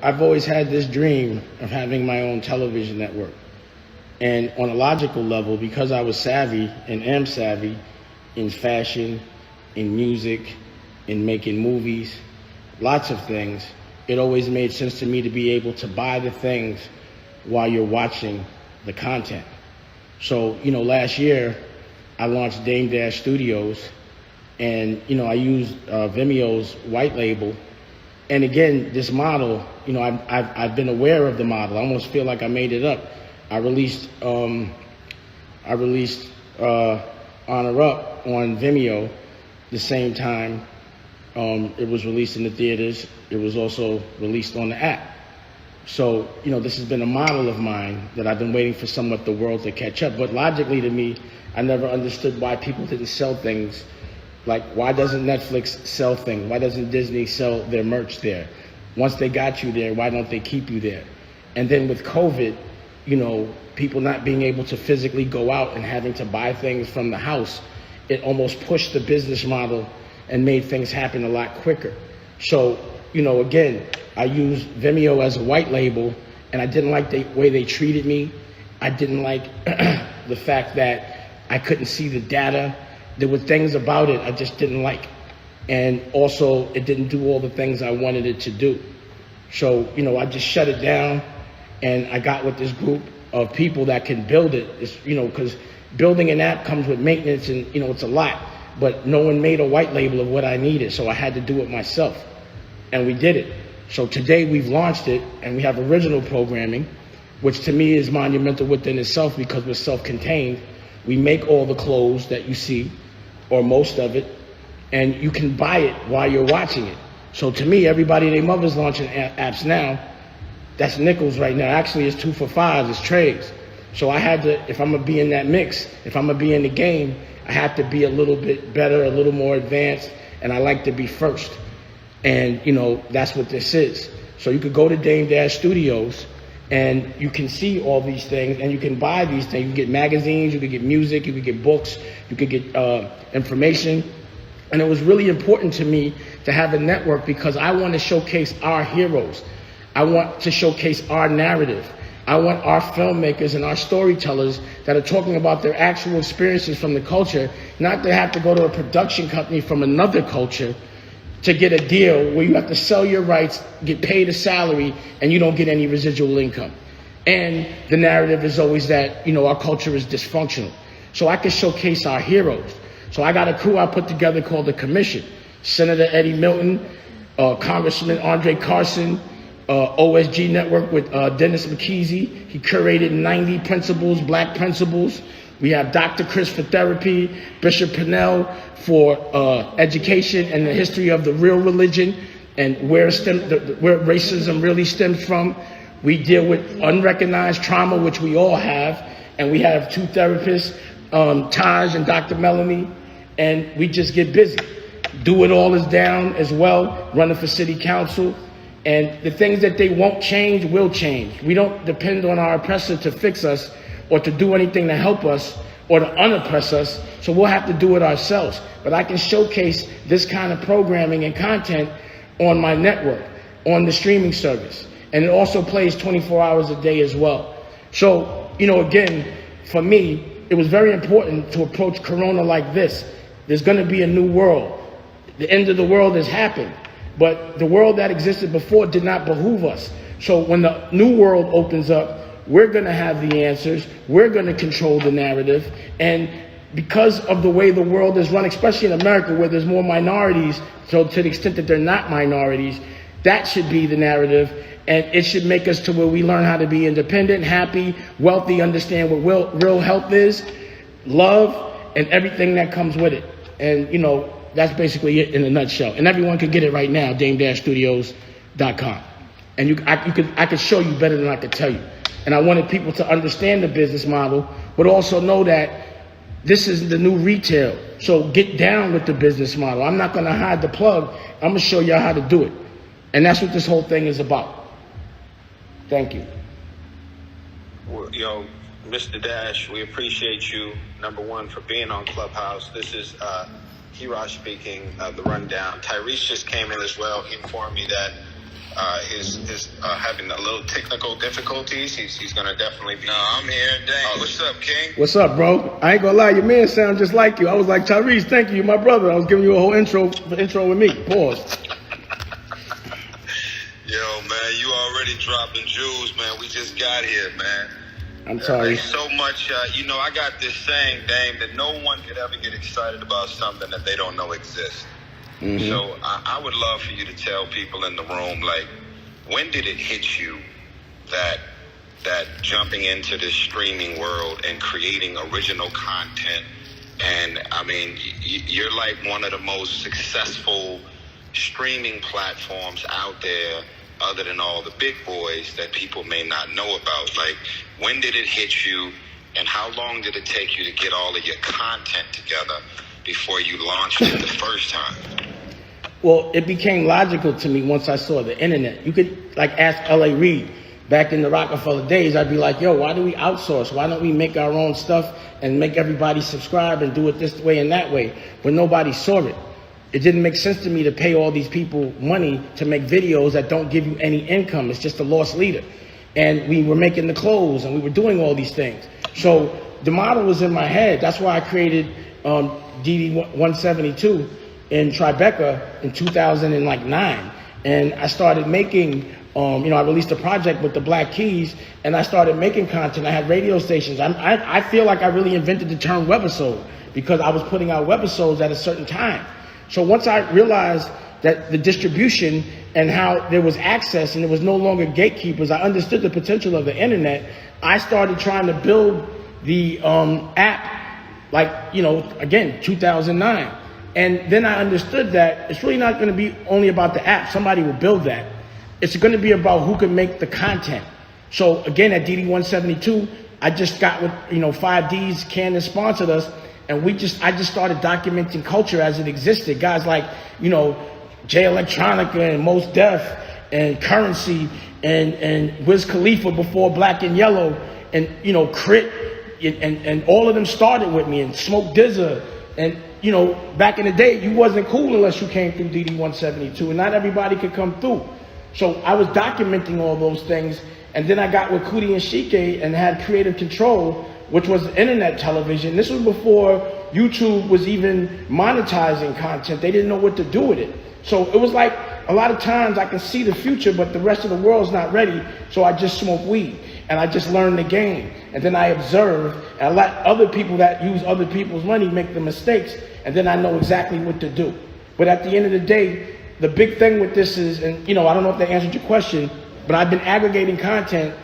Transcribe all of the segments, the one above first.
I've always had this dream of having my own television network. And on a logical level, because I was savvy and am savvy in fashion, in music, in making movies, lots of things, it always made sense to me to be able to buy the things while you're watching the content. So, last year I launched Dame Dash Studios, and, I used Vimeo's white label. And again, this model, I've been aware of the model. I almost feel like I made it up. I released Honor Up on Vimeo the same time it was released in the theaters. It was also released on the app. So, this has been a model of mine that I've been waiting for somewhat the world to catch up. But logically to me, I never understood why people didn't sell things. Like, why doesn't Netflix sell things? Why doesn't Disney sell their merch there? Once they got you there, why don't they keep you there? And then with COVID, people not being able to physically go out and having to buy things from the house, it almost pushed the business model and made things happen a lot quicker. So, again, I used Vimeo as a white label, and I didn't like the way they treated me. I didn't like the fact that I couldn't see the data. There were things about it I just didn't like. And also, it didn't do all the things I wanted it to do. So, I just shut it down, and I got with this group of people that can build it. It's, because building an app comes with maintenance, and, it's a lot. But no one made a white label of what I needed, so I had to do it myself. And we did it. So today we've launched it, and we have original programming, which to me is monumental within itself because we're self-contained. We make all the clothes that you see, or most of it, and you can buy it while you're watching it. So to me, everybody and their mother's launching apps now. That's nickels right now. Actually, it's 2 for $5, it's trades. So I had to, if I'm gonna be in that mix, if I'm gonna be in the game, I have to be a little bit better, a little more advanced, and I like to be first. And, that's what this is. So you could go to Dame Dash Studios, and you can see all these things, and you can buy these things. You can get magazines, you can get music, you can get books, you can get information. And it was really important to me to have a network because I want to showcase our heroes. I want to showcase our narrative. I want our filmmakers and our storytellers that are talking about their actual experiences from the culture, not to have to go to a production company from another culture to get a deal where you have to sell your rights, get paid a salary, and you don't get any residual income. And the narrative is always that, our culture is dysfunctional. So I can showcase our heroes. So I got a crew I put together called the Commission. Senator Eddie Milton, Congressman Andre Carson, OSG Network with Dennis McKeezy. He curated 90 principles, black principles. We have Dr. Chris for therapy, Bishop Pennell for education and the history of the real religion and where racism really stems from. We deal with unrecognized trauma, which we all have, and we have 2 therapists, Taj and Dr. Melanie, and we just get busy. Do It All is down as well, running for city council. And the things that they won't change will change. We don't depend on our oppressor to fix us or to do anything to help us or to unoppress us, so we'll have to do it ourselves. But I can showcase this kind of programming and content on my network, on the streaming service. And it also plays 24 hours a day as well. So, again, for me, it was very important to approach Corona like this. There's gonna be a new world. The end of the world has happened. But the world that existed before did not behoove us. So when the new world opens up, we're going to have the answers. We're going to control the narrative. And because of the way the world is run, especially in America where there's more minorities, so to the extent that they're not minorities, that should be the narrative. And it should make us to where we learn how to be independent, happy, wealthy, understand what real health is, love, and everything that comes with it. And, that's basically it in a nutshell. And everyone can get it right now, dame-studios.com. And I could show you better than I could tell you. And I wanted people to understand the business model, but also know that this is the new retail. So get down with the business model. I'm not going to hide the plug. I'm going to show y'all how to do it. And that's what this whole thing is about. Thank you. Well, Mr. Dash, we appreciate you, number one, for being on Clubhouse. This is Hiraj speaking, the rundown. Tyrese just came in as well. He informed me that his having a little technical difficulties. He's gonna definitely be. No, I'm here. Dang. What's up, King? What's up, bro? I ain't gonna lie, your man sound just like you. I was like, Tyrese, thank you, my brother. I was giving you a whole intro with me. Pause. Yo, man, you already dropping jewels, man. We just got here, man. I'm sorry. There's so much, I got this saying, Dame, that no one could ever get excited about something that they don't know exists. Mm-hmm. So I would love for you to tell people in the room, like, when did it hit you that jumping into this streaming world and creating original content, and I mean, you're like one of the most successful streaming platforms out there, other than all the big boys that people may not know about. Like, when did it hit you, and how long did it take you to get all of your content together before you launched it the first time? Well, it became logical to me once I saw the internet. You could like ask L.A. Reid back in the Rockefeller days. I'd be like, yo, why do we outsource? Why don't we make our own stuff and make everybody subscribe and do it this way and that way? But nobody saw it. It didn't make sense to me to pay all these people money to make videos that don't give you any income. It's just a lost leader. And we were making the clothes and we were doing all these things. So the model was in my head. That's why I created DD172 in Tribeca in 2009. And I started making, I released a project with the Black Keys, and I started making content. I had radio stations. I feel like I really invented the term webisode because I was putting out webisodes at a certain time. So once I realized that the distribution and how there was access and there was no longer gatekeepers, I understood the potential of the internet. I started trying to build the app, again, 2009. And then I understood that it's really not going to be only about the app. Somebody will build that. It's going to be about who can make the content. So again, at DD172, I just got with 5Ds. Candace sponsored us, and I just started documenting culture as it existed. Guys like Jay Electronica and Mos Def and Currency and Wiz Khalifa before Black and Yellow and Crit and all of them started with me, and Smoke Dizza. And back in the day, you wasn't cool unless you came through DD172, and not everybody could come through. So I was documenting all those things, and then I got with Cootie and Shike and had Creative Control, which was internet television. This was before YouTube was even monetizing content. They didn't know what to do with it. So it was like a lot of times I can see the future, but the rest of the world's not ready. So I just smoke weed and I just learn the game. And then I observe and I let other people that use other people's money make the mistakes. And then I know exactly what to do. But at the end of the day, the big thing with this is, and I don't know if that answered your question, but I've been aggregating content,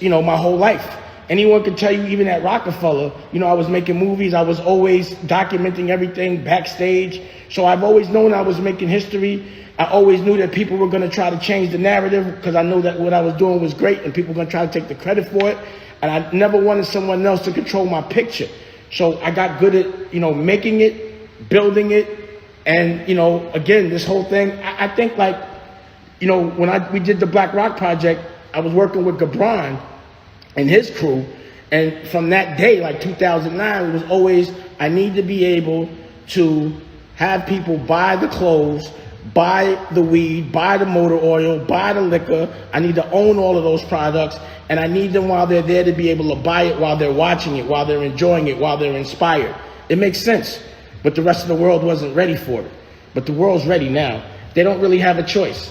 my whole life. Anyone can tell you, even at Rockefeller, I was making movies. I was always documenting everything backstage. So I've always known I was making history. I always knew that people were going to try to change the narrative because I know that what I was doing was great and people were going to try to take the credit for it. And I never wanted someone else to control my picture. So I got good at, making it, building it. And, again, this whole thing, I think like, when we did the Black Rock Project, I was working with Gabron and his crew. And from that day, like 2009, it was always, I need to be able to have people buy the clothes, buy the weed, buy the motor oil, buy the liquor. I need to own all of those products. And I need them while they're there to be able to buy it, while they're watching it, while they're enjoying it, while they're inspired. It makes sense. But the rest of the world wasn't ready for it. But the world's ready now. They don't really have a choice.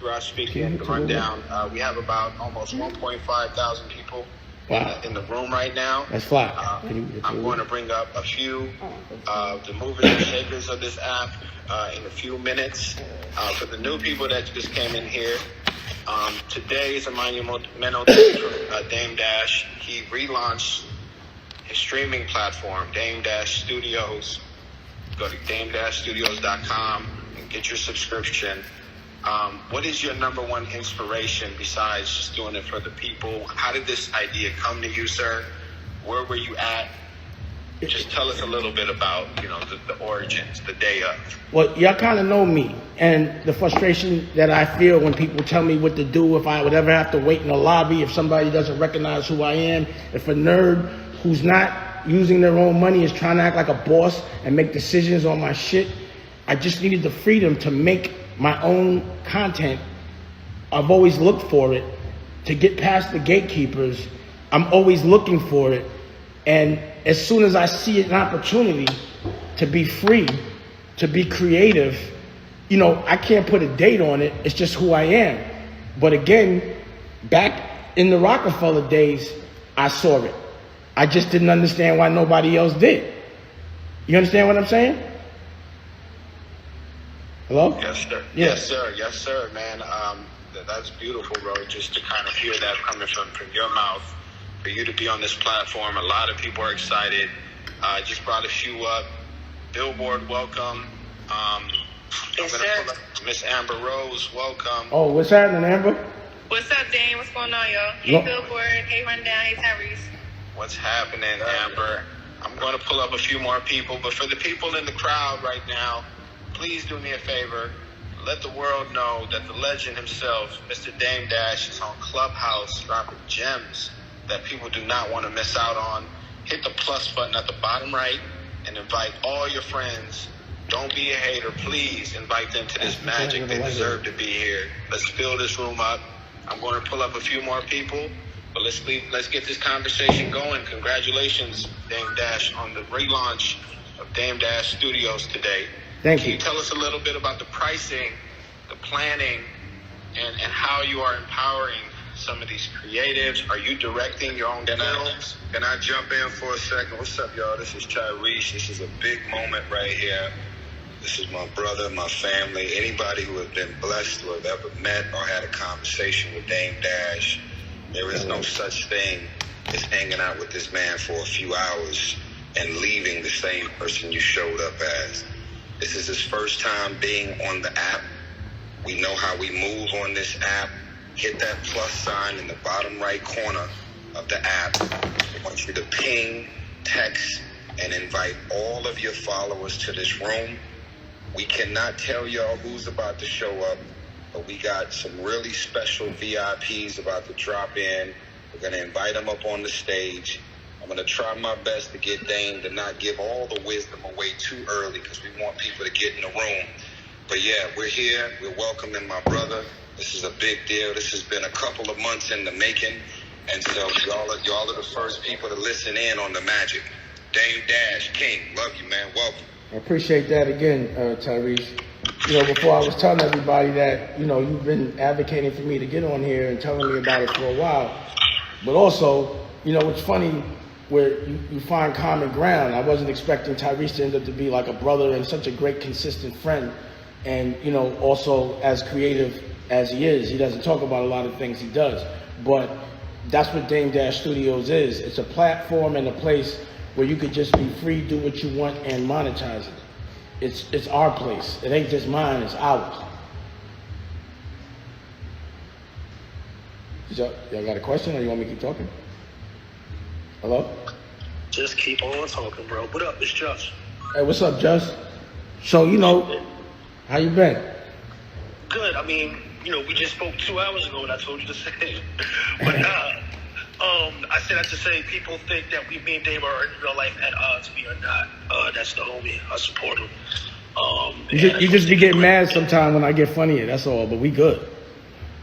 Ross speaking, the rundown. We have about almost 1.5 thousand people in the room right now. That's fly. I'm going to bring up a few of the movers and shakers of this app in a few minutes. For the new people that just came in here, today is a monumental day for Dame Dash. He relaunched his streaming platform, Dame Dash Studios. Go to dame-studios.com and get your subscription. What is your number one inspiration besides just doing it for the people? How did this idea come to you, sir? Where were you at? Just tell us a little bit about, the origins, the day of. Well, y'all kind of know me and the frustration that I feel when people tell me what to do, if I would ever have to wait in a lobby, if somebody doesn't recognize who I am, if a nerd who's not using their own money is trying to act like a boss and make decisions on my shit. I just needed the freedom to make my own content. I've always looked for it. To get past the gatekeepers, I'm always looking for it. And as soon as I see an opportunity to be free, to be creative, you know, I can't put a date on it. It's just who I am. But again, back in the Rockefeller days, I saw it. I just didn't understand why nobody else did. You understand what I'm saying? Hello? Yes, sir. Yeah. Yes, sir. Yes, sir, man. That's beautiful, bro. Just to kind of hear that coming from your mouth, for you to be on this platform. A lot of people are excited. I just brought a few up. Billboard, welcome. Yes, sir. Miss Amber Rose, welcome. Oh, what's happening, Amber? What's up, Dane? What's going on, y'all? Hey, Billboard. Hey, Rundown. Hey, Tyrese. What's happening, Amber? I'm going to pull up a few more people, but for the people in the crowd right now, please do me a favor. Let the world know that the legend himself, Mr. Dame Dash, is on Clubhouse dropping gems that people do not want to miss out on. Hit the plus button at the bottom right and invite all your friends. Don't be a hater. Please invite them to this magic. They deserve to be here. Let's fill this room up. I'm going to pull up a few more people, but let's get this conversation going. Congratulations, Dame Dash, on the relaunch of Dame Dash Studios today. Thank Can you. you tell us a little bit about the pricing, the planning, and how you are empowering some of these creatives? Are you directing your own films? Can I jump in for a second? What's up, y'all? This is Tyrese. This is a big moment right here. This is my brother, my family, anybody who has been blessed to have ever met or had a conversation with Dame Dash. There is no such thing as hanging out with this man for a few hours and leaving the same person you showed up as. This is his first time being on the app. We know how we move on this app. Hit that plus sign in the bottom right corner of the app. I want you to ping, text, and invite all of your followers to this room. We cannot tell y'all who's about to show up, but we got some really special VIPs about to drop in. We're going to invite them up on the stage. I'm going to try my best to get Dame to not give all the wisdom away too early because we want people to get in the room. But yeah, we're here. We're welcoming my brother. This is a big deal. This has been a couple of months in the making. And so y'all are the first people to listen in on the magic. Dame Dash, King, love you, man. Welcome. I appreciate that again, Tyrese. You know, before I was telling everybody that, you know, you've been advocating for me to get on here and telling me about it for a while. But also, you know, it's funny where you find common ground. I wasn't expecting Tyrese to end up to be like a brother and such a great, consistent friend. And, you know, also as creative as he is, he doesn't talk about a lot of things he does. But that's what Dame Dash Studios is. It's a platform and a place where you could just be free, do what you want, and monetize it. It's our place. It ain't just mine, it's ours. Y'all got a question, or you want me to keep talking? Hello? Just keep on talking, bro. What up? It's Josh. Hey, what's up, Just? So, you know, how you been? Good. I mean, you know, we just spoke 2 hours ago, and I told you the same. But I said that to say people think that me and Dave are in real life at odds. We are not. That's the homie. I support him. You just be getting mad sometimes when I get funnier. That's all. But we good.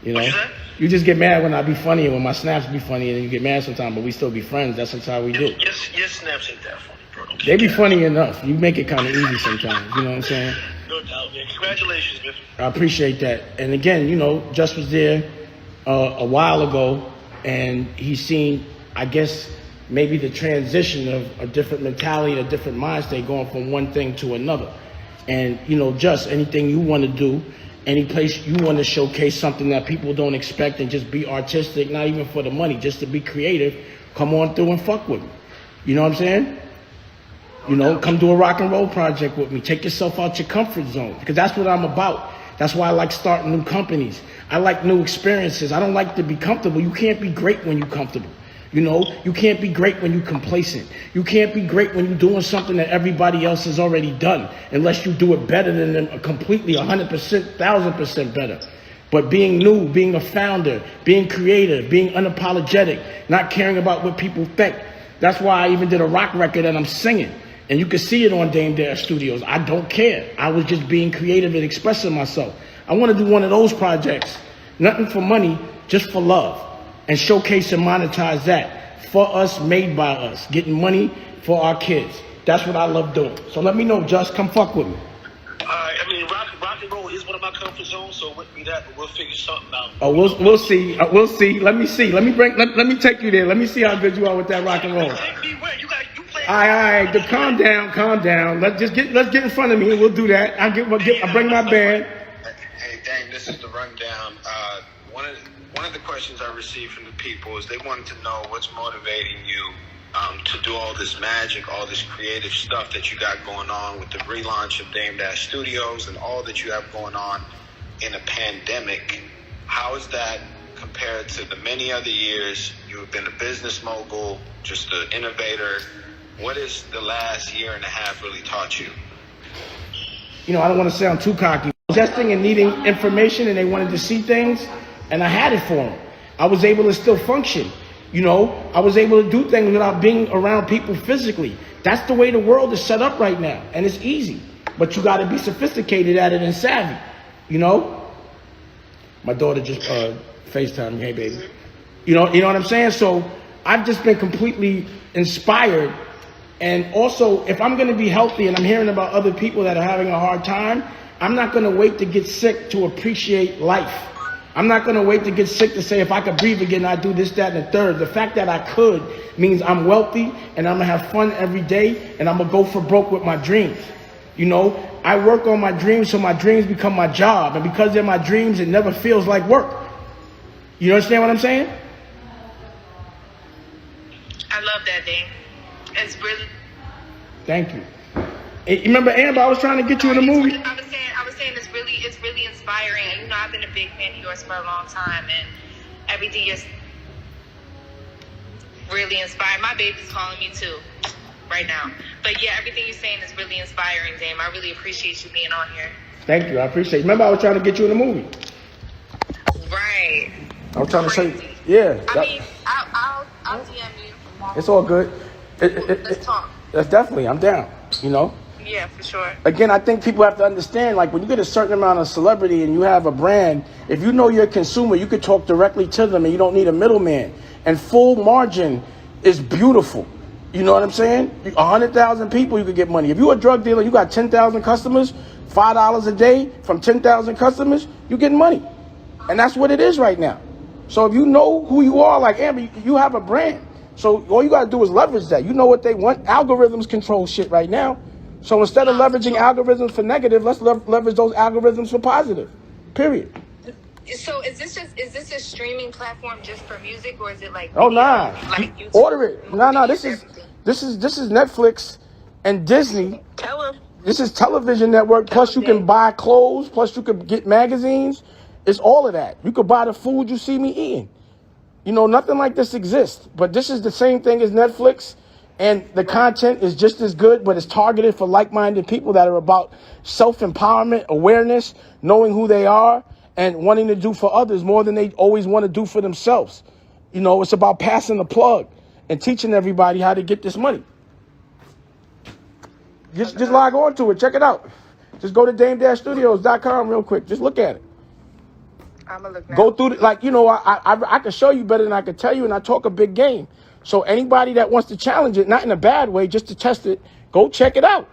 You know. What you said? You just get mad when I be funny and when my snaps be funny, and then you get mad sometimes, but we still be friends. That's just how we do. Your snaps ain't that funny, bro. They be funny enough. You make it kind of easy sometimes. You know what I'm saying? No doubt, man. Congratulations, man. I appreciate that. And again, you know, Just was there a while ago, and he's seen, I guess, maybe the transition of a different mentality, a different mind state going from one thing to another. And, you know, Just anything you want to do, any place you want to showcase something that people don't expect and just be artistic, not even for the money, just to be creative, come on through and fuck with me. You know what I'm saying? You know, come do a rock and roll project with me. Take yourself out your comfort zone, because that's what I'm about. That's why I like starting new companies. I like new experiences. I don't like to be comfortable. You can't be great when you're comfortable. You know, you can't be great when you're complacent. You can't be great when you're doing something that everybody else has already done, unless you do it better than them, completely 100%, 1,000% better. But being new, being a founder, being creative, being unapologetic, not caring about what people think. That's why I even did a rock record and I'm singing. And you can see it on Dame Dash Studios. I don't care. I was just being creative and expressing myself. I want to do one of those projects. Nothing for money, just for love. And showcase and monetize that. For us, made by us. Getting money for our kids. That's what I love doing. So let me know, Just. Come fuck with me. I mean, rock and roll is one of my comfort zones, so it wouldn't be that, but we'll figure something out. Oh, we'll see. We'll see. Let me see. Let me take you there. Let me see how good you are with that rock and roll. Take me where? You play. All right. Calm down. Let's get in front of me and we'll do that. I'll bring my band. Hey, Dame, this is the rundown. One of the questions I received from the people is they wanted to know what's motivating you to do all this magic, all this creative stuff that you got going on with the relaunch of Dame Dash Studios and all that you have going on in a pandemic. How is that compared to the many other years? You have been a business mogul, just an innovator. What has the last year and a half really taught you? You know, I don't want to sound too cocky. Suggesting and needing information, and they wanted to see things, and I had it for them. I was able to still function. You know, I was able to do things without being around people physically. That's the way the world is set up right now, and it's easy. But you got to be sophisticated at it and savvy. You know, my daughter just FaceTimed me, hey baby. You know what I'm saying? So I've just been completely inspired. And also, if I'm going to be healthy and I'm hearing about other people that are having a hard time, I'm not going to wait to get sick to appreciate life. I'm not going to wait to get sick to say if I could breathe again, I'd do this, that, and the third. The fact that I could means I'm wealthy and I'm going to have fun every day and I'm going to go for broke with my dreams. You know, I work on my dreams so my dreams become my job. And because they're my dreams, it never feels like work. You understand what I'm saying? I love that, Dame. It's really. Thank you. Hey, remember, Amber, I was trying to get you in the movie. I was saying it's really inspiring. And, you know, I've been a big fan of yours for a long time, and everything is really inspiring. My baby's calling me too right now. But yeah, everything you're saying is really inspiring, Dame. I really appreciate you being on here. Thank you. I appreciate it. Remember, I was trying to get you in the movie. Right. I was trying to say, yeah. I mean, I'll DM you. It's all good. Let's talk. That's definitely, I'm down, you know? Yeah, for sure. Again, I think people have to understand, like, when you get a certain amount of celebrity and you have a brand, if you know you're a consumer, you could talk directly to them and you don't need a middleman. And full margin is beautiful. You know what I'm saying? 100,000 people, you could get money. If you're a drug dealer, you got 10,000 customers, $5 a day from 10,000 customers, you get money. And that's what it is right now. So if you know who you are, like Amber, you have a brand. So all you got to do is leverage that. You know what they want. Algorithms control shit right now. So instead of leveraging algorithms for negative, let's leverage those algorithms for positive. Period. So is this a streaming platform just for music, or is it like? Oh nah, like YouTube? Order it. Nah. This is Netflix and Disney. Tell them. This is television network. Plus you can buy clothes. Plus you can get magazines. It's all of that. You could buy the food you see me eating. You know, nothing like this exists. But this is the same thing as Netflix. And the content is just as good, but it's targeted for like-minded people that are about self-empowerment, awareness, knowing who they are, and wanting to do for others more than they always want to do for themselves. You know, it's about passing the plug and teaching everybody how to get this money. Just log on to it. Check it out. Just go to dame-studios.com real quick. Just look at it. I'm gonna look now. Go through, like, you know, I can show you better than I can tell you, and I talk a big game. So anybody that wants to challenge it, not in a bad way, just to test it, go check it out.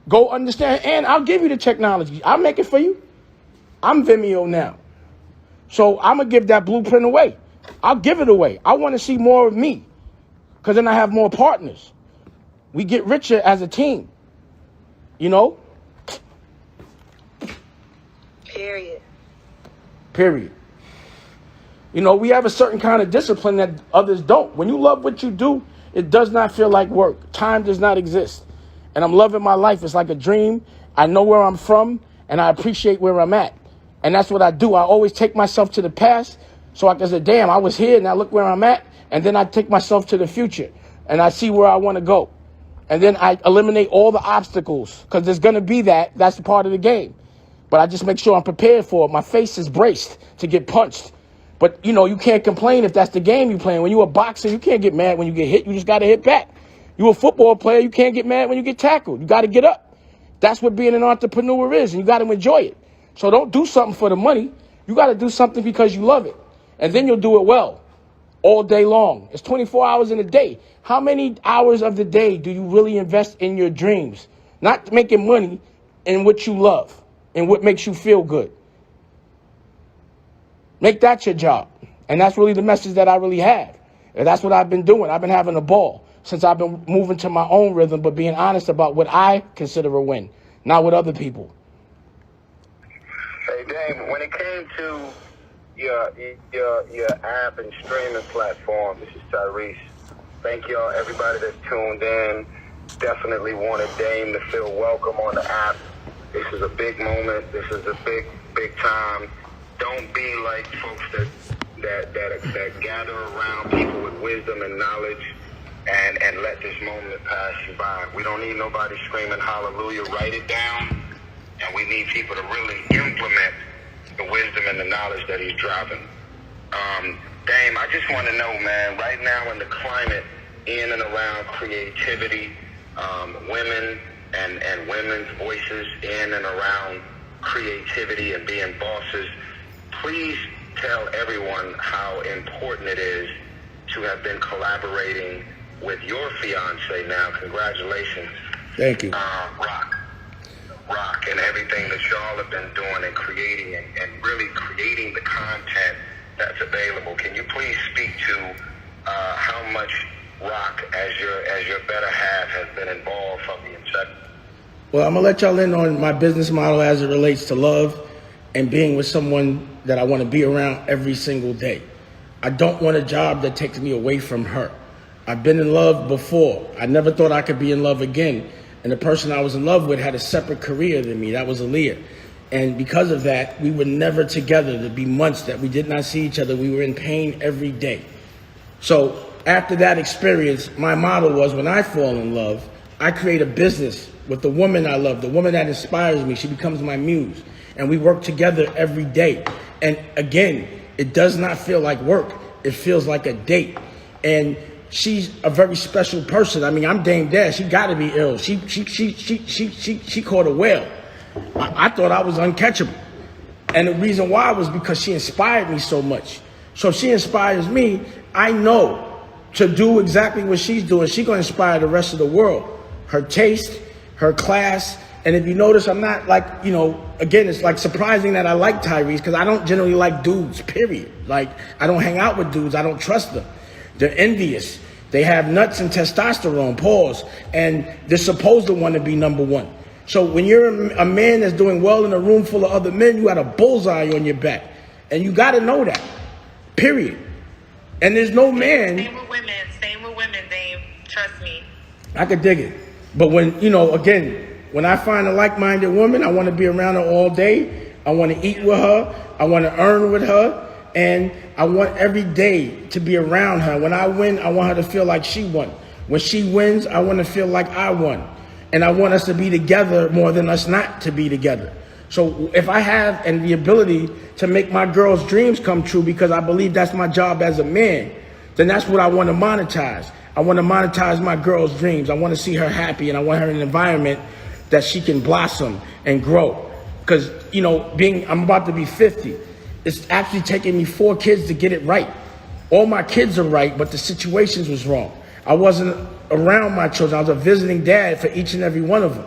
Go understand, and I'll give you the technology. I'll make it for you. I'm Vimeo now. So I'm going to give that blueprint away. I'll give it away. I want to see more of me, because then I have more partners. We get richer as a team, you know? Period. You know, we have a certain kind of discipline that others don't. When you love what you do, it does not feel like work. Time does not exist. And I'm loving my life. It's like a dream. I know where I'm from, and I appreciate where I'm at. And that's what I do. I always take myself to the past so I can say, damn, I was here, now look where I'm at. And then I take myself to the future, and I see where I want to go. And then I eliminate all the obstacles, because there's going to be that. That's the part of the game. But I just make sure I'm prepared for it. My face is braced to get punched. But, you know, you can't complain if that's the game you're playing. When you're a boxer, you can't get mad when you get hit. You just got to hit back. You're a football player. You can't get mad when you get tackled. You got to get up. That's what being an entrepreneur is, and you got to enjoy it. So don't do something for the money. You got to do something because you love it. And then you'll do it well all day long. It's 24 hours in a day. How many hours of the day do you really invest in your dreams? Not making money, in what you love and what makes you feel good. Make that your job. And that's really the message that I really have. And that's what I've been doing. I've been having a ball since I've been moving to my own rhythm, but being honest about what I consider a win, not what other people. Hey, Dame, when it came to your app and streaming platform, this is Tyrese. Thank y'all, everybody that's tuned in. Definitely wanted Dame to feel welcome on the app. This is a big moment. This is a big time. Don't be like folks that gather around people with wisdom and knowledge and let this moment pass you by. We don't need nobody screaming hallelujah. Write it down, and we need people to really implement the wisdom and the knowledge that he's dropping. Dame, I just want to know, man, right now in the climate in and around creativity, women and women's voices in and around creativity and being bosses, please tell everyone how important it is to have been collaborating with your fiance now. Congratulations. Thank you. Rock and everything that y'all have been doing and creating and really creating the content that's available. Can you please speak to how much Rock as your better half has been involved from the inception? Well, I'm gonna let y'all in on my business model as it relates to love and being with someone that I want to be around every single day. I don't want a job that takes me away from her. I've been in love before. I never thought I could be in love again. And the person I was in love with had a separate career than me. That was Aaliyah. And because of that, we were never together. There'd be months that we did not see each other. We were in pain every day. So after that experience, my model was when I fall in love, I create a business with the woman I love, the woman that inspires me. She becomes my muse. And we work together every day. And again, it does not feel like work. It feels like a date. And she's a very special person. I mean, I'm Dame Dash. She got to be ill. She caught a whale. I thought I was uncatchable. And the reason why was because she inspired me so much. So if she inspires me, I know to do exactly what she's doing. She's going to inspire the rest of the world. Her taste, her class. And if you notice, I'm not like, again, it's like surprising that I like Tyrese because I don't generally like dudes, period. Like, I don't hang out with dudes. I don't trust them. They're envious. They have nuts and testosterone, pause. And they're supposed to want to be number one. So when you're a man that's doing well in a room full of other men, you got a bullseye on your back. And you got to know that, period. And there's no man. Same with women, Dame. Trust me. I could dig it. But when, again, when I find a like-minded woman, I want to be around her all day. I want to eat with her. I want to earn with her. And I want every day to be around her. When I win, I want her to feel like she won. When she wins, I want to feel like I won. And I want us to be together more than us not to be together. So if I have the ability to make my girl's dreams come true because I believe that's my job as a man, then that's what I want to monetize. I want to monetize my girl's dreams. I want to see her happy, and I want her in an environment that she can blossom and grow. Because, I'm about to be 50. It's actually taken me 4 kids to get it right. All my kids are right, but the situations was wrong. I wasn't around my children. I was a visiting dad for each and every one of them.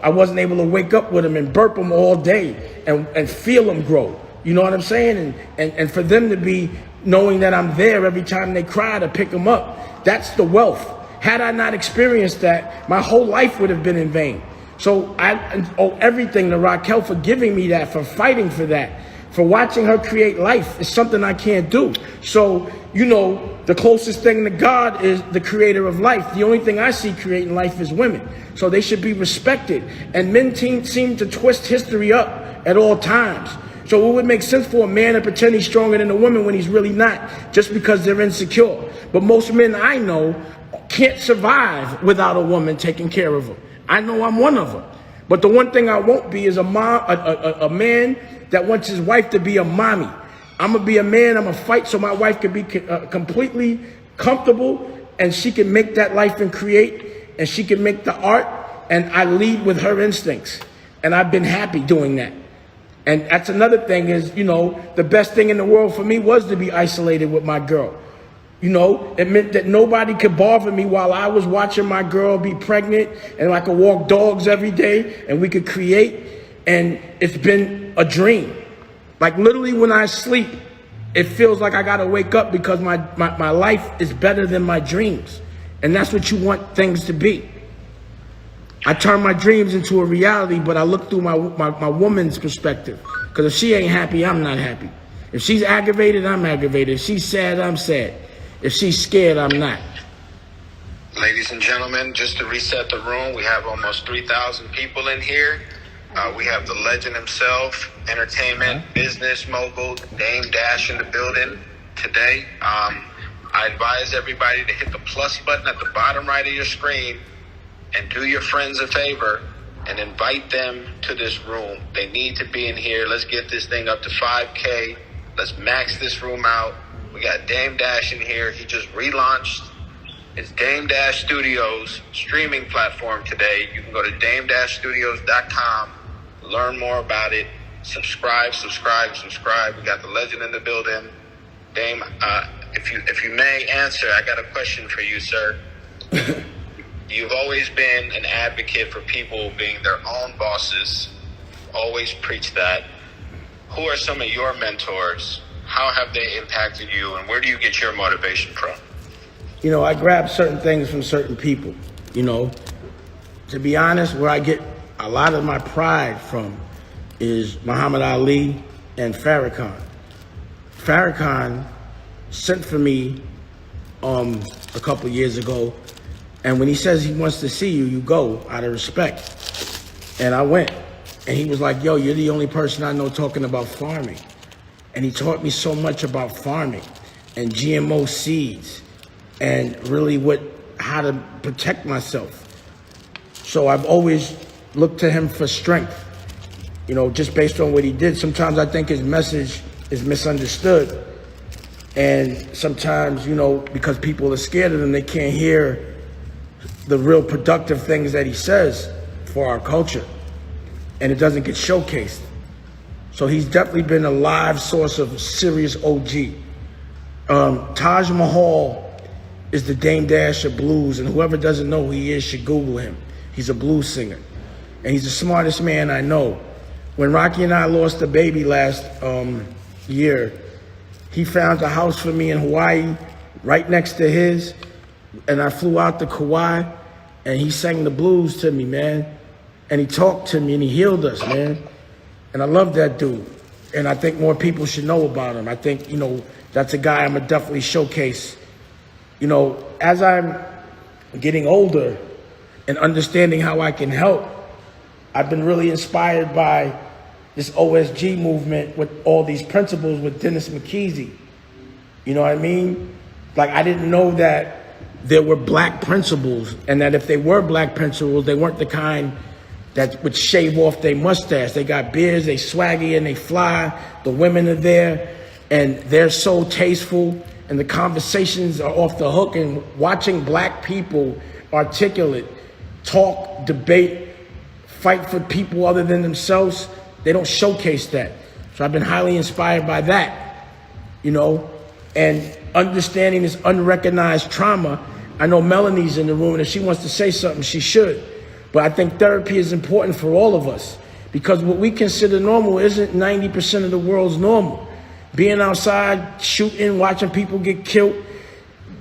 I wasn't able to wake up with them and burp them all day and feel them grow. You know what I'm saying? And for them to be knowing that I'm there every time they cry to pick them up, that's the wealth. Had I not experienced that, my whole life would have been in vain. So I owe everything to Raquel for giving me that, for fighting for that, for watching her create life. Is something I can't do. So, the closest thing to God is the creator of life. The only thing I see creating life is women. So they should be respected. And men seem to twist history up at all times. So it would make sense for a man to pretend he's stronger than a woman when he's really not, just because they're insecure. But most men I know can't survive without a woman taking care of them. I know I'm one of them. But the one thing I won't be is a man that wants his wife to be a mommy. I'm going to be a man. I'm going to fight so my wife can be completely comfortable and she can make that life and create, and she can make the art, and I lead with her instincts. And I've been happy doing that. And that's another thing is, you know, the best thing in the world for me was to be isolated with my girl. You know, it meant that nobody could bother me while I was watching my girl be pregnant, and I could walk dogs every day and we could create. And it's been a dream. Like literally when I sleep, it feels like I gotta wake up because my life is better than my dreams. And that's what you want things to be. I turn my dreams into a reality, but I look through my woman's perspective. Because if she ain't happy, I'm not happy. If she's aggravated, I'm aggravated. If she's sad, I'm sad. If she's scared, I'm not. Ladies and gentlemen, just to reset the room, we have almost 3,000 people in here. We have the legend himself, entertainment, business mogul, Dame Dash in the building today. I advise everybody to hit the plus button at the bottom right of your screen and do your friends a favor and invite them to this room. They need to be in here. Let's get this thing up to 5K. Let's max this room out. We got Dame Dash in here. He just relaunched his Dame Dash Studios streaming platform today. You can go to dame-studios.com, learn more about it, subscribe. We got the legend in the building. Dame, if you may answer, I got a question for you, sir. You've always been an advocate for people being their own bosses. Always preach that. Who are some of your mentors? How have they impacted you, and where do you get your motivation from? You know, I grab certain things from certain people. You know, to be honest, where I get a lot of my pride from is Muhammad Ali and Farrakhan. Farrakhan sent for me a couple years ago, and when he says he wants to see you, you go out of respect. And I went, and he was like, yo, you're the only person I know talking about farming. And he taught me so much about farming and GMO seeds and really how to protect myself. So I've always looked to him for strength, you know, just based on what he did. Sometimes I think his message is misunderstood. And sometimes, you know, because people are scared of him, they can't hear the real productive things that he says for our culture. And it doesn't get showcased. So he's definitely been a live source of serious OG. Taj Mahal is the Dame Dash of blues, and whoever doesn't know who he is should Google him. He's a blues singer, and he's the smartest man I know. When Rocky and I lost the baby last year, he found a house for me in Hawaii right next to his, and I flew out to Kauai, and he sang the blues to me, man. And he talked to me, and he healed us, man. And I love that dude. And I think more people should know about him. I think, you know, that's a guy I'm gonna definitely showcase. You know, as I'm getting older and understanding how I can help, I've been really inspired by this OSG movement with all these principles with Dennis McKeezy. You know what I mean? Like, I didn't know that there were black principles, and that if they were black principles, they weren't the kind that would shave off their mustache. They got beards, they swaggy and they fly. The women are there and they're so tasteful, and the conversations are off the hook. And watching black people articulate, talk, debate, fight for people other than themselves, they don't showcase that. So I've been highly inspired by that, you know, and understanding this unrecognized trauma. I know Melanie's in the room, and if she wants to say something, she should. But I think therapy is important for all of us, because what we consider normal isn't 90% of the world's normal. Being outside, shooting, watching people get killed,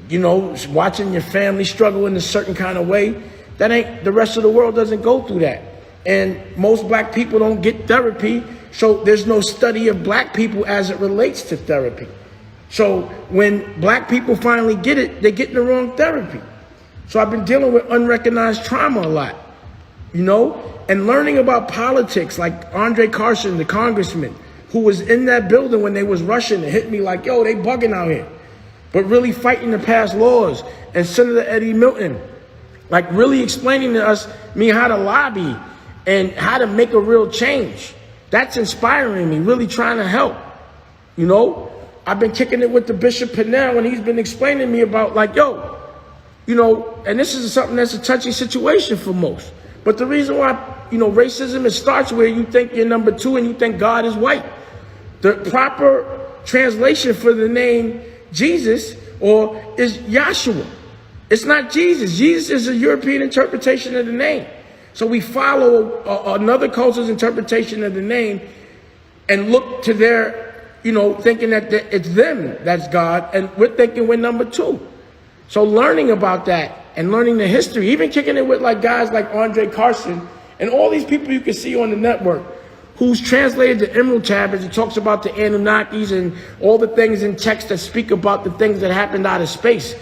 you know, watching your family struggle in a certain kind of way, that ain't, the rest of the world doesn't go through that. And most black people don't get therapy, so there's no study of black people as it relates to therapy. So when black people finally get it, they're getting the wrong therapy. So I've been dealing with unrecognized trauma a lot. You know, and learning about politics, like Andre Carson, the congressman, who was in that building when they was rushing and hit me like, yo, they bugging out here, but really fighting to pass laws. And Senator Eddie Milton, like really explaining to me how to lobby and how to make a real change. That's inspiring me, really trying to help. You know, I've been kicking it with the Bishop Pinnell, and he's been explaining to me about like, yo, you know, and this is something that's a touchy situation for most. But the reason why, racism, it starts where you think you're number 2 and you think God is white. The proper translation for the name Jesus is Yahshua. It's not Jesus. Jesus is a European interpretation of the name. So we follow another culture's interpretation of the name and look to their, thinking that it's them that's God, and we're thinking we're number 2. So learning about that and learning the history, even kicking it with like guys like Andre Carson and all these people you can see on the network who's translated the Emerald Tablets. It talks about the Anunnakis and all the things in text that speak about the things that happened out of space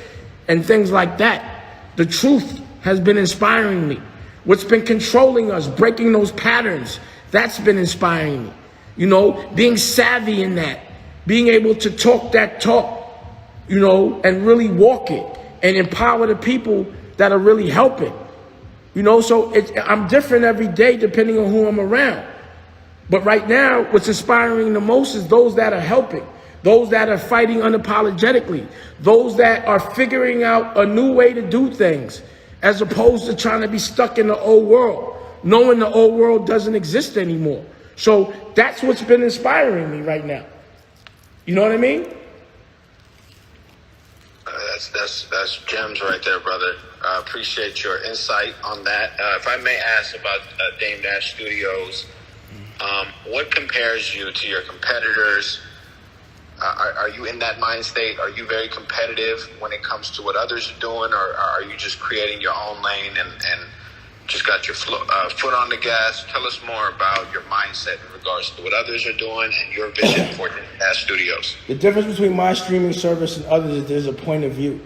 and things like that. The truth has been inspiring me. What's been controlling us, breaking those patterns, that's been inspiring me. Being savvy in that, being able to talk that talk, and really walk it and empower the people that are really helping. So I'm different every day depending on who I'm around. But right now, what's inspiring the most is those that are helping, those that are fighting unapologetically, those that are figuring out a new way to do things, as opposed to trying to be stuck in the old world, knowing the old world doesn't exist anymore. So that's what's been inspiring me right now. You know what I mean? That's gems right there, brother. I appreciate your insight on that. If I may ask about Dame Dash Studios, what compares you to your competitors? Are you in that mind state? Are you very competitive when it comes to what others are doing, or are you just creating your own lane and just got your foot on the gas? Tell us more about your mindset in regards to what others are doing and your vision for Dash Studios. The difference between my streaming service and others is there's a point of view.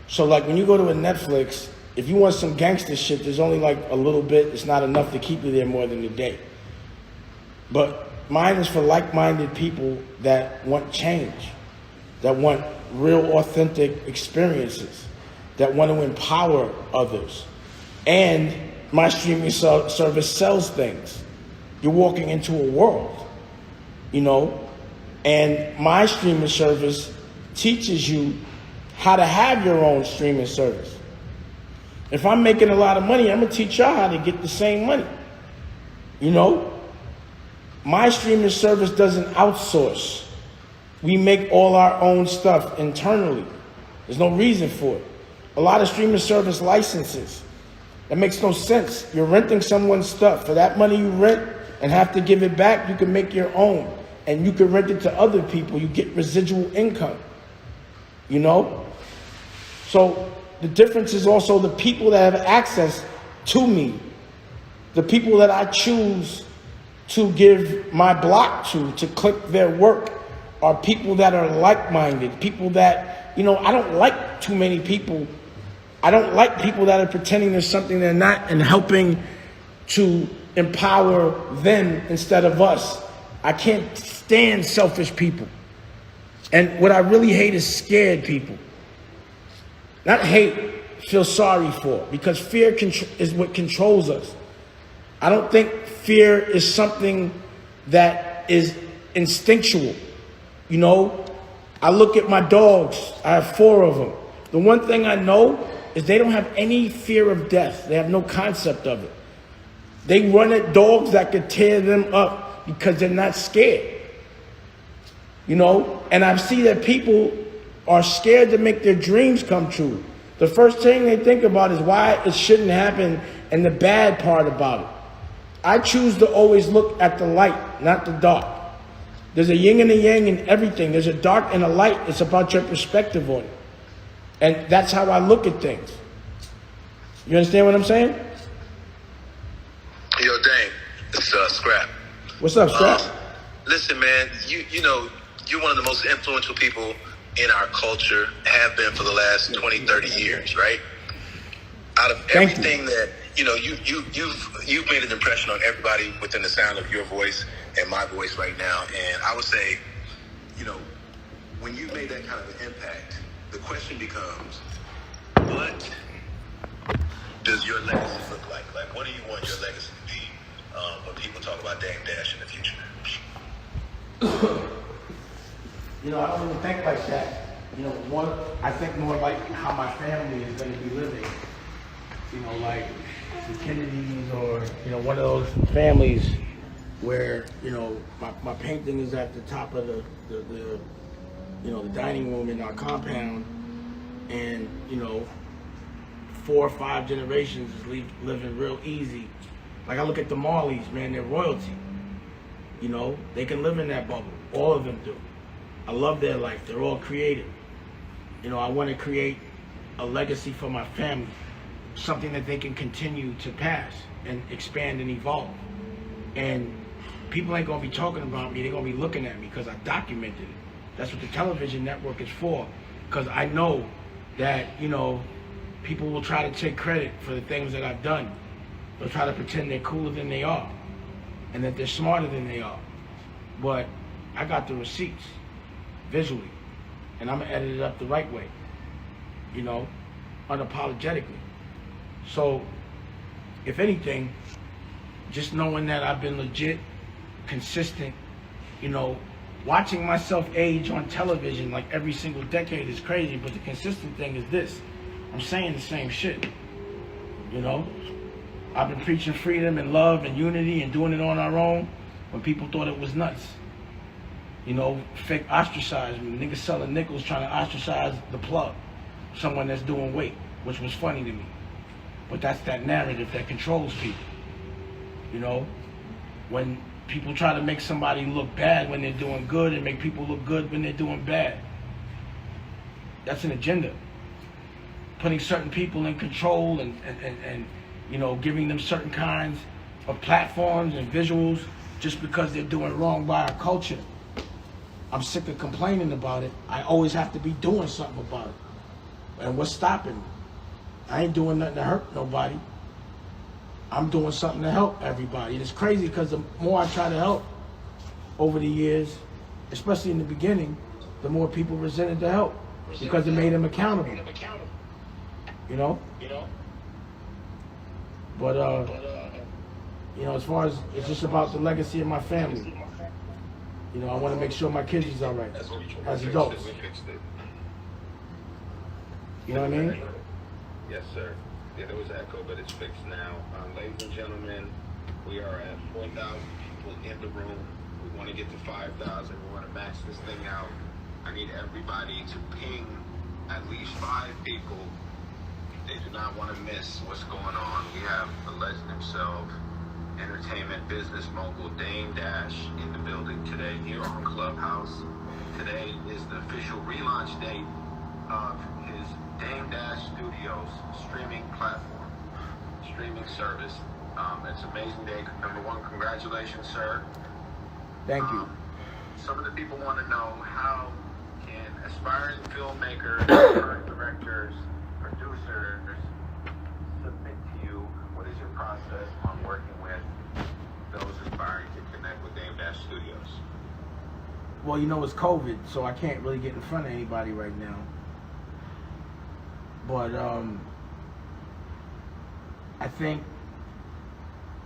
So like when you go to a Netflix, if you want some gangster shit, there's only like a little bit. It's not enough to keep you there more than a day. But mine is for like-minded people that want change, that want real authentic experiences, that want to empower others. And my streaming service sells things. You're walking into a world, and my streaming service teaches you how to have your own streaming service. If I'm making a lot of money, I'm gonna teach y'all how to get the same money. My streaming service doesn't outsource. We make all our own stuff internally. There's no reason for it. A lot of streaming service licenses. That makes no sense. You're renting someone's stuff. For that money you rent and have to give it back, you can make your own. And you can rent it to other people. You get residual income. So the difference is also the people that have access to me. The people that I choose to give my block to click their work, are people that are like-minded, people that, I don't like too many people. I don't like people that are pretending there's something they're not and helping to empower them instead of us. I can't stand selfish people. And what I really hate is scared people. Not hate, feel sorry for, because fear is what controls us. I don't think fear is something that is instinctual. I look at my dogs. I have 4 of them. The one thing I know is they don't have any fear of death. They have no concept of it. They run at dogs that could tear them up because they're not scared. And I see that people are scared to make their dreams come true. The first thing they think about is why it shouldn't happen and the bad part about it. I choose to always look at the light, not the dark. There's a yin and a yang in everything. There's a dark and a light. It's about your perspective on it. And that's how I look at things. You understand what I'm saying? Yo, Dame, it's Scrap. What's up, Scrap? Listen, man, you're one of the most influential people in our culture, have been for the last 20, 30 years, right? Out of everything that, you've made an impression on everybody within the sound of your voice and my voice right now. And I would say, when you made that kind of an impact, the question becomes, what does your legacy look like? Like, what do you want your legacy to be when people talk about Dame Dash in the future? I don't even think like that. I think more like how my family is going to be living. the Kennedys or, you know, one of those families where, you know, my painting is at the top of the you know, the dining room in our compound, and, you know, 4 or 5 generations is living real easy. Like, I look at the Marleys, man, they're royalty. You know, they can live in that bubble. All of them do. I love their life. They're all creative. You know, I want to create a legacy for my family, something that they can continue to pass and expand and evolve. And people ain't going to be talking about me. They're going to be looking at me because I documented it. That's what the television network is for, because I know that, you know, people will try to take credit for the things that I've done. They'll try to pretend they're cooler than they are and that they're smarter than they are. But I got the receipts visually, and I'm going to edit it up the right way, you know, unapologetically. So, if anything, just knowing that I've been legit, consistent, you know, watching myself age on television like every single decade is crazy, but the consistent thing is this. I'm saying the same shit, you know? I've been preaching freedom and love and unity and doing it on our own when people thought it was nuts. You know, fake ostracizing, niggas selling nickels trying to ostracize the plug, someone that's doing weight, which was funny to me. But that's that narrative that controls people. You know, when people try to make somebody look bad when they're doing good and make people look good when they're doing bad, that's an agenda. Putting certain people in control and you know, giving them certain kinds of platforms and visuals just because they're doing wrong by our culture. I'm sick of complaining about it. I always have to be doing something about it. And what's stopping me? I ain't doing nothing to hurt nobody. I'm doing something to help everybody. And it's crazy because the more I try to help over the years, especially in the beginning, the more people resented the help because it made them accountable. You know? But, you know, as far as it's just about the legacy of my family, you know, I want to make sure my kids is all right as adults. You know what I mean? Yes, sir. Yeah, there was echo, but it's fixed now. Ladies and gentlemen, we are at 4,000 people in the room. We want to get to 5,000. We want to max this thing out. I need everybody to ping at least 5 people. They do not want to miss what's going on. We have the legend himself, entertainment business mogul Dame Dash in the building today here on Clubhouse. Today is the official relaunch date of his Dame Dash Studios streaming platform, streaming service. It's an amazing day. Number one, congratulations, sir. Thank you. Some of the people want to know, how can aspiring filmmakers, directors, producers submit to you? What is your process on working with those aspiring to connect with Dame Dash Studios? Well, you know, it's COVID, so I can't really get in front of anybody right now. But I think,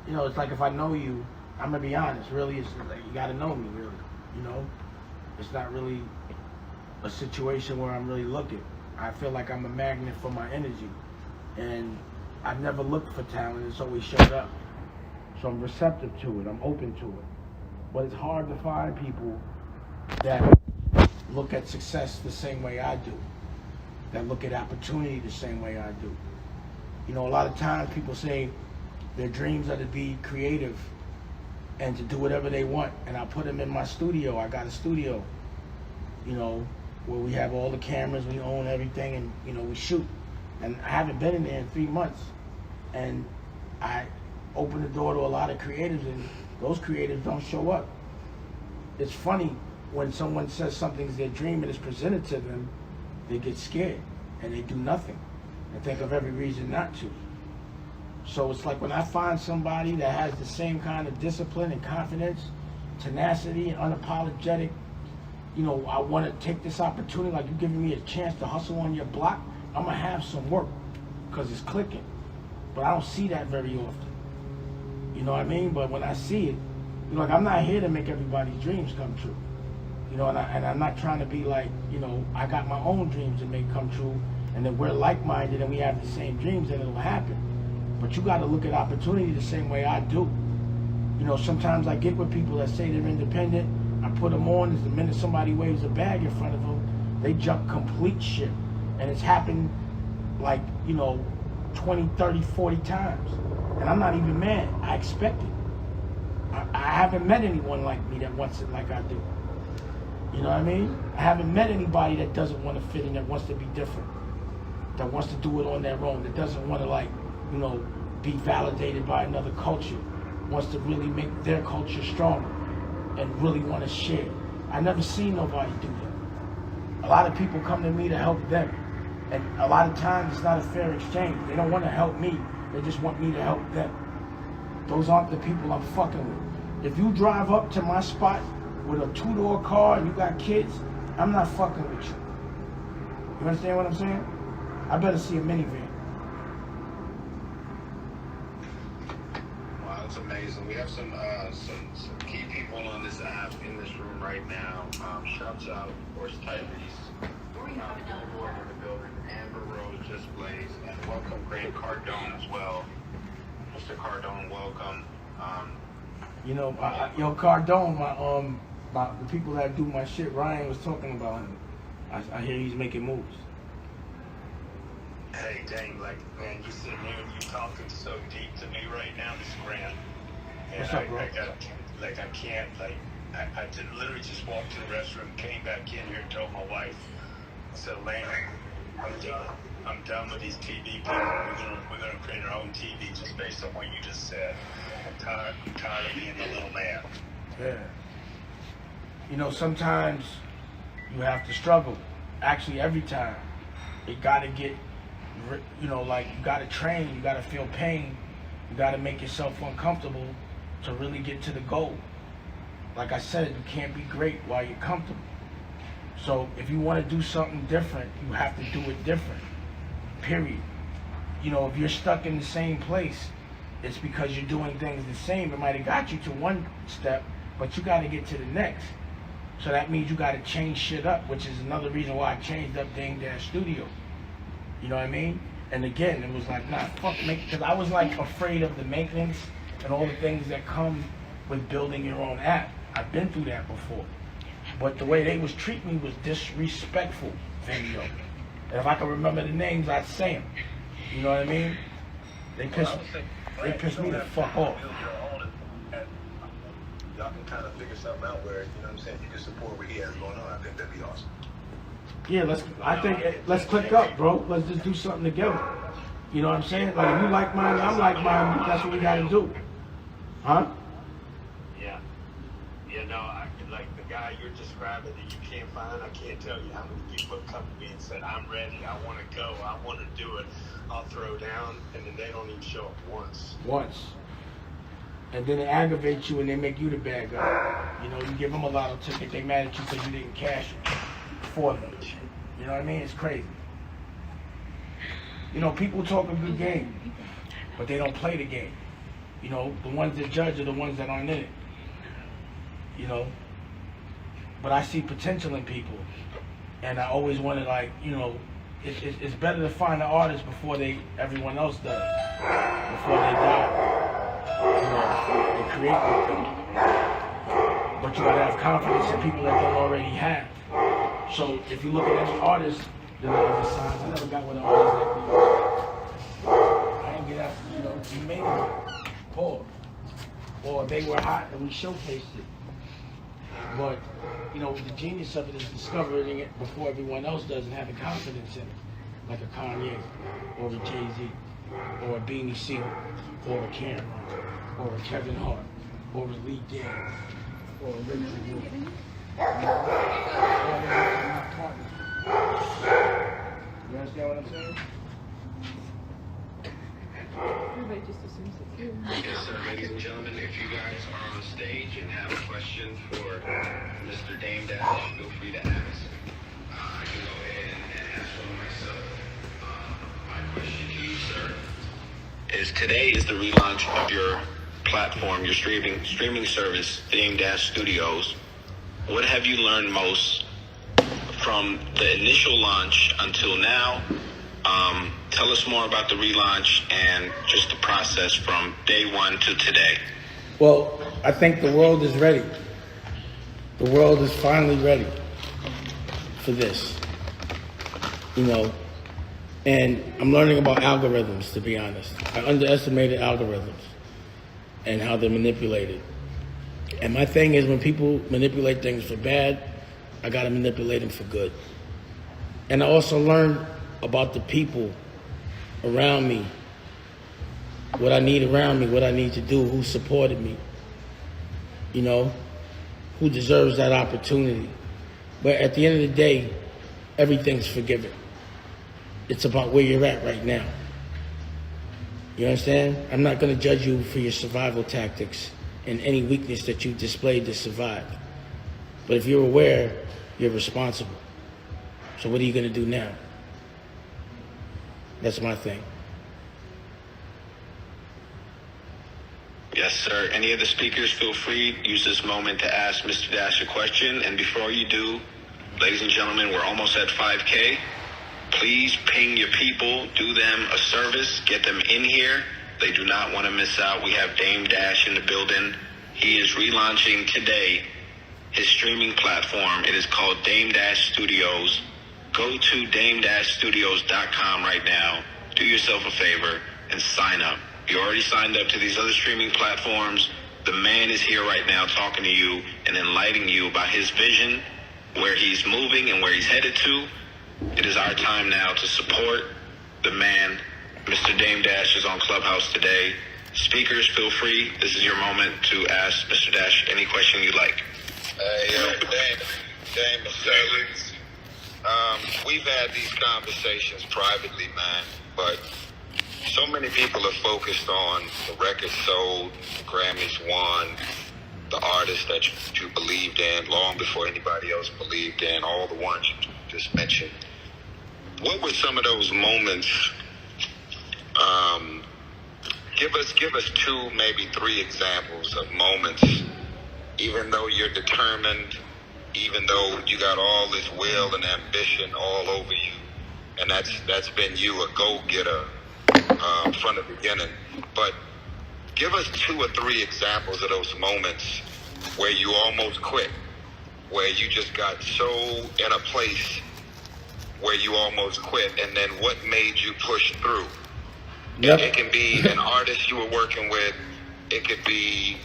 you know, it's like if I know you, I'm gonna be honest. Really, it's like you gotta know me. Really, you know, it's not really a situation where I'm really looking. I feel like I'm a magnet for my energy, and I've never looked for talent. It's always showed up. So I'm receptive to it. I'm open to it. But it's hard to find people that look at success the same way I do, that look at opportunity the same way I do. You know, a lot of times people say their dreams are to be creative and to do whatever they want, and I put them in my studio. I got a studio, you know, where we have all the cameras, we own everything, and, you know, we shoot. And I haven't been in there in 3 months, and I open the door to a lot of creatives, and those creatives don't show up. It's funny when someone says something's their dream and it's presented to them, they get scared and they do nothing and think of every reason not to. So it's like when I find somebody that has the same kind of discipline and confidence, tenacity and unapologetic, you know, I want to take this opportunity, like you're giving me a chance to hustle on your block, I'm going to have some work because it's clicking. But I don't see that very often. You know what I mean? But when I see it, you know, like, I'm not here to make everybody's dreams come true. You know, and I'm not trying to be like, you know, I got my own dreams to make come true, and then we're like-minded and we have the same dreams, and it'll happen. But you got to look at opportunity the same way I do. You know, sometimes I get with people that say they're independent. I put them on. Is the minute somebody waves a bag in front of them, they jump complete shit. And it's happened like, you know, 20, 30, 40 times. And I'm not even mad. I expect it. I haven't met anyone like me that wants it like I do. You know what I mean? I haven't met anybody that doesn't want to fit in, that wants to be different, that wants to do it on their own, that doesn't want to, like, you know, be validated by another culture, wants to really make their culture stronger and really want to share. I never seen nobody do that. A lot of people come to me to help them. And a lot of times it's not a fair exchange. They don't want to help me. They just want me to help them. Those aren't the people I'm fucking with. If you drive up to my spot with a two-door car and you got kids, I'm not fucking with you. You understand what I'm saying? I better see a minivan. Wow, that's amazing. We have some key people on this app in this room right now. Shouts out, of course, Tyrese. In the building. Amber Rose just blazed. And welcome Grant Cardone as well. Mr. Cardone, welcome. You know, yo, Cardone, the people that do my shit, Ryan was talking about him. I hear he's making moves. Hey, dang, like, man, you sitting there and you talking so deep to me right now, this Grant. And What's up, bro? I can't, I literally just walked to the restroom, came back in here and told my wife, I said, Elena, I'm done. I'm done with these TV people. We're gonna create our own TV just based on what you just said. I'm tired of being the little man. Yeah. You know, sometimes you have to struggle. Actually, every time. You gotta get, you know, like, you gotta train, you gotta feel pain, you gotta make yourself uncomfortable to really get to the goal. Like I said, you can't be great while you're comfortable. So if you want to do something different, you have to do it different. Period. You know, if you're stuck in the same place, it's because you're doing things the same. It might have got you to one step, but you got to get to the next. So that means you got to change shit up, which is another reason why I changed up Dame Dash Studio. You know what I mean? And again, it was like, nah, fuck, because I was like afraid of the maintenance and all the things that come with building your own app. I've been through that before. But the way they was treating me was disrespectful, video. And if I could remember the names, I'd say them. You know what I mean? They pissed me the fuck off. Y'all can kind of figure something out where, you know what I'm saying, you can support what he has going on. I think that'd be awesome. Yeah, let's click up, bro. Let's just do something together. You know what I'm saying? Like, if you like mine, I'm like mine. That's what we gotta do. Huh? Yeah. You know, like the guy you're describing that you can't find, I can't tell you how many people have come to me and said, I'm ready, I want to go, I want to do it, I'll throw down, and then they don't even show up once. And then it aggravates you and they make you the bad guy. You know, you give them a lotto ticket, they mad at you because you didn't cash it for them. You know what I mean? It's crazy. You know, people talk a good game, but they don't play the game. You know, the ones that judge are the ones that aren't in it. You know? But I see potential in people. And I always want to, like, you know, it's better to find the artist before everyone else does. Before they die. You know, and create with them. But you gotta have confidence in people that don't already have. So if you look at any artist that I ever signed, I never got with an artist like me. I didn't get out, you know, we made it. Paul. Or they were hot and we showcased it. But, you know, the genius of it is discovering it before everyone else does and having confidence in it. Like a Kanye, or a Jay-Z, or a Beanie Siegel, or a Cameron, or a Kevin Hart, or a Lee Daniels, or a Richard Wood. You understand what I'm saying? Everybody just assumes it's you. Yes, sir, ladies and gentlemen, if you guys are on stage and have a question for Mr. Dame Dash, feel free to ask. I can go ahead and ask one myself. My question to you, sir, is today is the relaunch of your platform, your streaming service, Dame Dash Studios. What have you learned most from the initial launch until now? Tell us more about the relaunch and just the process from day one to today. Well, I think the world is ready. The world is finally ready for this, you know, and I'm learning about algorithms, to be honest. I underestimated algorithms and how they're manipulated. And my thing is, when people manipulate things for bad, I gotta manipulate them for good. And I also learned about the people around me, what I need around me, what I need to do, who supported me, you know, who deserves that opportunity. But at the end of the day, everything's forgiven. It's about where you're at right now. You understand? I'm not gonna judge you for your survival tactics and any weakness that you displayed to survive. But if you're aware, you're responsible. So what are you gonna do now? That's my thing. Yes, sir. Any of the speakers, feel free to use this moment to ask Mr. Dash a question. And before you do, ladies and gentlemen, we're almost at 5K. Please ping your people, do them a service, get them in here. They do not want to miss out. We have Dame Dash in the building. He is relaunching today his streaming platform. It is called Dame Dash Studios. Go to dame-studios.com right now. Do yourself a favor and sign up. You already signed up to these other streaming platforms. The man is here right now talking to you and enlightening you about his vision, where he's moving and where he's headed to. It is our time now to support the man. Mr. Dame Dash is on Clubhouse today. Speakers, feel free. This is your moment to ask Mr. Dash any question you like. Dame, We've had these conversations privately, man, but so many people are focused on the records sold, the Grammys won, the artists that you believed in long before anybody else believed in, all the ones you just mentioned. What were some of those moments? Give us two, maybe three examples of moments, even though you're determined, even though you got all this will and ambition all over you, and that's been you, a go-getter from the beginning. But give us two or three examples of those moments where you almost quit, where you just got so in a place where you almost quit, and then what made you push through? Yep. It can be an artist you were working with. It could be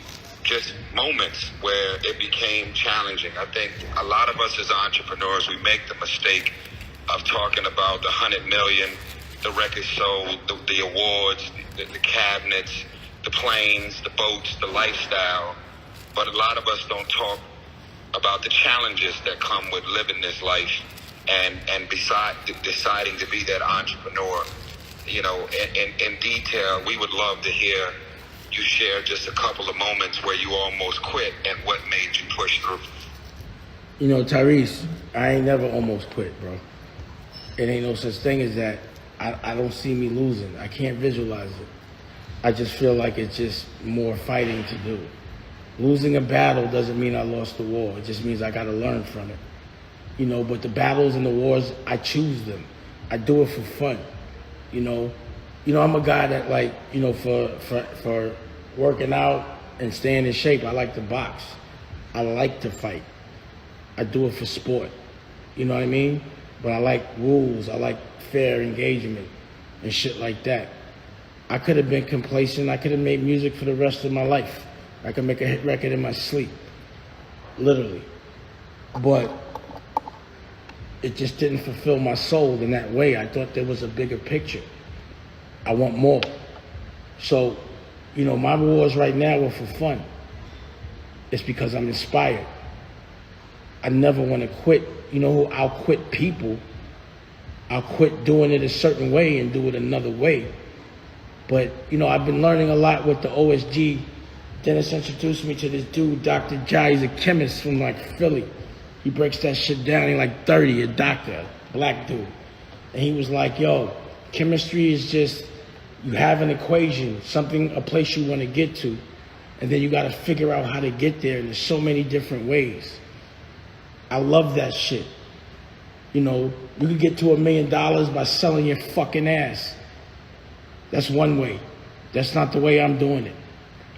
just moments where it became challenging. I think a lot of us as entrepreneurs, we make the mistake of talking about the 100 million, the records sold, the awards, the cabinets, the planes, the boats, the lifestyle. But a lot of us don't talk about the challenges that come with living this life and beside deciding to be that entrepreneur. You know, in detail, we would love to hear you share just a couple of moments where you almost quit and what made you push through. You know, Tyrese, I ain't never almost quit, bro. It ain't no such thing as that. I don't see me losing. I can't visualize it. I just feel like it's just more fighting to do. Losing a battle doesn't mean I lost the war. It just means I got to learn from it. You know, but the battles and the wars, I choose them. I do it for fun. You know, I'm a guy that, like, you know, for working out and staying in shape, I like to box. I like to fight. I do it for sport. You know what I mean? But I like rules. I like fair engagement and shit like that. I could have been complacent. I could have made music for the rest of my life. I could make a hit record in my sleep. Literally. But it just didn't fulfill my soul in that way. I thought there was a bigger picture. I want more. So, you know, my wars right now are for fun. It's because I'm inspired. I never want to quit. You know, I'll quit people. I'll quit doing it a certain way and do it another way. But, you know, I've been learning a lot with the OSG. Dennis introduced me to this dude, Dr. Jai. He's a chemist from, like, Philly. He breaks that shit down. He's like 30, a doctor, black dude. And he was like, yo, chemistry is just, you have an equation, a place you want to get to, and then you got to figure out how to get there, and there's so many different ways. I love that shit. You know, you could get to $1 million by selling your fucking ass. That's one way. That's not the way I'm doing it.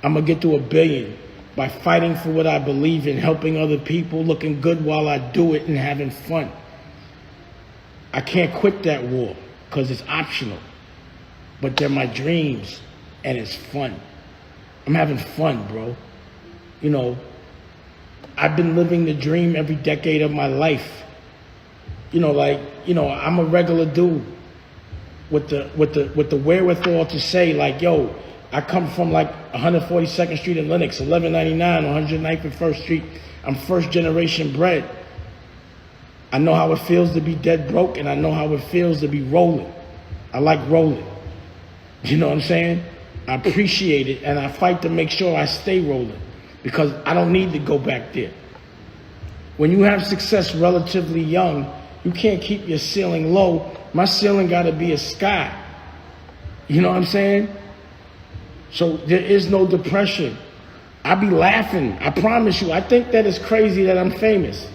I'm gonna get to $1 billion by fighting for what I believe in, helping other people, looking good while I do it, and having fun. I can't quit that war because it's optional, but they're my dreams and it's fun. I'm having fun, bro. You know, I've been living the dream every decade of my life. You know, like, you know, I'm a regular dude with the wherewithal to say, like, yo, I come from like 142nd Street in Lenox, 1199 on 109th and 1st Street. I'm first generation bred. I know how it feels to be dead broke, and I know how it feels to be rolling. I like rolling. You know what I'm saying? I appreciate it, and I fight to make sure I stay rolling because I don't need to go back there. When you have success relatively young, you can't keep your ceiling low. My ceiling got to be a sky. You know what I'm saying? So there is no depression. I be laughing. I promise you. I think that it's crazy that I'm famous.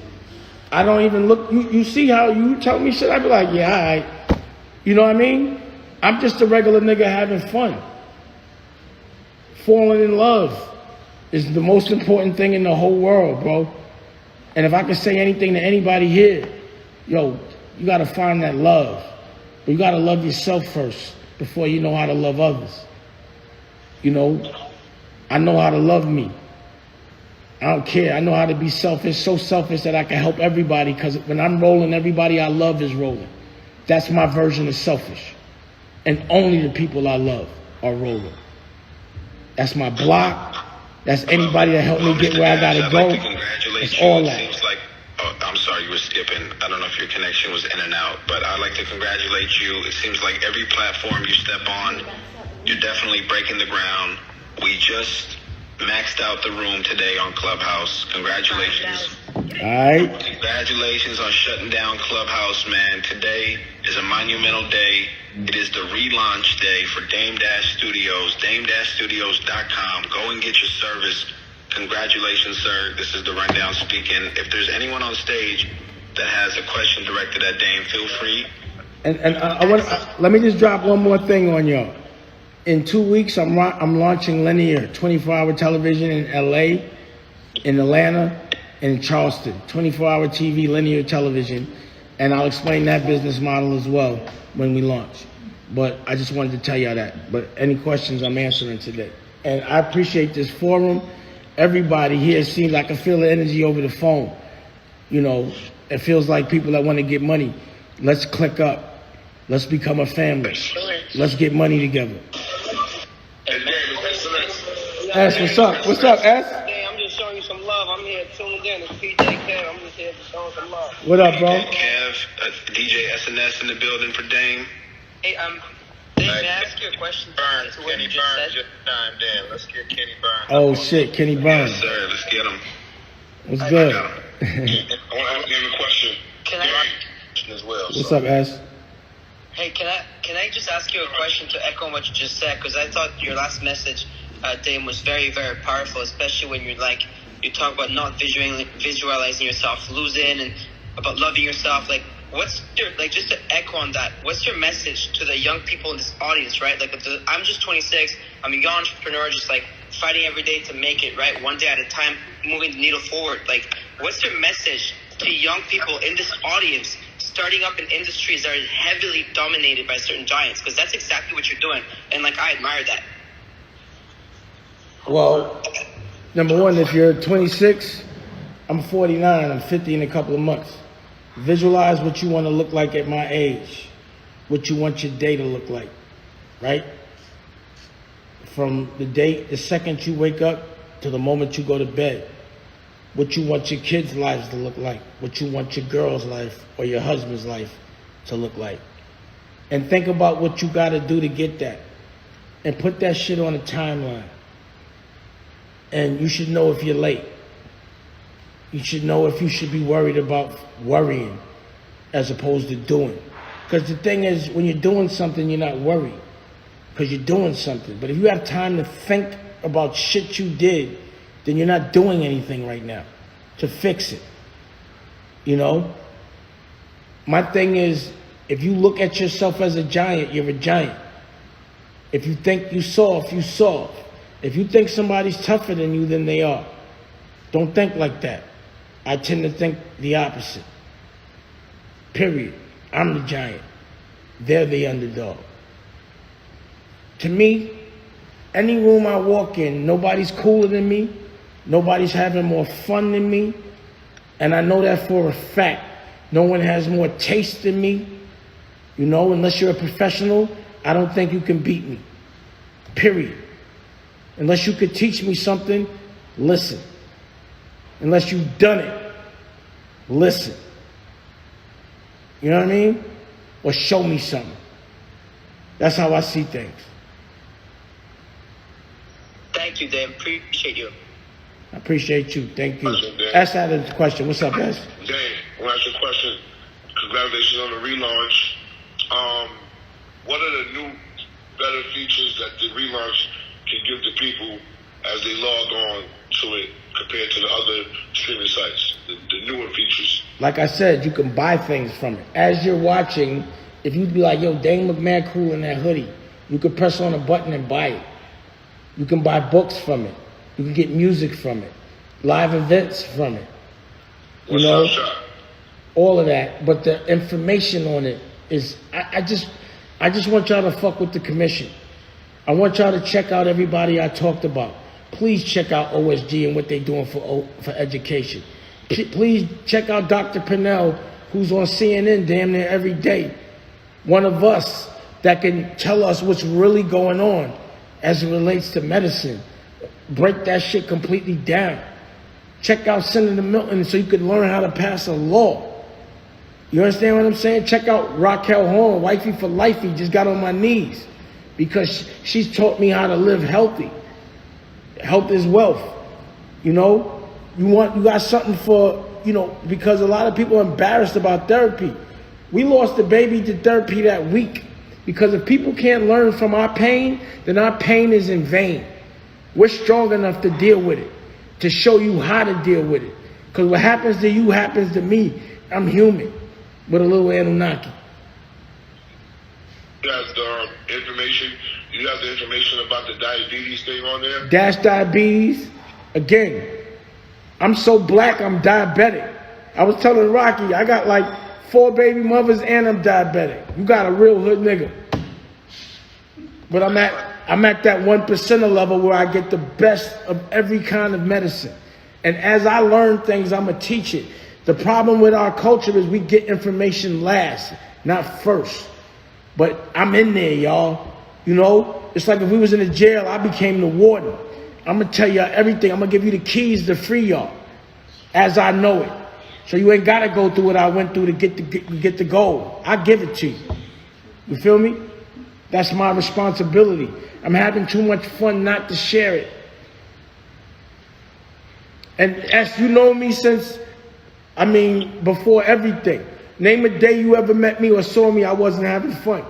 I don't even look. You see how you tell me shit? I be like, yeah, all right. You know what I mean? I'm just a regular nigga having fun. Falling in love is the most important thing in the whole world, bro. And if I can say anything to anybody here, yo, you got to find that love. But you got to love yourself first before you know how to love others. You know, I know how to love me. I don't care. I know how to be selfish, so selfish that I can help everybody, because when I'm rolling, everybody I love is rolling. That's my version of selfish. And only the people I love are rolling. That's my block. That's anybody that helped me get where I gotta go. It's all that. Seems like, oh, I'm sorry, you were skipping. I don't know if your connection was in and out, but I'd like to congratulate you. It seems like every platform you step on, you're definitely breaking the ground. We just maxed out the room today on Clubhouse. Congratulations. All right. Congratulations on shutting down Clubhouse, man. Today is a monumental day. It is the relaunch day for Dame Dash Studios, dame-studios.com. Go and get your service. Congratulations, sir. This is the Rundown speaking. If there's anyone on stage that has a question directed at Dame, feel free. And let me just drop one more thing on y'all. In 2 weeks, I'm launching linear 24-hour television in LA, in Atlanta, and in Charleston. 24-hour TV, linear television. And I'll explain that business model as well when we launch. But I just wanted to tell y'all that. But any questions, I'm answering today. And I appreciate this forum. Everybody here seems like I can feel the energy over the phone. You know, it feels like people that want to get money. Let's click up. Let's become a family. Let's get money together. S, what's up? What's up, S? Hey, I'm just showing you some love. I'm here tuned in. It's PJ Kev. I'm just here showing some love. What up, bro? Kev, DJ SNS in the building for Dame. Hey, Dave, may I ask you a question? Burns, to what Kenny you just Burns said? just chimed in. Let's get Kenny Burns. Oh, shit, Kenny Burns. Yes, sir. Let's get him. What's good? I want to ask him a question. Can I? As well. What's up, S? Hey, can I just ask you a question to echo on what you just said? Because I thought your last message, Dame, was very, very powerful, especially when you talk about not visualizing yourself losing and about loving yourself. Like, what's your, just to echo on that, what's your message to the young people in this audience, right? Like, I'm just 26, I'm a young entrepreneur, just fighting every day to make it, right? One day at a time, moving the needle forward. Like, what's your message to young people in this audience starting up in industries that are heavily dominated by certain giants? Because that's exactly what you're doing. And I admire that. Well, number one, if you're 26, I'm 49, I'm 50 in a couple of months. Visualize what you want to look like at my age, what you want your day to look like, right? From the second you wake up to the moment you go to bed, what you want your kids' lives to look like, what you want your girl's life or your husband's life to look like. And think about what you got to do to get that. And put that shit on a timeline. And you should know if you're late. You should know if you should be worried about worrying as opposed to doing. Because the thing is, when you're doing something, you're not worried. Because you're doing something. But if you have time to think about shit you did, then you're not doing anything right now to fix it. You know? My thing is, if you look at yourself as a giant, you're a giant. If you think you soft, you soft. If you think somebody's tougher than you, then they are. Don't think like that. I tend to think the opposite. Period. I'm the giant. They're the underdog. To me, any room I walk in, nobody's cooler than me. Nobody's having more fun than me. And I know that for a fact. No one has more taste than me. You know, unless you're a professional, I don't think you can beat me. Period. Unless you could teach me something, listen. Unless you've done it, listen. You know what I mean? Or show me something. That's how I see things. Thank you, Dame. Appreciate you. I appreciate you. Thank you. Question, Dame. Ask that a question. What's up, guys? Dame, I want to ask you a question. Congratulations on the relaunch. What are the new, better features that the relaunch can give to people as they log on to it compared to the other streaming sites, the newer features? Like I said, you can buy things from it. As you're watching, if you be like, yo, Dame look mad cool in that hoodie, you could press on a button and buy it. You can buy books from it. You can get music from it. Live events from it. You know? All of that. But the information on it is, I just want y'all to fuck with the commission. I want y'all to check out everybody I talked about. Please check out OSG and what they're doing for education. Please check out Dr. Pinnell, who's on CNN damn near every day. One of us that can tell us what's really going on as it relates to medicine. Break that shit completely down. Check out Senator Milton so you can learn how to pass a law. You understand what I'm saying? Check out Raquel Horn, Wifey for Lifey, just got on my knees because she's taught me how to live healthy. Health is wealth. You know, you got something for, you know, because a lot of people are embarrassed about therapy. We lost the baby to therapy that week because if people can't learn from our pain, then our pain is in vain. We're strong enough to deal with it, to show you how to deal with it. Because what happens to you happens to me. I'm human with a little Anunnaki. You have the information. You have the information about the diabetes thing on there. Dash diabetes. Again, I'm so black, I'm diabetic. I was telling Rocky, I got like 4 baby mothers and I'm diabetic. You got a real hood nigga. But I'm at that 1% level where I get the best of every kind of medicine. And as I learn things, I'm gonna teach it. The problem with our culture is we get information last, not first. But I'm in there, y'all. You know, it's like if we was in a jail, I became the warden. I'm gonna tell y'all everything. I'm gonna give you the keys to free y'all as I know it. So you ain't gotta go through what I went through to get the gold. I give it to you. You feel me? That's my responsibility. I'm having too much fun not to share it. And as you know me since, before everything. Name a day you ever met me or saw me I wasn't having fun,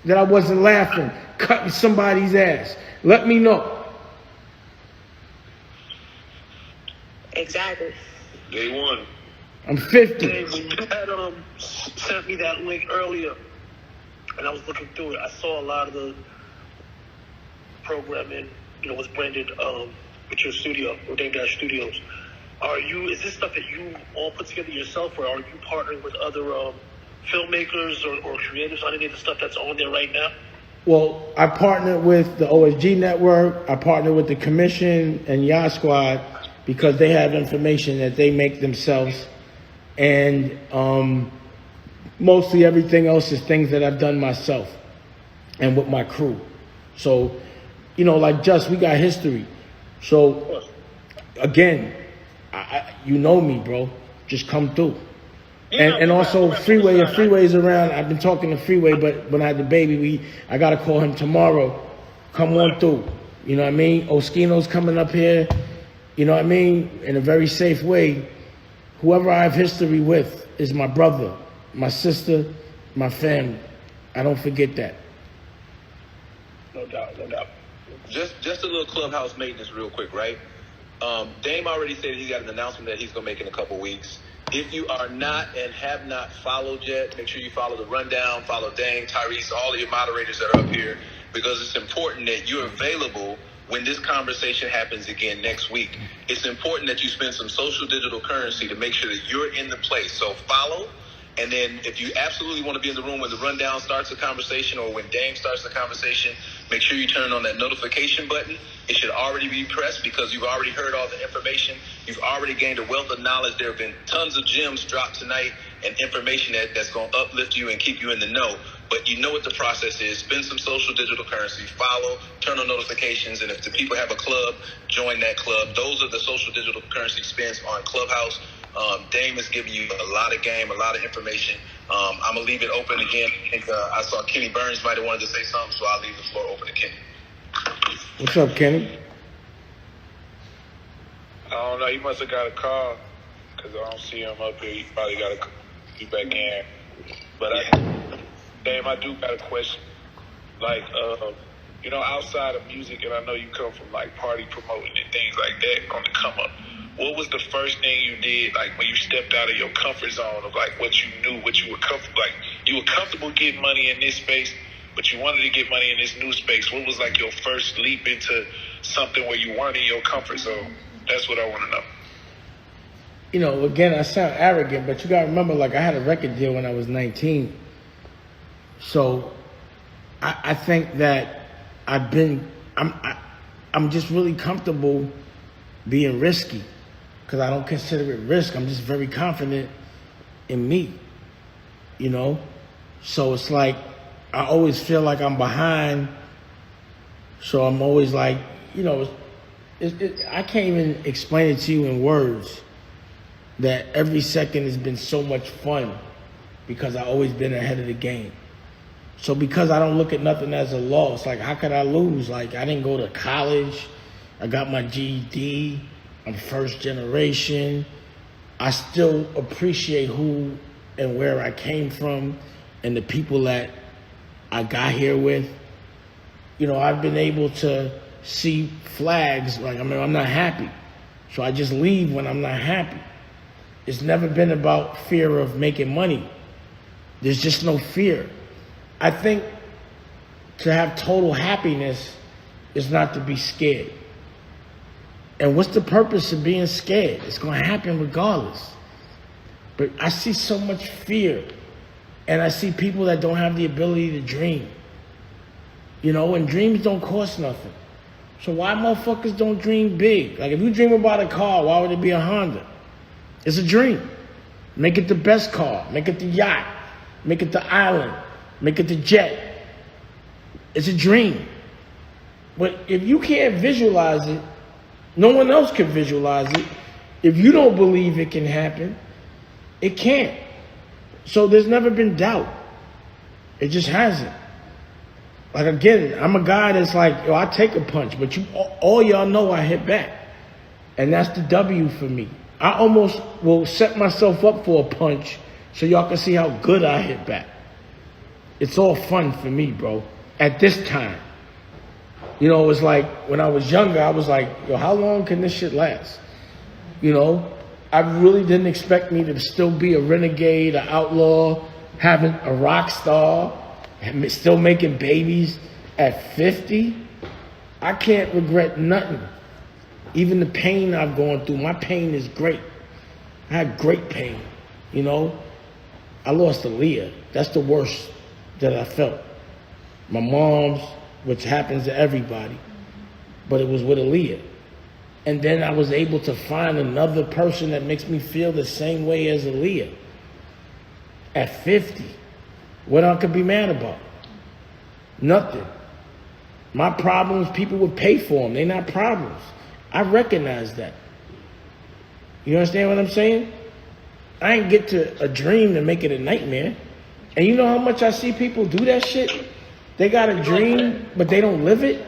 that I wasn't laughing, cutting somebody's ass. Let me know. Exactly. Day one. I'm 50. Dave, when you had sent me that link earlier, and I was looking through it, I saw a lot of the programming, you know, was branded with your studio, or Dame Dash Studios. Is this stuff that you all put together yourself, or are you partnering with other filmmakers or creators on any of the stuff that's on there right now? Well, I partnered with the OSG network. I partnered with the commission and Yacht Squad because they have information that they make themselves. And mostly everything else is things that I've done myself and with my crew. So, you know, like we got history. So, again, you know me, bro. Just come through. And also Freeway, if Freeway's around, I've been talking to Freeway, but when I had the baby, I got to call him tomorrow. Come on through. You know what I mean? Oskino's coming up here, you know what I mean? In a very safe way. Whoever I have history with is my brother, my sister, my family. I don't forget that. No doubt, no doubt. Just a little Clubhouse maintenance real quick, right? Dame already said he got an announcement that he's going to make in a couple weeks. If you are not and have not followed yet, make sure you follow the rundown, follow Dane, Tyrese, all of your moderators that are up here, because it's important that you're available when this conversation happens again next week. It's important that you spend some social digital currency to make sure that you're in the place. So follow. And then if you absolutely want to be in the room when the rundown starts the conversation or when Dame starts the conversation, make sure you turn on that notification button. It should already be pressed because you've already heard all the information. You've already gained a wealth of knowledge. There have been tons of gems dropped tonight and information that's going to uplift you and keep you in the know. But you know what the process is. Spend some social digital currency, follow, turn on notifications, and if the people have a club, join that club. Those are the social digital currency spends on Clubhouse. Dame is giving you a lot of game, a lot of information. I'm going to leave it open again. I think I saw Kenny Burns might have wanted to say something, so I'll leave the floor open to Kenny. What's up, Kenny? I don't know. He must have got a call because I don't see him up here. He probably got to be back in. But Dame, I do got a question. Like, you know, outside of music, and I know you come from like party promoting and things like that on the come up. What was the first thing you did, like when you stepped out of your comfort zone of like what you knew, what you were comfortable, like you were comfortable getting money in this space, but you wanted to get money in this new space? What was like your first leap into something where you weren't in your comfort zone? That's what I want to know. You know, again, I sound arrogant, but you gotta remember, like I had a record deal when I was 19. So I think that I'm just really comfortable being risky. Because I don't consider it risk. I'm just very confident in me, you know? So it's like, I always feel like I'm behind. So I'm always like, you know, I can't even explain it to you in words that every second has been so much fun because I've always been ahead of the game. So because I don't look at nothing as a loss, like how could I lose? Like I didn't go to college. I got my GED. I'm first generation. I still appreciate who and where I came from and the people that I got here with. You know, I've been able to see flags, like, I mean, I'm not happy. So I just leave when I'm not happy. It's never been about fear of making money. There's just no fear. I think to have total happiness is not to be scared. And what's the purpose of being scared? It's going to happen regardless. But I see so much fear. And I see people that don't have the ability to dream. You know, and dreams don't cost nothing. So why motherfuckers don't dream big? Like if you dream about a car, why would it be a Honda? It's a dream. Make it the best car. Make it the yacht. Make it the island. Make it the jet. It's a dream. But if you can't visualize it, no one else can visualize it. If you don't believe it can happen, it can't. So there's never been doubt. It just hasn't. Like again, I'm a guy that's like, yo, I take a punch, but all y'all know I hit back. And that's the W for me. I almost will set myself up for a punch so y'all can see how good I hit back. It's all fun for me, bro, at this time. You know, it was like when I was younger, I was like, yo, how long can this shit last? You know, I really didn't expect me to still be a renegade, an outlaw, having a rock star, and still making babies at 50. I can't regret nothing. Even the pain I've gone through, my pain is great. I had great pain, you know. I lost Aaliyah. That's the worst that I felt. My mom's, which happens to everybody, but it was with Aaliyah. And then I was able to find another person that makes me feel the same way as Aaliyah. At 50, what I could be mad about? Nothing. My problems, people would pay for them. They're not problems. I recognize that. You understand what I'm saying? I ain't get to a dream to make it a nightmare. And you know how much I see people do that shit? They got a dream, but they don't live it.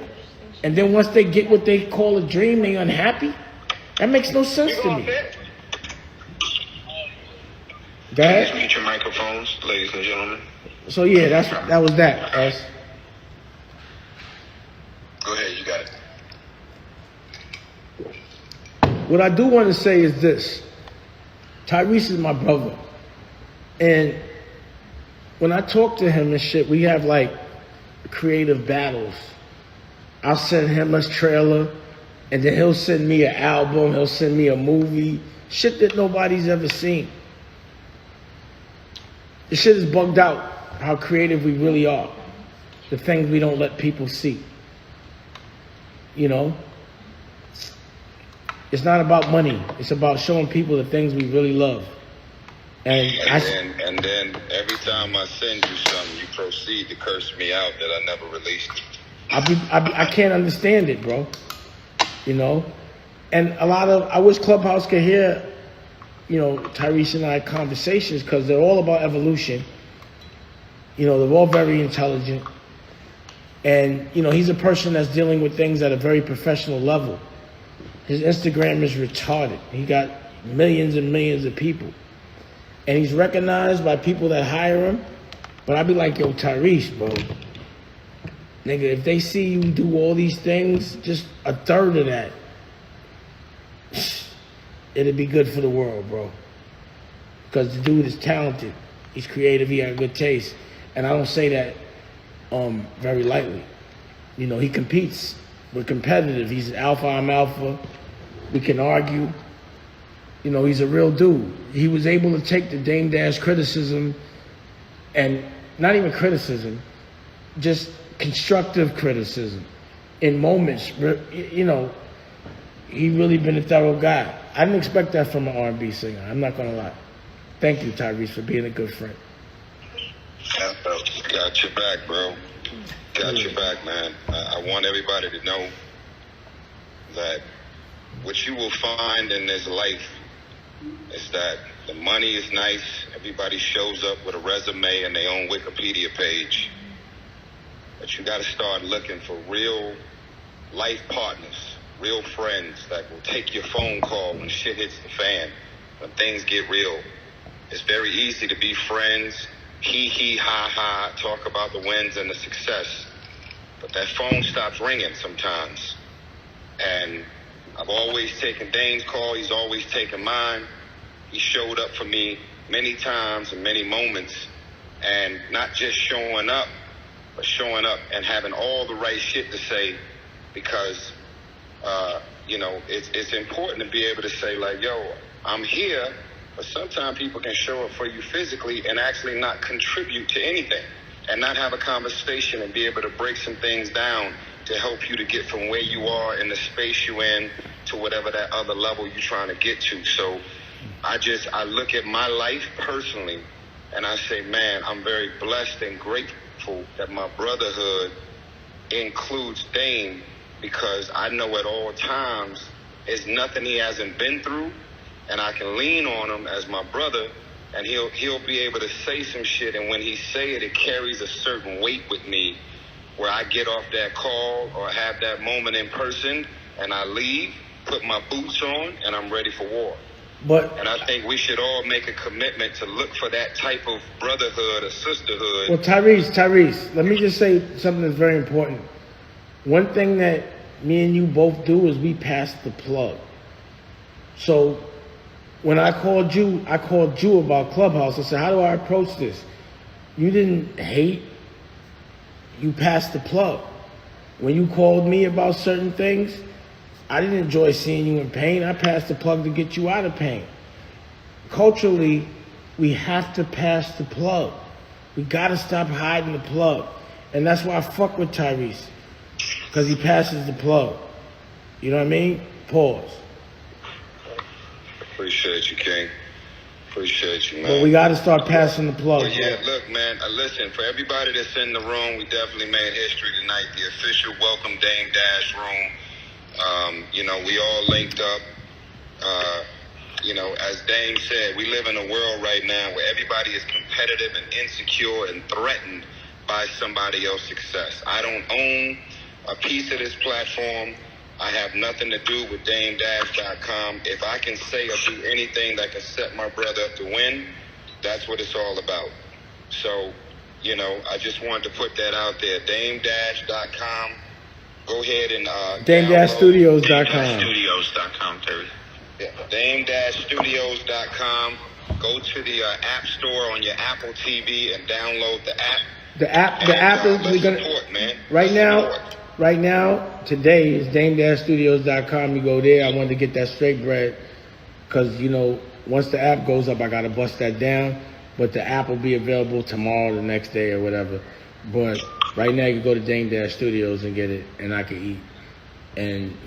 And then once they get what they call a dream, they unhappy. That makes no sense to me. Go ahead. Please mute your microphones, ladies and gentlemen. So yeah, that was that, S. Go ahead, you got it. What I do want to say is this. Tyrese is my brother. And when I talk to him and shit, we have like creative battles. I'll send him a trailer, and then he'll send me an album, he'll send me a movie, shit that nobody's ever seen. The shit is bugged out, how creative we really are. The things we don't let people see. You know? It's not about money. It's about showing people the things we really love. And then every time I send you something, you proceed to curse me out that I never released it. I can't understand it, bro. You know? And I wish Clubhouse could hear, you know, Tyrese and I conversations, because they're all about evolution. You know, they're all very intelligent. And, you know, he's a person that's dealing with things at a very professional level. His Instagram is retarded. He got millions and millions of people. And he's recognized by people that hire him. But I'd be like, yo, Tyrese, bro. Nigga, if they see you do all these things, just a third of that, it'd be good for the world, bro. Because the dude is talented. He's creative. He got good taste. And I don't say that very lightly. You know, he competes. We're competitive. He's alpha, I'm alpha. We can argue. You know, he's a real dude. He was able to take the Dame Dash criticism, and not even criticism, just constructive criticism in moments. You know, he really been a thorough guy. I didn't expect that from an R&B singer. I'm not gonna lie. Thank you, Tyrese, for being a good friend. Got your back, bro. Got your back, man. I want everybody to know that what you will find in this life is that the money is nice. Everybody shows up with a resume and their own Wikipedia page. But you got to start looking for real life partners, real friends that will take your phone call when shit hits the fan, when things get real. It's very easy to be friends, hee, ha, talk about the wins and the success. But that phone stops ringing sometimes. And I've always taken Dane's call. He's always taken mine. He showed up for me many times and many moments. And not just showing up, but showing up and having all the right shit to say, because, you know, it's important to be able to say, like, yo, I'm here, but sometimes people can show up for you physically and actually not contribute to anything, and not have a conversation and be able to break some things down to help you to get from where you are in the space you're in to whatever that other level you're trying to get to. So I look at my life personally and I say, man, I'm very blessed and grateful that my brotherhood includes Dame, because I know at all times there's nothing he hasn't been through, and I can lean on him as my brother, and he'll be able to say some shit, and when he say it, it carries a certain weight with me, where I get off that call or have that moment in person, and I leave, put my boots on, and I'm ready for war. And I think we should all make a commitment to look for that type of brotherhood or sisterhood. Well, Tyrese, let me just say something that's very important. One thing that me and you both do is we pass the plug. So when I called you about Clubhouse. I said, how do I approach this? You didn't hate. You passed the plug. When you called me about certain things, I didn't enjoy seeing you in pain. I passed the plug to get you out of pain. Culturally, we have to pass the plug. We got to stop hiding the plug. And that's why I fuck with Tyrese, because he passes the plug. You know what I mean? Pause. Appreciate you, King. Appreciate you, man. But we got to start passing the plug. Well, yeah, look, man, listen, for everybody that's in the room, we definitely made history tonight. The official Welcome Dame Dash room. You know, we all linked up. You know, as Dame said, we live in a world right now where everybody is competitive and insecure and threatened by somebody else's success. I don't own a piece of this platform. I have nothing to do with DameDash.com. If I can say or do anything that can set my brother up to win, that's what it's all about. So, you know, I just wanted to put that out there. DameDash.com. Go ahead and DameDashStudios.com. DameDashStudios.com, Terry. Yeah, Dame-Studios.com. Go to the App Store on your Apple TV and download the app. The app is we're gonna support, man. Right now, today is Dame-Studios.com. You go there. I wanted to get that straight bread because once the app goes up, I gotta bust that down. But the app will be available tomorrow, the next day, or whatever. But right now, you can go to Dame-Studios and get it, and I can eat. And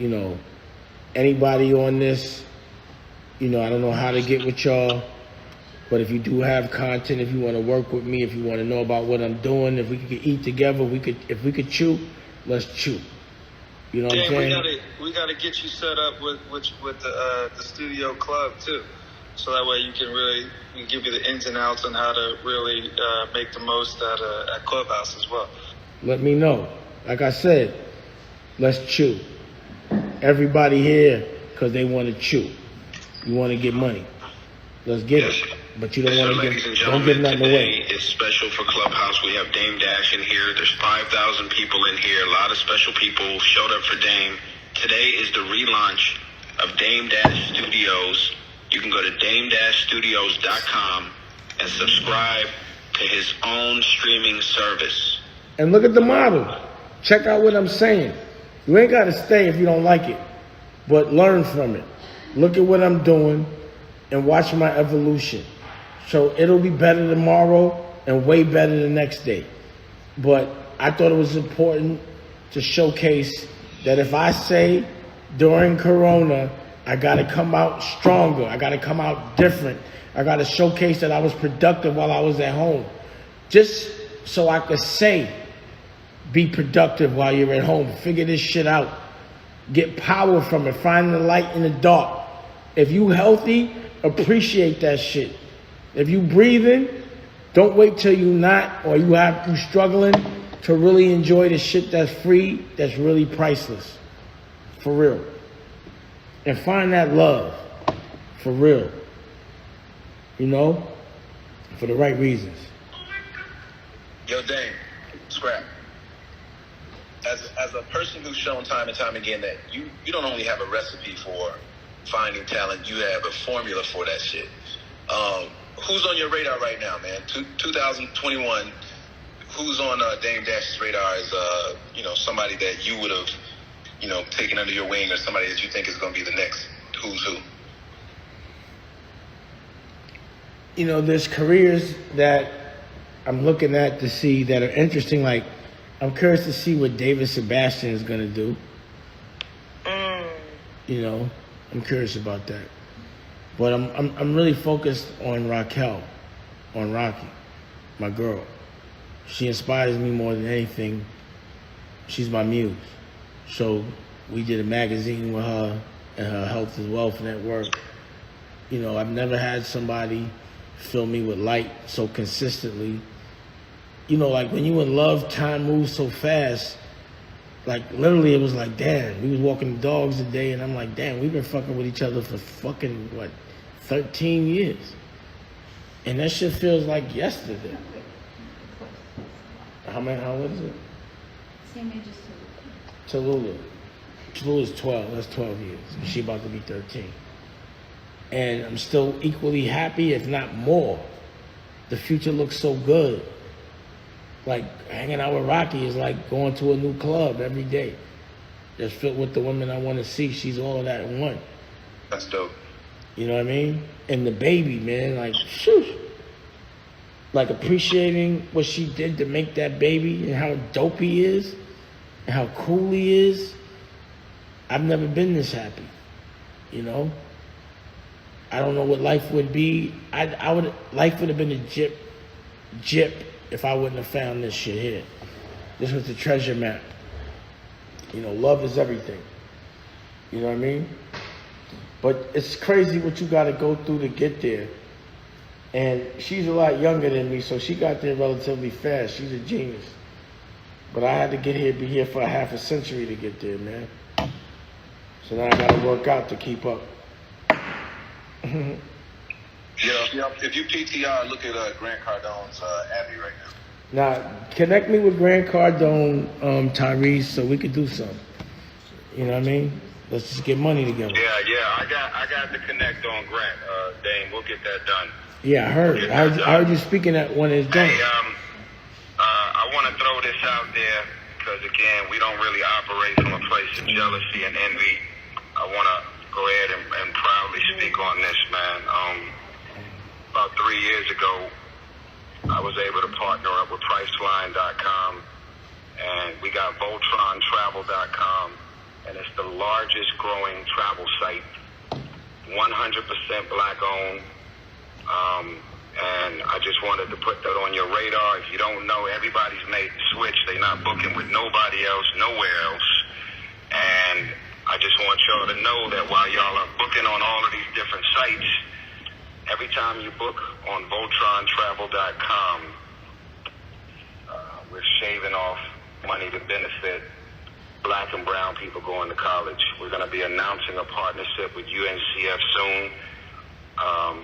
anybody on this, I don't know how to get with y'all. But if you do have content, if you want to work with me, if you want to know about what I'm doing, if we could eat together, if we could chew, let's chew. You know what I'm saying? We gotta get you set up with the studio club too, so that way we can give you the ins and outs on how to really make the most at Clubhouse as well. Let me know. Like I said, let's chew. Everybody here because they want to chew. You want to get money. Let's get it. But you don't want to don't give nothing away. Today is special for Clubhouse. We have Dame Dash in here. There's 5,000 people in here. A lot of special people showed up for Dame. Today is the relaunch of Dame Dash Studios. You can go to Dame-Studios.com and subscribe to his own streaming service. And look at the model. Check out what I'm saying. You ain't got to stay if you don't like it, but learn from it. Look at what I'm doing and watch my evolution. So it'll be better tomorrow and way better the next day. But I thought it was important to showcase that if I say during Corona, I got to come out stronger. I got to come out different. I got to showcase that I was productive while I was at home. Just so I could say, be productive while you're at home. Figure this shit out. Get power from it. Find the light in the dark. If you healthy, appreciate that shit. If you breathing, don't wait till you not or you struggling to really enjoy the shit that's free, that's really priceless. For real. And find that love. For real. For the right reasons. Yo, Dame, Scrap. As a person who's shown time and time again that you don't only have a recipe for finding talent, you have a formula for that shit. Who's on your radar right now, man? 2021, who's on Dame Dash's radar as somebody that you would have, taken under your wing, or somebody that you think is going to be the next who's who? There's careers that I'm looking at to see that are interesting. Like, I'm curious to see what David Sebastian is going to do. I'm curious about that. But I'm really focused on Raquel, on Rocky, my girl. She inspires me more than anything. She's my muse. So we did a magazine with her and her Health is Wealth Network. I've never had somebody fill me with light so consistently. Like when you in love, time moves so fast. Like literally it was like, damn, we was walking the dogs today and I'm like, damn, we've been fucking with each other for fucking 13 years. And that shit feels like yesterday. How old is it? Same age as Tallulah. Tallulah's 12. That's 12 years. She about to be 13. And I'm still equally happy, if not more. The future looks so good. Like hanging out with Rocky is like going to a new club every day. That's filled with the women I want to see. She's all of that in one. That's dope. You know what I mean? And the baby, man, like, shoo. Like appreciating what she did to make that baby and how dope he is and how cool he is. I've never been this happy, I don't know what life would be. Life would have been a jip if I wouldn't have found this shit here. This was the treasure map. Love is everything. You know what I mean? But it's crazy what you got to go through to get there. And she's a lot younger than me, so she got there relatively fast. She's a genius. But I had to be here for a half a century to get there, man. So now I got to work out to keep up. If you PTR, look at Grant Cardone's Abby right now. Now, connect me with Grant Cardone, Tyrese, so we could do something. You know what I mean? let's just get money together. Yeah. I got the connect on Grant. Dame, we'll get that done. Yeah, I heard. I heard you speaking at one of his joints. Hey, I want to throw this out there because again, we don't really operate from a place of jealousy and envy. I want to go ahead and proudly speak on this, man. About 3 years ago, I was able to partner up with Priceline.com, and we got VoltronTravel.com, and it's the largest growing travel site, 100% black-owned. And I just wanted to put that on your radar. If you don't know, everybody's made the switch. They're not booking with nobody else, nowhere else. And I just want y'all to know that while y'all are booking on all of these different sites, every time you book on VoltronTravel.com, we're shaving off money to benefit black and brown people going to college. We're going to be announcing a partnership with UNCF soon.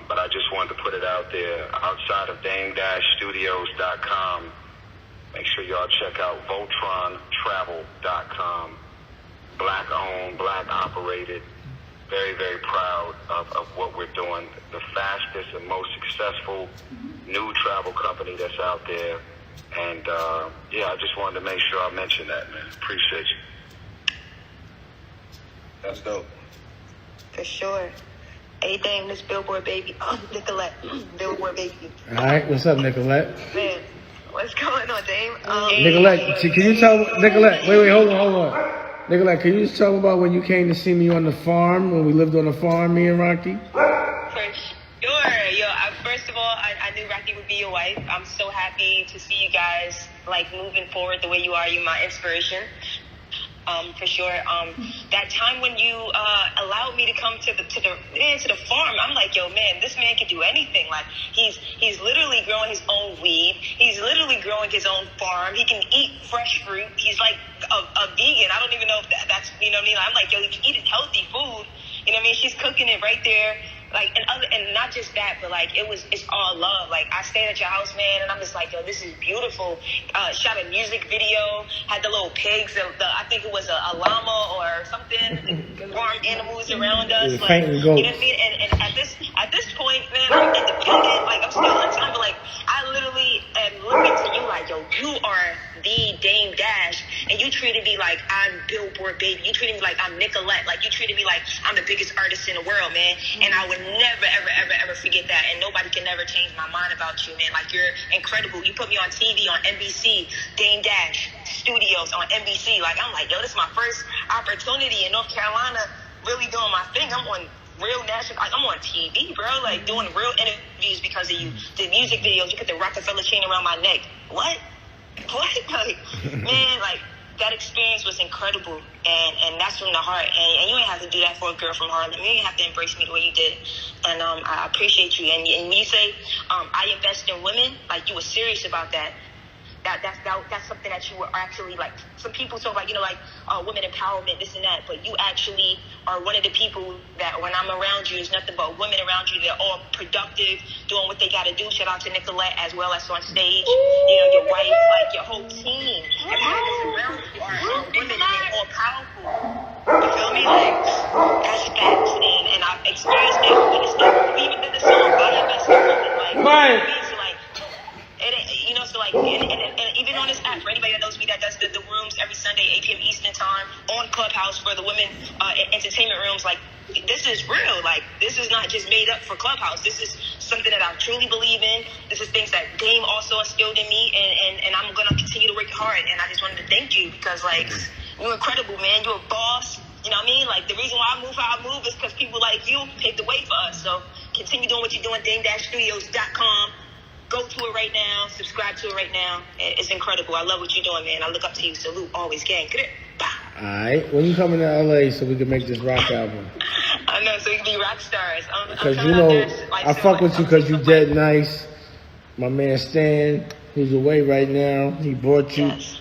But I just wanted to put it out there. Outside of Dame-Studios.com, make sure y'all check out VoltronTravel.com. Black owned, black operated. Very, very proud of what we're doing. The fastest and most successful new travel company that's out there. And yeah, I just wanted to make sure I mentioned that, man. Appreciate you. That's dope. For sure. Hey, Dame, this Billboard baby. Oh, Nicolette. Billboard baby. All right, what's up, Nicolette? Man, what's going on, Dame? Nicolette, can you tell Nicolette? Wait, hold on. Nicolette, can you just tell me about when you came to see me on the farm, when we lived on the farm, me and Rocky? For sure. Yo, first of all, I knew Rocky would be your wife. I'm so happy to see you guys, like, moving forward the way you are. You're my inspiration. For sure. That time when you allowed me to come to the farm, I'm like, yo, man, this man can do anything. Like, he's literally growing his own weed. He's literally growing his own farm. He can eat fresh fruit. He's like a vegan. I don't even know if that's, you know what I mean? I'm like, yo, he can eat healthy food. You know what I mean? She's cooking it right there. Like, and not just that, but like, it's all love. Like, I stayed at your house, man, and I'm just like, yo, this is beautiful. Shot a music video, had the little pigs, I think it was a llama or something, farm animals around us. Like, you know what I mean? And at this point, man, I'm independent. Like, I'm still in time, but like, I literally am looking to you like, yo, you are the Dame Dash, and you treated me like I'm Billboard baby. You treated me like I'm Nicolette. Like, you treated me like I'm the biggest artist in the world, man. And I would never, ever forget that. And nobody can never change my mind about you, man. Like, you're incredible. You put me on TV on NBC, Dame Dash Studios on NBC. Like, I'm like, yo, this is my first opportunity in North Carolina, really doing my thing. I'm on real national, like, I'm on TV, bro. Like, doing real interviews because of you. The music videos, you put the Rockefeller chain around my neck. What? Like, man, like, that experience was incredible, and that's from the heart, and you ain't have to do that for a girl from Harlem. You ain't have to embrace me the way you did, and I appreciate you. And when you say I invest in women, like, you were serious about that. That's something that you were actually, like, some people talk like, you know, like, women empowerment, this and that, but you actually are one of the people that when I'm around you, there's nothing but women around you. They're all productive, doing what they got to do. Shout out to Nicolette as well as on stage. You know, your wife, like, your whole team. Everyone that's around you are women, and they're all powerful. You feel me? Like, that's facts, and I've experienced that. We even did the song, I Invest in Women. Like, right. You know, so like, and even on this app, for anybody that knows me, that does the rooms every Sunday, 8 p.m. Eastern time on Clubhouse for the women entertainment rooms, like, this is real. Like, this is not just made up for Clubhouse. This is something that I truly believe in. This is things that Dame also instilled in me, and I'm going to continue to work hard. And I just wanted to thank you because, like, you're incredible, man. You're a boss. You know what I mean? Like, the reason why I move how I move is because people like you paved the way for us. So continue doing what you're doing, Dame-Studios.com. Go to it right now. Subscribe to it right now. It's incredible. I love what you're doing, man. I look up to you. Salute. Always, gang. Get it. All right. When you coming to LA so we can make this rock album? I know, so we can be rock stars. Because, you know, I fuck with you because you dead nice. My man Stan, who's away right now, he brought you. Yes.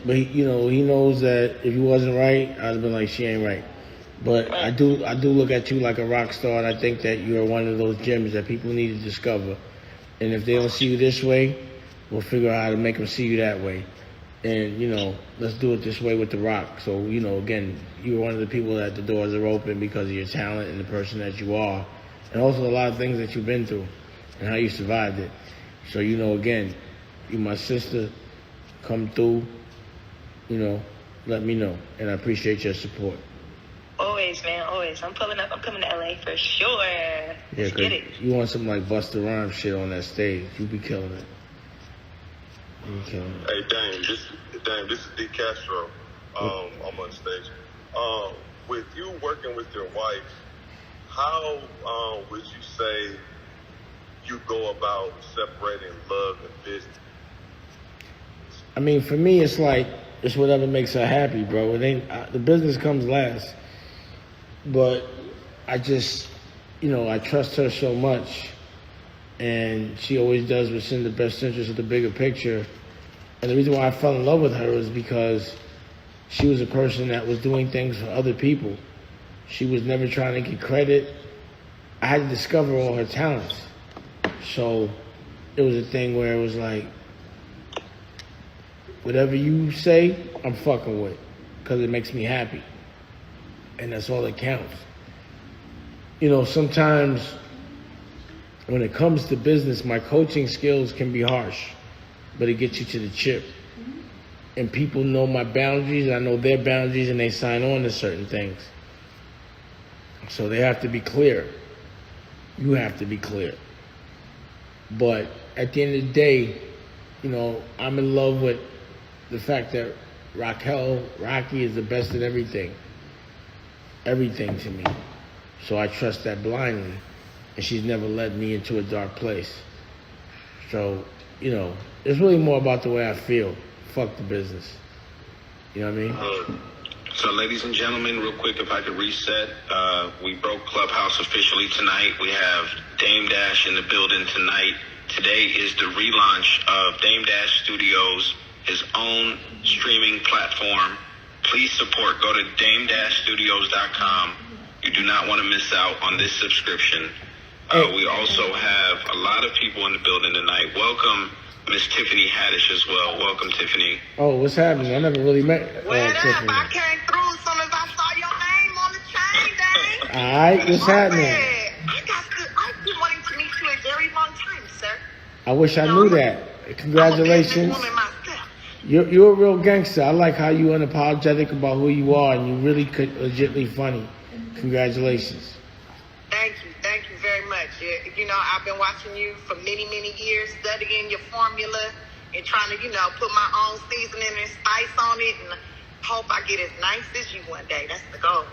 But he, you know, he knows that if he wasn't right, I'd have been like, she ain't right. But right. I do look at you like a rock star, and I think that you are one of those gems that people need to discover. And if they don't see you this way, we'll figure out how to make them see you that way. And, let's do it this way with The Rock. So, again, you're one of the people that the doors are open because of your talent and the person that you are. And also a lot of things that you've been through and how you survived it. So, again, you my sister, come through, let me know. And I appreciate your support. Always, man, always. I'm pulling up. I'm coming to LA for sure. Yeah, Let's get it. You want some like Busta Rhymes shit on that stage. You be killing it. Hey, Dame, this is D. Castro. I'm on stage. With you working with your wife, how would you say you go about separating love and business? I mean, for me, it's like, it's whatever makes her happy, bro. It ain't, the business comes last. But I just, I trust her so much. And she always does what's in the best interest of the bigger picture. And the reason why I fell in love with her is because she was a person that was doing things for other people. She was never trying to get credit. I had to discover all her talents. So it was a thing where it was like, whatever you say, I'm fucking with, because it makes me happy. And that's all that counts. Sometimes when it comes to business, my coaching skills can be harsh, but it gets you to the chip. And people know my boundaries, I know their boundaries, and they sign on to certain things. So they have to be clear. You have to be clear. But at the end of the day, I'm in love with the fact that Rocky is the best at everything. Everything to me. So I trust that blindly. And she's never led me into a dark place. So, it's really more about the way I feel. Fuck the business. You know what I mean? So, ladies and gentlemen, real quick, if I could reset, we broke Clubhouse officially tonight. We have Dame Dash in the building tonight. Today is the relaunch of Dame Dash Studios, his own streaming platform. Please support. Go to dame-studios.com. You do not want to miss out on this subscription. We also have a lot of people in the building tonight. Welcome, Miss Tiffany Haddish as well. Welcome, Tiffany. Oh, what's happening? I never really met Tiffany. I came through as soon as I saw your name on the chain, Dang. All right, what's happening? I've been wanting to meet you a very long time, sir. I wish I knew that. Congratulations. You're a real gangster. I like how you unapologetic about who you are, and you really could legitimately funny. Congratulations. Thank you very much. I've been watching you for many, many years, studying your formula and trying to, put my own seasoning and spice on it, and hope I get as nice as you one day. That's the goal.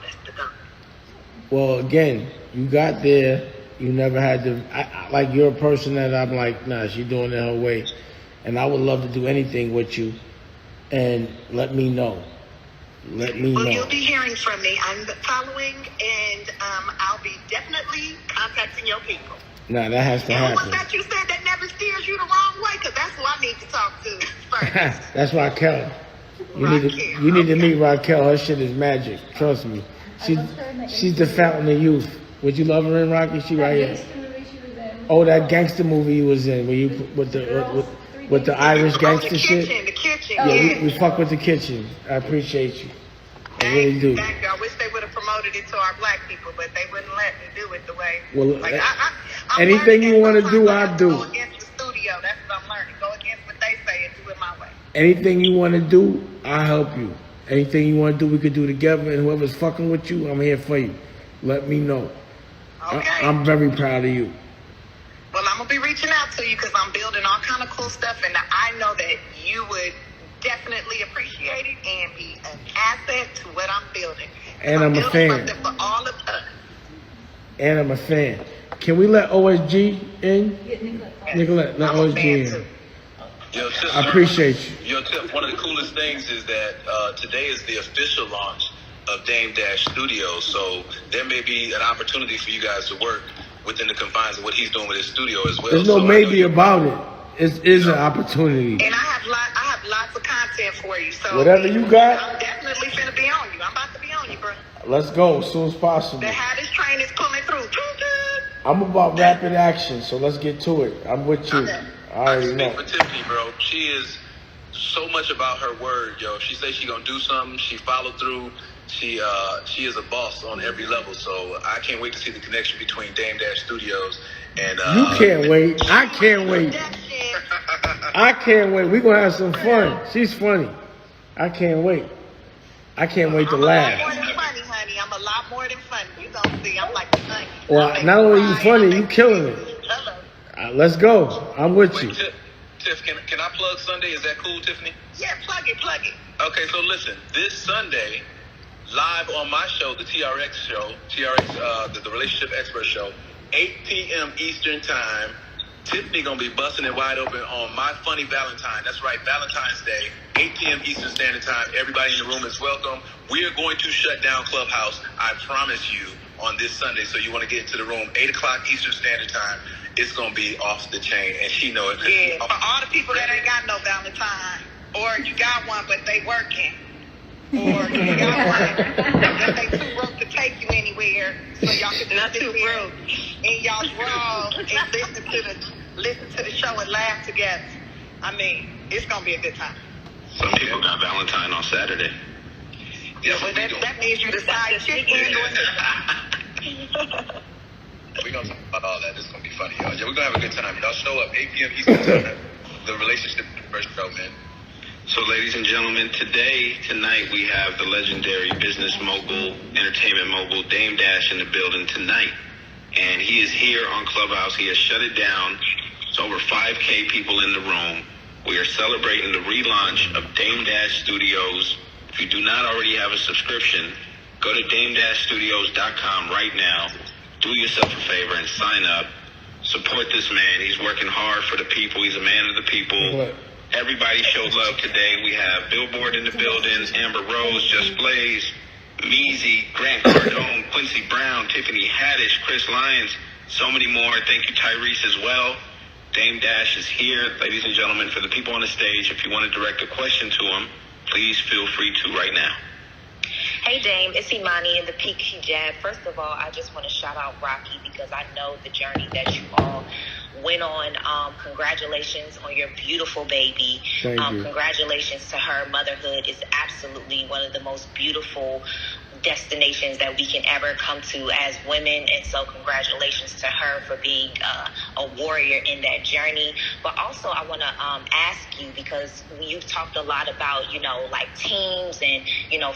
Well, again, you got there. You never had to. Like, you're a person that I'm like, nah, she's doing it her way. And I would love to do anything with you. And let me know. Well, you'll be hearing from me. I'm following, and I'll be definitely contacting your people. Nah, that has to happen. Who was that you said that never steers you the wrong way? Because that's who I need to talk to first. That's Raquel. You need to meet Raquel. Her shit is magic. Trust me. She's the fountain of youth. Would you love her in Rocky? She right here. Oh, that gangster movie you was in, where you with the Irish gangster shit. The kitchen. Yeah, we fuck with the kitchen. I appreciate you. I really do. Thank you. I wish they would have promoted it to our black people, but they wouldn't let me do it the way. Well, anything you want to do, I'll do. Go against the studio. That's what I'm learning. Go against what they say and do it my way. Anything you want to do, I'll help you. Anything you want to do, we could do together. And whoever's fucking with you, I'm here for you. Let me know. Okay. I'm very proud of you. Well, I'm going to be reaching out to you because I'm building all kind of cool stuff, and I know that you would definitely appreciate it and be an asset to what I'm building. And I'm a fan. For all of us. And I'm a fan. Can we let OSG in? Nicolette, let OSG in. Yo, Tip, I appreciate you. Yo, Tip, one of the coolest things is that today is the official launch of Dame Dash Studios, so there may be an opportunity for you guys to work within the confines of what he's doing with his studio as well. There's no maybe about it. It is an opportunity. And I have lots of content for you. So whatever you got, I'm definitely finna be on you. I'm about to be on you, bro. Let's go as soon as possible. The Haddish train is pulling through. I'm about rapid action, so let's get to it. I'm with you. Okay. I already know. For Tiffany, bro, she is so much about her word, yo. If she says she gonna do something, she follow through. She is a boss on every level. So I can't wait to see the connection between Dame Dash Studios and. You can't wait. I can't wait. I can't wait. We're gonna have some fun. She's funny. I can't wait. I can't wait to laugh. I'm a lot more than funny, honey. I'm a lot more than funny. You gonna see? I'm like funny. Well, not only you funny, you killing it. Let's go. I'm with you. Tiff, can I plug Sunday? Is that cool, Tiffany? Yeah, plug it. Okay, so listen, this Sunday, live on my show, the TRX show, the Relationship Expert Show, 8 p.m. Eastern Time. Tiffany gonna be busting it wide open on My Funny Valentine. That's right, Valentine's Day, 8 p.m. Eastern Standard Time. Everybody in the room is welcome. We are going to shut down Clubhouse, I promise you, on this Sunday. So you want to get into the room, 8 o'clock Eastern Standard Time. It's gonna be off the chain, and she know it. Yeah, for all the people that ain't got no Valentine, or you got one but they working, or you got one that they too broke to take you anywhere, so y'all can just sit there in y'all's room and listen to the show and laugh together. I mean, it's gonna be a good time. Some people got Valentine on Saturday. Yeah, but that means you decide chicken. We're going to talk about all that. This is going to be funny, y'all. Yeah, we're going to have a good time. Y'all show up 8 p.m. Eastern Time. The Relationship First Show, man. So, ladies and gentlemen, tonight, we have the legendary business mogul, entertainment mogul, Dame Dash in the building tonight. And he is here on Clubhouse. He has shut it down. It's over 5K people in the room. We are celebrating the relaunch of Dame Dash Studios. If you do not already have a subscription, go to dame-studios.com right now. Do yourself a favor and sign up. Support this man. He's working hard for the people. He's a man of the people. Everybody showed love today. We have Billboard in the building, Amber Rose, Just Blaze, Meezy, Grant Cardone, Quincy Brown, Tiffany Haddish, Chris Lyons, so many more. Thank you, Tyrese, as well. Dame Dash is here. Ladies and gentlemen, for the people on the stage, if you want to direct a question to him, please feel free to right now. Hey Dame, it's Imani in the Peak Hijab. First of all, I just want to shout out Rocky because I know the journey that you all went on. Congratulations on your beautiful baby. Thank you. Congratulations to her. Motherhood is absolutely one of the most beautiful destinations that we can ever come to as women, and so congratulations to her for being a warrior in that journey. But also I want to ask you, because you've talked a lot about, like teams and,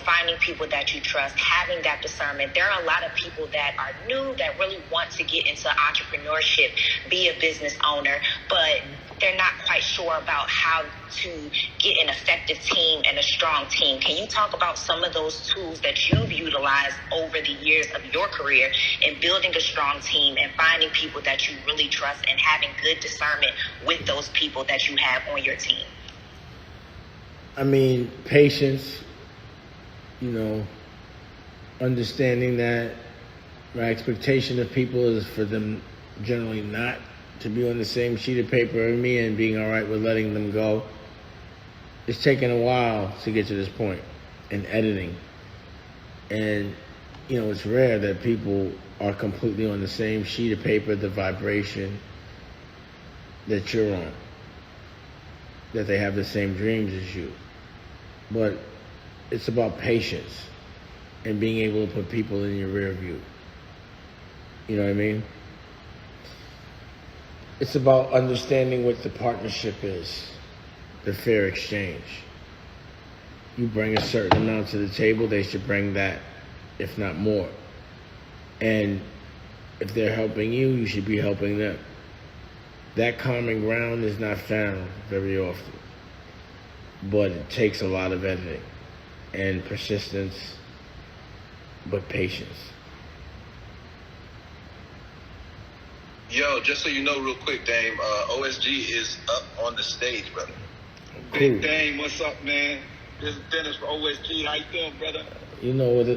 finding people that you trust, having that discernment. There are a lot of people that are new that really want to get into entrepreneurship, be a business owner, but they're not quite sure about how to get an effective team and a strong team. Can you talk about some of those tools that you've utilized over the years of your career in building a strong team and finding people that you really trust and having good discernment with those people that you have on your team? I mean, patience, understanding that my expectation of people is for them generally not to be on the same sheet of paper as me and being all right with letting them go. It's taken a while to get to this point in editing. And, it's rare that people are completely on the same sheet of paper, the vibration that you're on, that they have the same dreams as you. But it's about patience and being able to put people in your rear view. You know what I mean? It's about understanding what the partnership is, the fair exchange. You bring a certain amount to the table, they should bring that, if not more. And if they're helping you, you should be helping them. That common ground is not found very often, but it takes a lot of editing and persistence, but patience. Yo, just so you know real quick, Dame, OSG is up on the stage, brother. Cool. Big Dame, what's up, man? This is Dennis from OSG. How you doing, brother?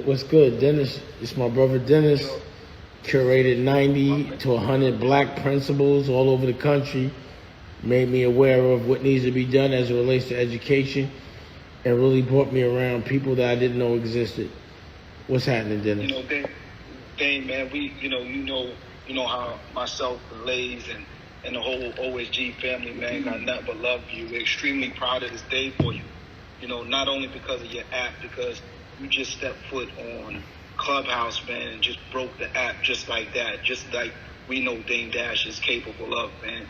What's good, Dennis? It's my brother Dennis. Curated 90 to 100 black principals all over the country. Made me aware of what needs to be done as it relates to education, and really brought me around people that I didn't know existed. What's happening, Dennis? Dame, man, we, you know how myself and Lays and and the whole OSG family, man, got nothing but love for you. We're extremely proud of this day for you. You know, not only because of your app, because you just stepped foot on Clubhouse, man, and just broke the app just like that, just like we know Dame Dash is capable of, man.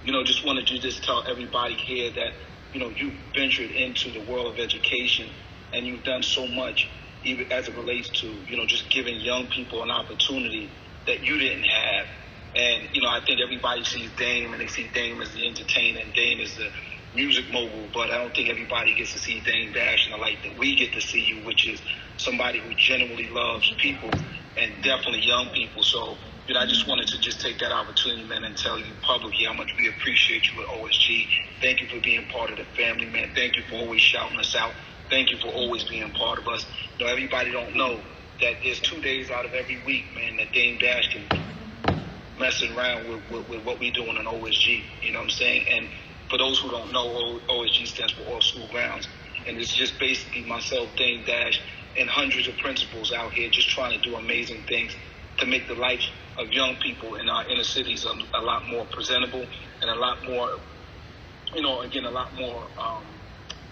You know, just wanted to just tell everybody here that, you know, you ventured into the world of education and you've done so much, even as it relates to, you know, just giving young people an opportunity that you didn't have. And, you know, I think everybody sees Dame and they see Dame as the entertainer and Dame as the music mogul, but I don't think everybody gets to see Dame Dash in the light that we get to see you, which is somebody who genuinely loves people and definitely young people. So, you know, I just wanted to just take that opportunity, man, and tell you publicly how much we appreciate you at OSG. Thank you for being part of the family, man. Thank you for always shouting us out. Thank you for always being part of us. You know, everybody don't know that there's 2 days out of every week, man, that Dame Dash can messing around with what we doing on OSG. You know what I'm saying? And for those who don't know, OSG stands for All School Grounds. And it's just basically myself, Dame Dash, and hundreds of principals out here just trying to do amazing things to make the life of young people in our inner cities a lot more presentable and a lot more, you know, again, a lot more,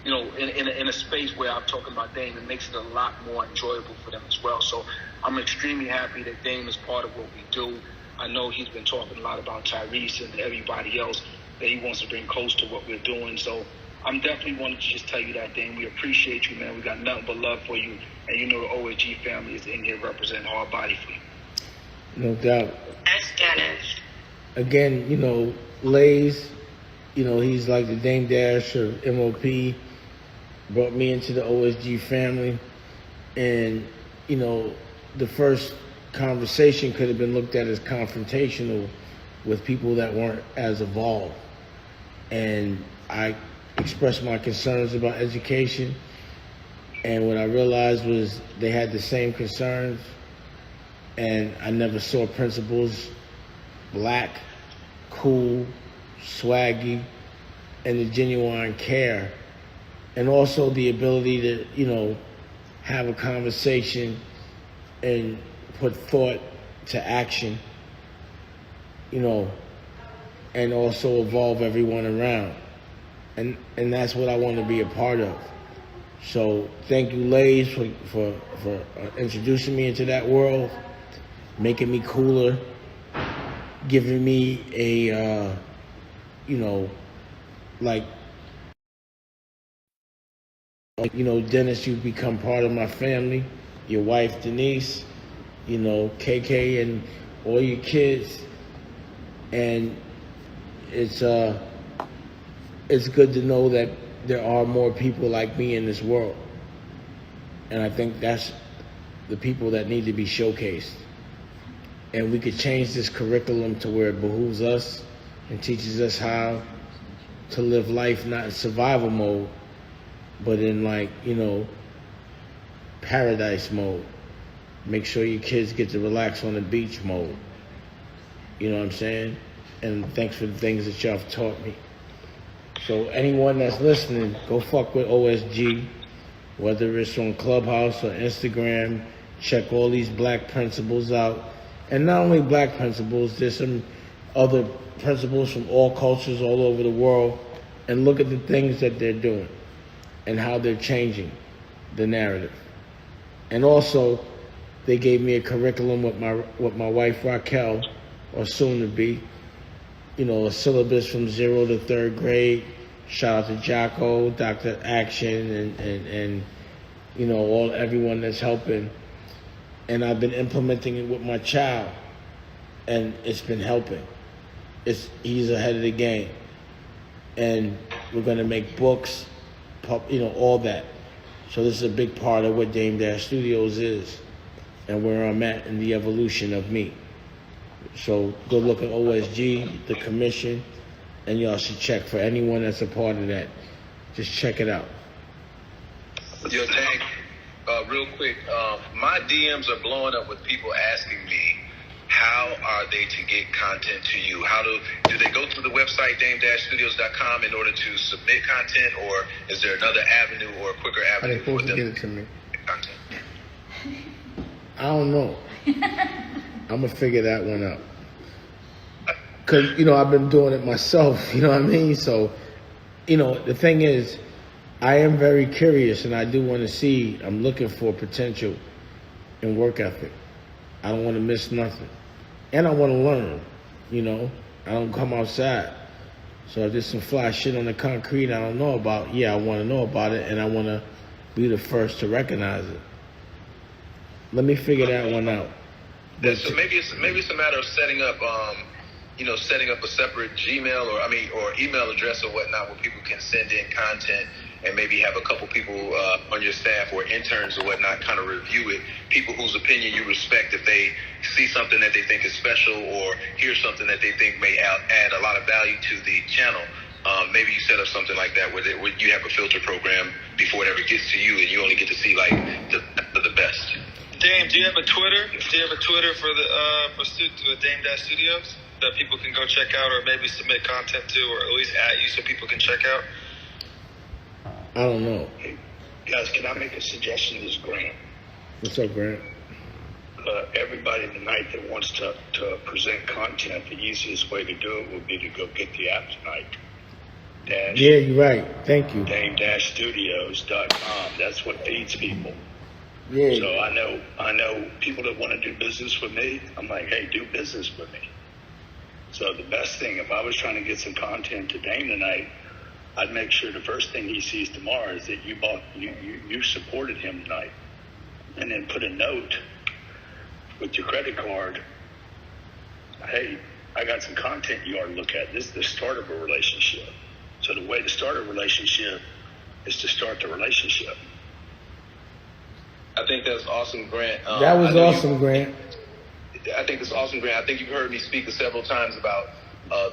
you know, in a space where I'm talking about Dame, it makes it a lot more enjoyable for them as well. So I'm extremely happy that Dame is part of what we do. I know he's been talking a lot about Tyrese and everybody else that he wants to bring close to what we're doing. So I'm definitely wanting to just tell you that, Dame. We appreciate you, man. We got nothing but love for you. And you know the OSG family is in here representing hard body for you. No doubt. That's Dennis. Again, you know, Lays, you know, he's like the Dame Dash of MOP, brought me into the OSG family. And, you know, the first conversation could have been looked at as confrontational with people that weren't as evolved. And I expressed my concerns about education. And what I realized was they had the same concerns. And I never saw principals black, cool, swaggy, and the genuine care. And also the ability to, you know, have a conversation and put thought to action, you know, and also evolve everyone around. And that's what I want to be a part of. So thank you, Lays, for introducing me into that world, making me cooler, giving me a, you know, like, you know, Dennis, you've become part of my family, your wife, Denise, you know, KK and all your kids. And it's good to know that there are more people like me in this world. And I think that's the people that need to be showcased. And we could change this curriculum to where it behooves us and teaches us how to live life not in survival mode, but in, like, you know, paradise mode. Make sure your kids get to relax on the beach mode. You know what I'm saying? And thanks for the things that y'all have taught me. So anyone that's listening, go fuck with OSG, whether it's on Clubhouse or Instagram. Check all these black principals out. And not only black principals, there's some other principals from all cultures all over the world. And look at the things that they're doing and how they're changing the narrative. And also, they gave me a curriculum with my wife Raquel, or soon to be, you know, a syllabus from 0 to 3rd grade. Shout out to Jocko, Dr. Action, and you know, everyone that's helping. And I've been implementing it with my child, and it's been helping. He's ahead of the game. And we're gonna make books, you know, all that. So this is a big part of what Dame Dash Studios is, and where I'm at in the evolution of me. So go look at OSG, the commission, and y'all should check for anyone that's a part of that. Just check it out. Yo, Tank, real quick, my DMs are blowing up with people asking me, how are they to get content to you? Do they go to the website dame-studios.com in order to submit content, or is there another avenue or a quicker avenue How they supposed for to them get it to me? Content? I don't know. I'm gonna figure that one out. because, you know, I've been doing it myself, you know what I mean? So, you know, the thing is, I am very curious, and I do want to see, I'm looking for potential in work ethic. I don't want to miss nothing. And I want to learn, you know. I don't come outside. So if there's some fly shit on the concrete I don't know about, yeah, I want to know about it, and I want to be the first to recognize it. Let me figure that one out. Yeah, so maybe it's a matter of setting up, setting up a separate Gmail or email address or whatnot where people can send in content, and maybe have a couple people on your staff or interns or whatnot kind of review it. People whose opinion you respect, if they see something that they think is special or hear something that they think may add a lot of value to the channel. Maybe you set up something like that where you have a filter program before it ever gets to you, and you only get to see like the best. Dame, do you have a Twitter? Do you have a Twitter for the Dame Dash Studios that people can go check out, or maybe submit content to, or at least at you so people can check out? I don't know. Hey, guys, can I make a suggestion? This is Grant. What's up, Grant? Everybody tonight that wants to present content, the easiest way to do it would be to go get the app tonight. Yeah, you're right. Thank you. Dame-studios.com. That's what feeds people. Yeah. So I know people that want to do business with me. I'm like, hey, do business with me. So the best thing, if I was trying to get some content to Dame tonight, I'd make sure the first thing he sees tomorrow is that you supported him tonight, and then put a note with your credit card. Hey, I got some content you ought to look at. This is the start of a relationship. So the way to start a relationship is to start the relationship. I think that's awesome, Grant. That was awesome, Grant. I think it's awesome, Grant. I think you've heard me speak several times about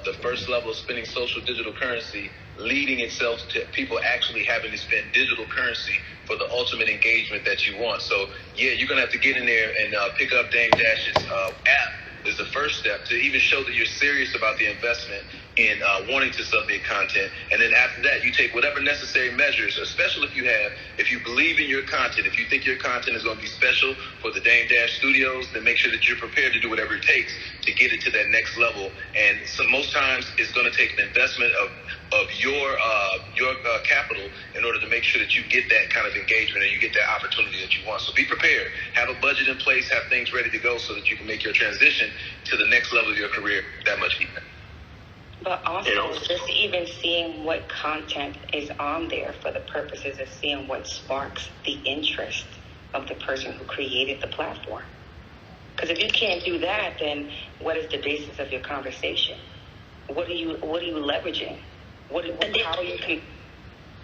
the first level of spending social digital currency leading itself to people actually having to spend digital currency for the ultimate engagement that you want. So, yeah, you're going to have to get in there and pick up Dame Dash's app is the first step to even show that you're serious about the investment in wanting to submit content. And then after that, you take whatever necessary measures, especially if you believe in your content, if you think your content is going to be special for the Dame Dash Studios, then make sure that you're prepared to do whatever it takes to get it to that next level. And so most times it's going to take an investment of your capital in order to make sure that you get that kind of engagement and you get that opportunity that you want. So be prepared. Have a budget in place. Have things ready to go so that you can make your transition to the next level of your career that much easier. But also, just even seeing what content is on there for the purposes of seeing what sparks the interest of the person who created the platform. Because if you can't do that, then what is the basis of your conversation? What are you leveraging? How are you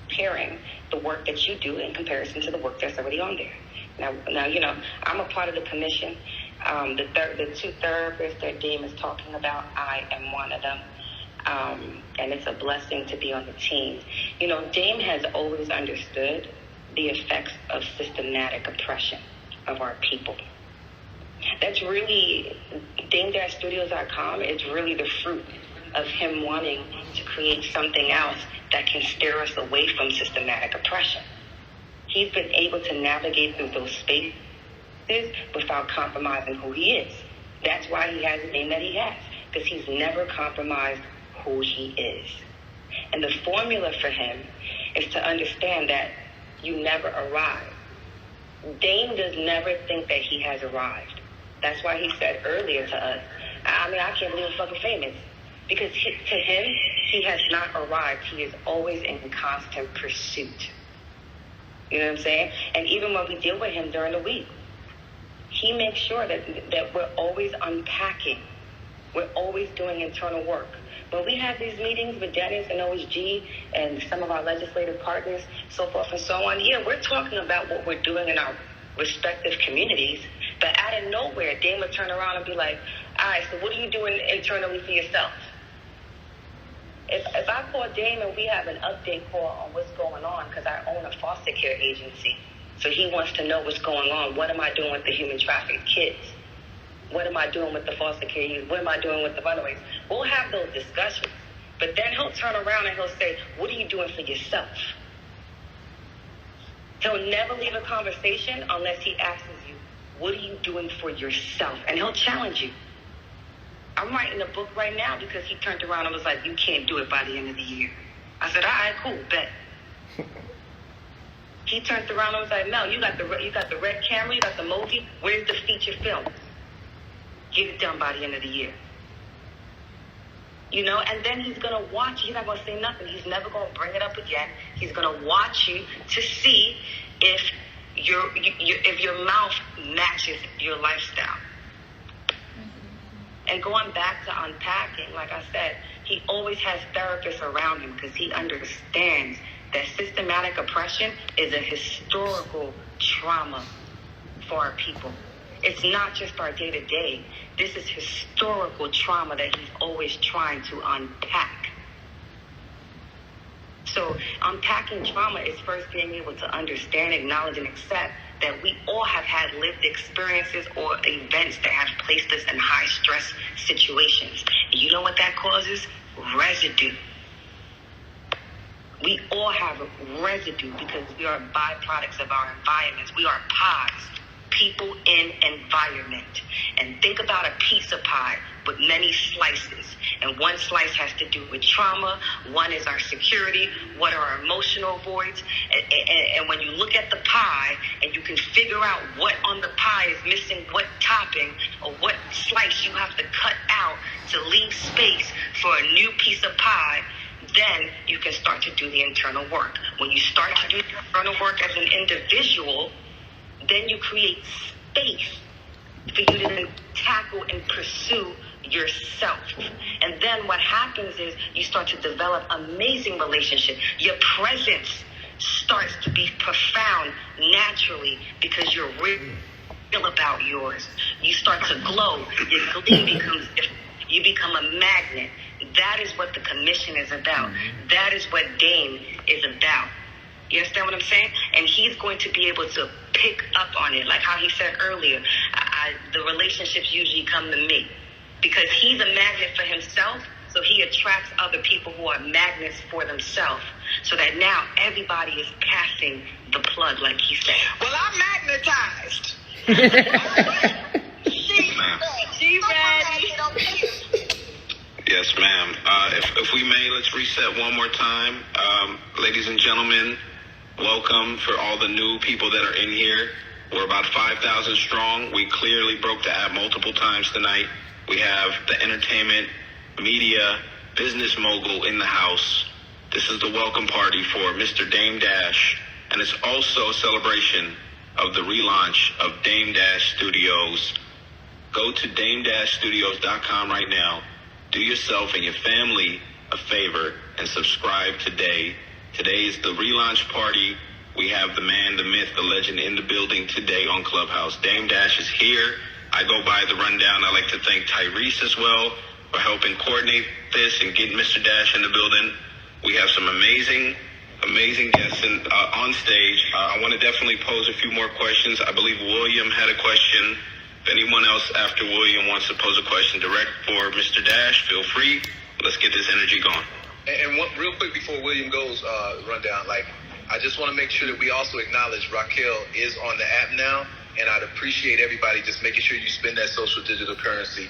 comparing the work that you do in comparison to the work that's already on there? Now, you know, I'm a part of the commission. The two therapists that Dame is talking about, I am one of them. And it's a blessing to be on the team. You know, Dame has always understood the effects of systematic oppression of our people. That's really, Dame-Studios.com is really the fruit of him wanting to create something else that can steer us away from systematic oppression. He's been able to navigate through those spaces without compromising who he is. That's why he has the name that he has, because he's never compromised who he is. And the formula for him is to understand that you never arrive. Dame does never think that he has arrived. That's why he said earlier to us, I can't believe I'm fucking famous. Because to him, he has not arrived. He is always in constant pursuit. You know what I'm saying? And even when we deal with him during the week, he makes sure that we're always unpacking. We're always doing internal work. When we have these meetings with Dennis and OSG and some of our legislative partners, so forth and so on, yeah, we're talking about what we're doing in our respective communities, but out of nowhere, Dame would turn around and be like, all right, so what are you doing internally for yourself? If I call Dame and we have an update call on what's going on, because I own a foster care agency, so he wants to know what's going on. What am I doing with the human trafficked kids? What am I doing with the foster care youth? What am I doing with the runaways? We'll have those discussions. But then he'll turn around and he'll say, what are you doing for yourself? He'll never leave a conversation unless he asks you, what are you doing for yourself? And he'll challenge you. I'm writing a book right now because he turned around and was like, you can't do it by the end of the year. I said, all right, cool, bet. He turned around and was like, Mel, you got the red camera, you got the movie, where's the feature film? Get it done by the end of the year. You know, and then he's going to watch. He's not going to say nothing. He's never going to bring it up again. He's going to watch you to see if your mouth matches your lifestyle. And going back to unpacking, like I said, he always has therapists around him because he understands that systematic oppression is a historical trauma for our people. It's not just our day-to-day. This is historical trauma that he's always trying to unpack. So unpacking trauma is first being able to understand, acknowledge, and accept that we all have had lived experiences or events that have placed us in high-stress situations. And you know what that causes? Residue. We all have residue because we are byproducts of our environments. We are pods. People in environment. And think about a piece of pie with many slices. And one slice has to do with trauma. One is our security. What are our emotional voids? And when you look at the pie and you can figure out what on the pie is missing, what topping or what slice you have to cut out to leave space for a new piece of pie, then you can start to do the internal work. When you start to do the internal work as an individual, then you create space for you to then tackle and pursue yourself. And then what happens is you start to develop amazing relationships. Your presence starts to be profound naturally because you're real about yours. You start to glow. Your gleam becomes different. You become a magnet. That is what the commission is about. That is what Dame is about. You understand what I'm saying? And he's going to be able to pick up on it. Like how he said earlier, the relationships usually come to me. Because he's a magnet for himself, so he attracts other people who are magnets for themselves. So that now everybody is passing the plug, like he said. Well, I'm magnetized. She ready. Yes, ma'am. If we may, let's reset one more time. Ladies and gentlemen, welcome for all the new people that are in here. We're about 5,000 strong. We clearly broke the app multiple times tonight. We have the entertainment, media, business mogul in the house. This is the welcome party for Mr. Dame Dash. And it's also a celebration of the relaunch of Dame Dash Studios. Go to dame-studios.com right now. Do yourself and your family a favor and subscribe today. Today is the relaunch party. We have the man, the myth, the legend in the building today on Clubhouse. Dame Dash is here. I go by the rundown. I'd like to thank Tyrese as well for helping coordinate this and get Mr. Dash in the building. We have some amazing guests on stage. I want to definitely pose a few more questions. I believe William had a question. If anyone else after William wants to pose a question direct for Mr. Dash, feel free. Let's get this energy going. And real quick before William goes, rundown, I just want to make sure that we also acknowledge Raquel is on the app now, and I'd appreciate everybody just making sure you spend that social digital currency.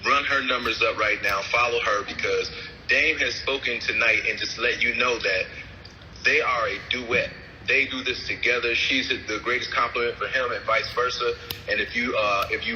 Run her numbers up right now. Follow her because Dame has spoken tonight and just let you know that they are a duet. They do this together. She's the greatest compliment for him and vice versa. And if you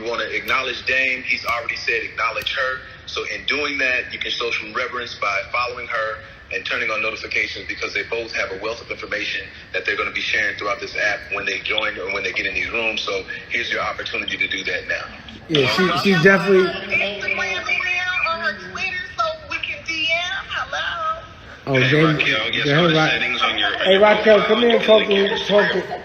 want to acknowledge Dame, he's already said acknowledge her. So in doing that, you can show some reverence by following her and turning on notifications because they both have a wealth of information that they're going to be sharing throughout this app when they join or when they get in these rooms. So here's your opportunity to do that now. Yeah, she's definitely. Instagram on her Twitter so we can DM. Hello. Oh, hey, Dame. Raquel, guess Yeah, what the Ra- settings on your... Hey, Raquel, come here and talk to.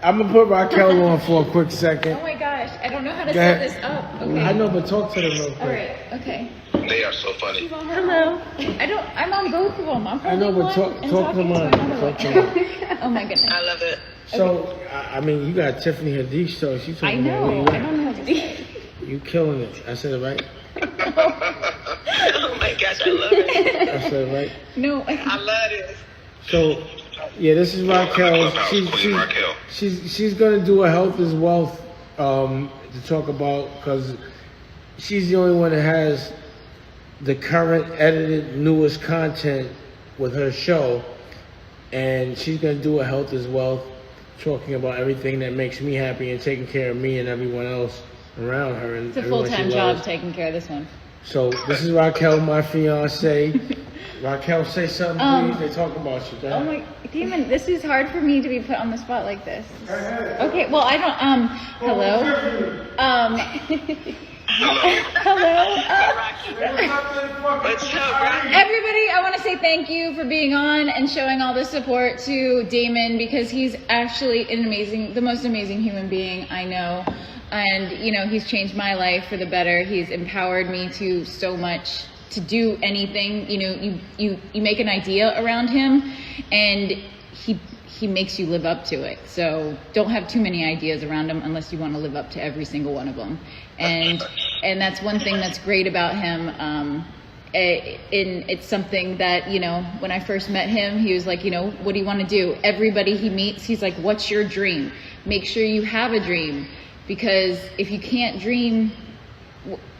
I'm going to put Raquel on for a quick second. Oh my gosh, I don't know how to Go set ahead. this up. Okay. I know, but talk to them real quick. All right. Okay. They are so funny. Hello. I'm on both of them. I'm I know, but talk to them on. Talk to them. Oh my goodness. I love it. So, I mean, you got Tiffany Haddish, so she's I talking about where know. you I at. don't know how to do it. You killing it. I said it right? Oh my gosh, I love it. I said it right? No. I love this. So, yeah, this is Raquel. Raquel. She's going to do a health is wealth to talk about because she's the only one that has the current edited newest content with her show, and she's gonna do a health as well, talking about everything that makes me happy and taking care of me and everyone else around her. And It's a everyone full-time she job loves. taking care of this one. So this is Raquel, my fiance. Raquel, say something, please. They're talking about you. Go Oh ahead. my, Damon, this is hard for me to be put on the spot like this. Okay, well, I don't, hello? Hello? Everybody, I want to say thank you for being on and showing all the support to Damon, because he's actually the most amazing human being I know. And, you know, he's changed my life for the better. He's empowered me to so much, to do anything. You know, you make an idea around him, and he makes you live up to it. So don't have too many ideas around him unless you want to live up to every single one of them. And that's one thing that's great about him. It's something that, you know, when I first met him, he was like, you know, what do you want to do? Everybody he meets, he's like, what's your dream? Make sure you have a dream, because if you can't dream,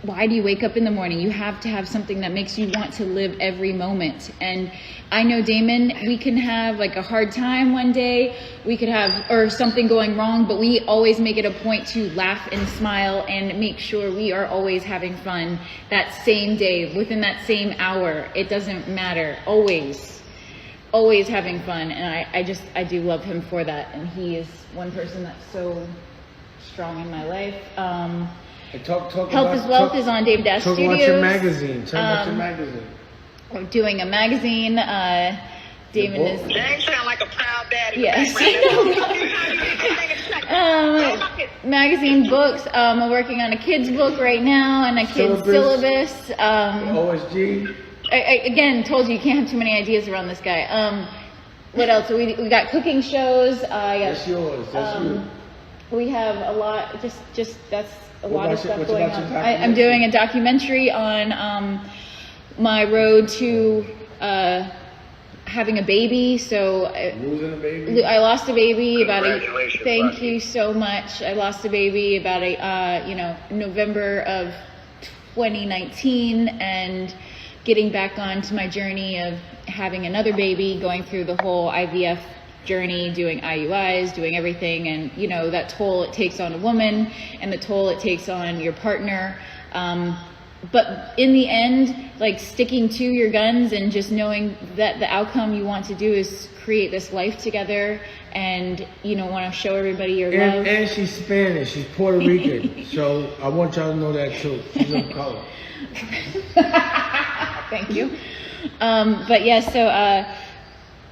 why do you wake up in the morning? You have to have something that makes you want to live every moment. And I know, Damon, we can have like a hard time one day, we could have, or something going wrong, but we always make it a point to laugh and smile and make sure we are always having fun that same day, within that same hour. It doesn't matter. Always having fun. And I do love him for that. And he is one person that's so strong in my life. Health is Wealth is on Dave Dash Talk Studios. about your magazine. Tell about your magazine. We're doing a magazine. Damon is. James sound like a proud daddy. Yes. Magazine books. I'm working on a kids book right now and a kids syllabus. OSG. I again told you can't have too many ideas around this guy. What else? We got cooking shows. That's yours. That's you. We have a lot. Just that's a lot of stuff what's going about on. your I'm doing a documentary on my road to having a baby. So losing a baby. I lost a baby about Congratulations, Thank you so much. I lost a baby about November of 2019, and getting back onto my journey of having another baby, going through the whole IVF journey, doing IUIs, doing everything, and you know that toll it takes on a woman and the toll it takes on your partner. But in the end, like sticking to your guns and just knowing that the outcome you want to do is create this life together, and you know want to show everybody your love. And she's Spanish. She's Puerto Rican. So I want y'all to know that too. She's in color. Thank you. But yeah, so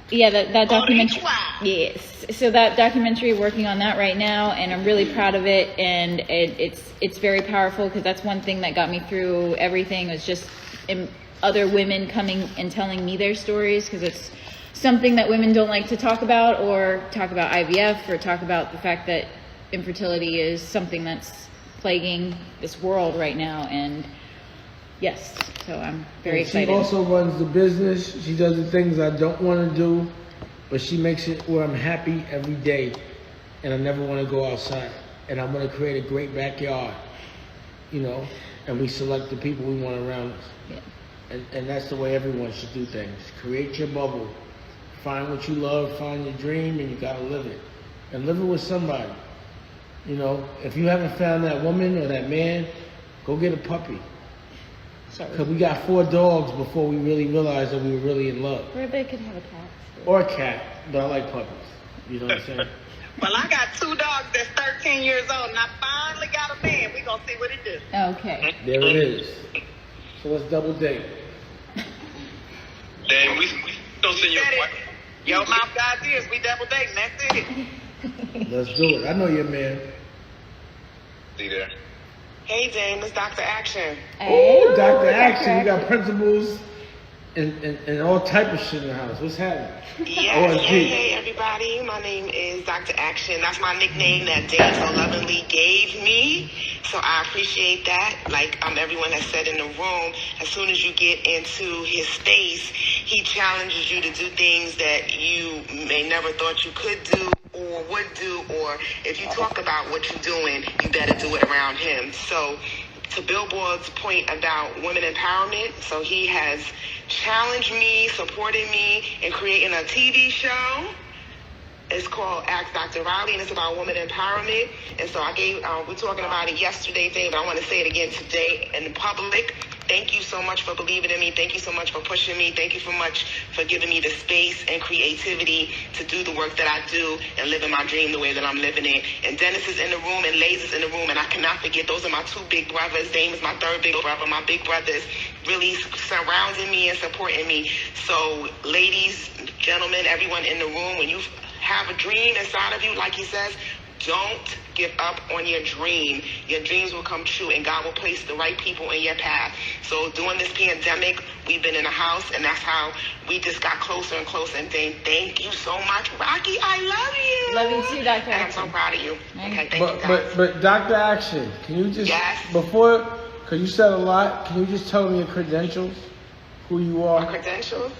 that documentary. Yes. So that documentary, working on that right now, and I'm really proud of it. And it's very powerful, because that's one thing that got me through everything, was just other women coming and telling me their stories, because it's something that women don't like to talk about, or talk about IVF, or talk about the fact that infertility is something that's plaguing this world right now. And yes, so I'm very excited. She also runs the business. She does the things I don't want to do, but she makes it where I'm happy every day, and I never want to go outside. And I'm going to create a great backyard, you know, and we select the people we want around us. Yeah. And that's the way everyone should do things. Create your bubble. Find what you love, find your dream, and you got to live it. And live it with somebody. You know, if you haven't found that woman or that man, go get a puppy. Because we got 4 dogs before we really realized that we were really in love. Or they could have a cat. Or a cat, but I like puppies. You know what I'm saying? Well, I got 2 dogs that's 13 years old, and I finally got a man. We gonna see what it do. Okay. There it is. So let's double date. Then we don't send your wife. Yo, mouth got this. We double dating. That's it. Let's do it. I know your man. See there. Hey, Dame, it's Dr. Action. Oh, Dr. Action. We got principals and all type of shit in the house. What's happening? Yes. Hey, everybody. My name is Dr. Action. That's my nickname that Dame so lovingly gave me. So I appreciate that. Like everyone has said in the room, as soon as you get into his space, he challenges you to do things that you may never thought you could do or would do, or if you talk about what you're doing, you better do it around him. So to Billboard's point about women empowerment. So he has challenged me, supported me in creating a TV show. It's called Ask Dr. Riley, and it's about women empowerment. And so we're talking about it yesterday, but I want to say it again today in public. Thank you so much for believing in me. Thank you so much for pushing me. Thank you so much for giving me the space and creativity to do the work that I do and living my dream the way that I'm living it. And Dennis is in the room and Lays is in the room, and I cannot forget, those are my two big brothers. Dame is my third big brother. My big brothers really surrounding me and supporting me. So ladies, gentlemen, everyone in the room, when you have a dream inside of you, like he says, don't give up on your dream. Your dreams will come true, and God will place the right people in your path. So during this pandemic, we've been in a house, and that's how we just got closer and closer. And thank you so much, Rocky. I love you. Love you too, Dr. And I'm so proud of you. Okay, thank you, guys. But Dr. Action, can you just, because you said a lot, can you just tell me your credentials, who you are? My credentials?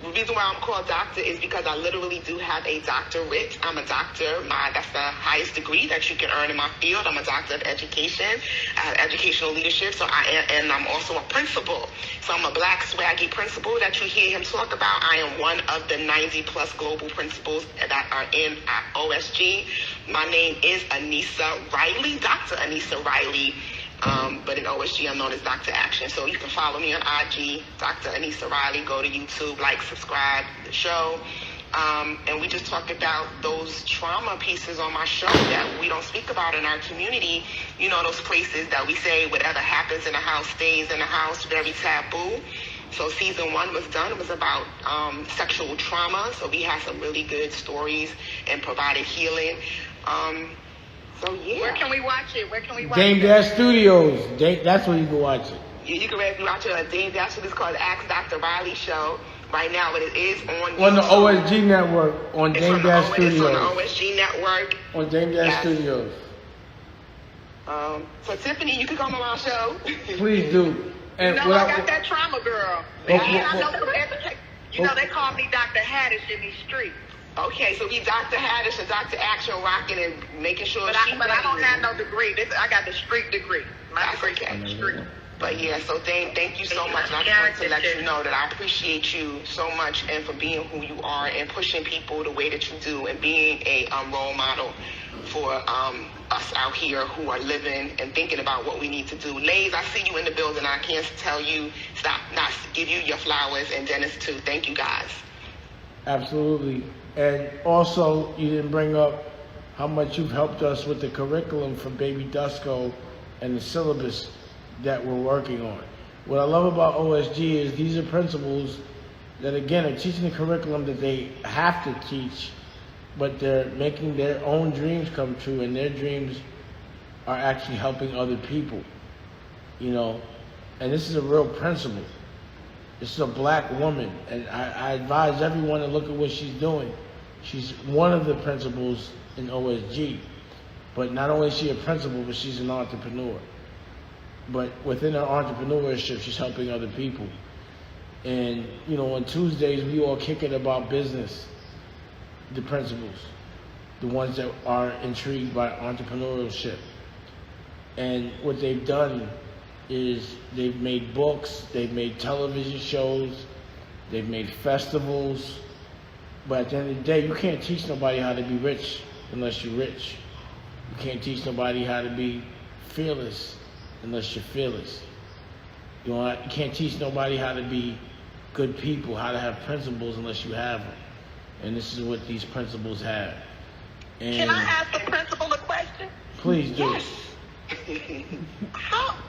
The reason why I'm called doctor is because I literally do have a doctorate. I'm a doctor. That's the highest degree that you can earn in my field. I'm a doctor of education. I have educational leadership. And I'm also a principal. So I'm a black swaggy principal that you hear him talk about. I am one of the 90 plus global principals that are in OSG. My name is Anissa Riley, Dr. Anissa Riley. But in OSG, I'm known as Dr. Action. So you can follow me on IG, Dr. Anissa Riley. Go to YouTube, subscribe to the show. And we just talk about those trauma pieces on my show that we don't speak about in our community. You know, those places that we say whatever happens in the house stays in the house, very taboo. So season 1 was done. It was about sexual trauma. So we had some really good stories and provided healing. So yeah. Where can we watch it? Dame Dash Studios. That's where you can watch it. You can watch it on Dame Dash. It's called Ask Dr. Riley Show. Right now, it is on the OSG network on Dame Dash Studios. It's on the OSG network. On Dame Dash Studios. So Tiffany, you can come on our show. Please do. And I got that trauma, girl. They call me Dr. Haddish in these streets. Okay, so we Dr. Haddish and Dr. Action rocking and making sure But I don't have no degree. I got the street degree. My degree is street. But yeah, so Dame, thank you so much. And I just wanted to let you know that I appreciate you so much and for being who you are and pushing people the way that you do and being a role model for us out here who are living and thinking about what we need to do. Lays, I see you in the building. I can't tell you, not give you your flowers, and Dennis too. Thank you guys. Absolutely. And also, you didn't bring up how much you've helped us with the curriculum for Baby Dusko and the syllabus that we're working on. What I love about OSG is these are principals that, again, are teaching the curriculum that they have to teach, but they're making their own dreams come true, and their dreams are actually helping other people, and this is a real principle. This is a black woman, and I advise everyone to look at what she's doing. She's one of the principals in OSG, but not only is she a principal, but she's an entrepreneur. But within her entrepreneurship, she's helping other people. And, on Tuesdays, we all kick it about business, the principals, the ones that are intrigued by entrepreneurship. And what they've done is they've made books, they've made television shows, they've made festivals, but at the end of the day, you can't teach nobody how to be rich unless you're rich. You can't teach nobody how to be fearless unless you're fearless. You can't teach nobody how to be good people, how to have principles unless you have them. And this is what these principles have. And can I ask the principal a question? Please do. Yes.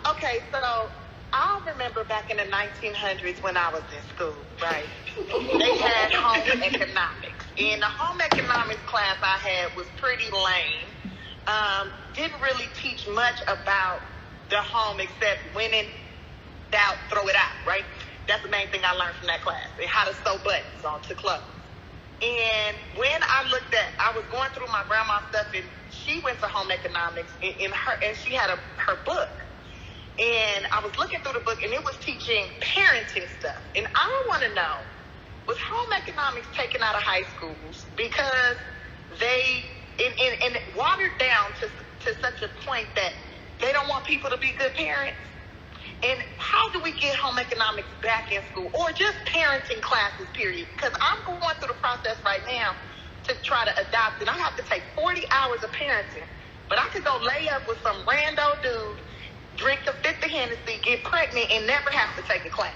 Okay, so I remember back in the 1900s when I was in school, right? They had home economics. And the home economics class I had was pretty lame. Didn't really teach much about the home except when in doubt, throw it out, right? That's the main thing I learned from that class, and how to sew buttons onto clothes. And when I was going through my grandma's stuff, and she went to home economics, and she had her book. And I was looking through the book, and it was teaching parenting stuff. And I want to know, was home economics taken out of high schools because they, and watered down to such a point that they don't want people to be good parents? And how do we get home economics back in school, or just parenting classes, period? Because I'm going through the process right now to try to adopt, and I have to take 40 hours of parenting. But I could go lay up with some rando dude, drink a fifth of Hennessy, get pregnant, and never have to take a class.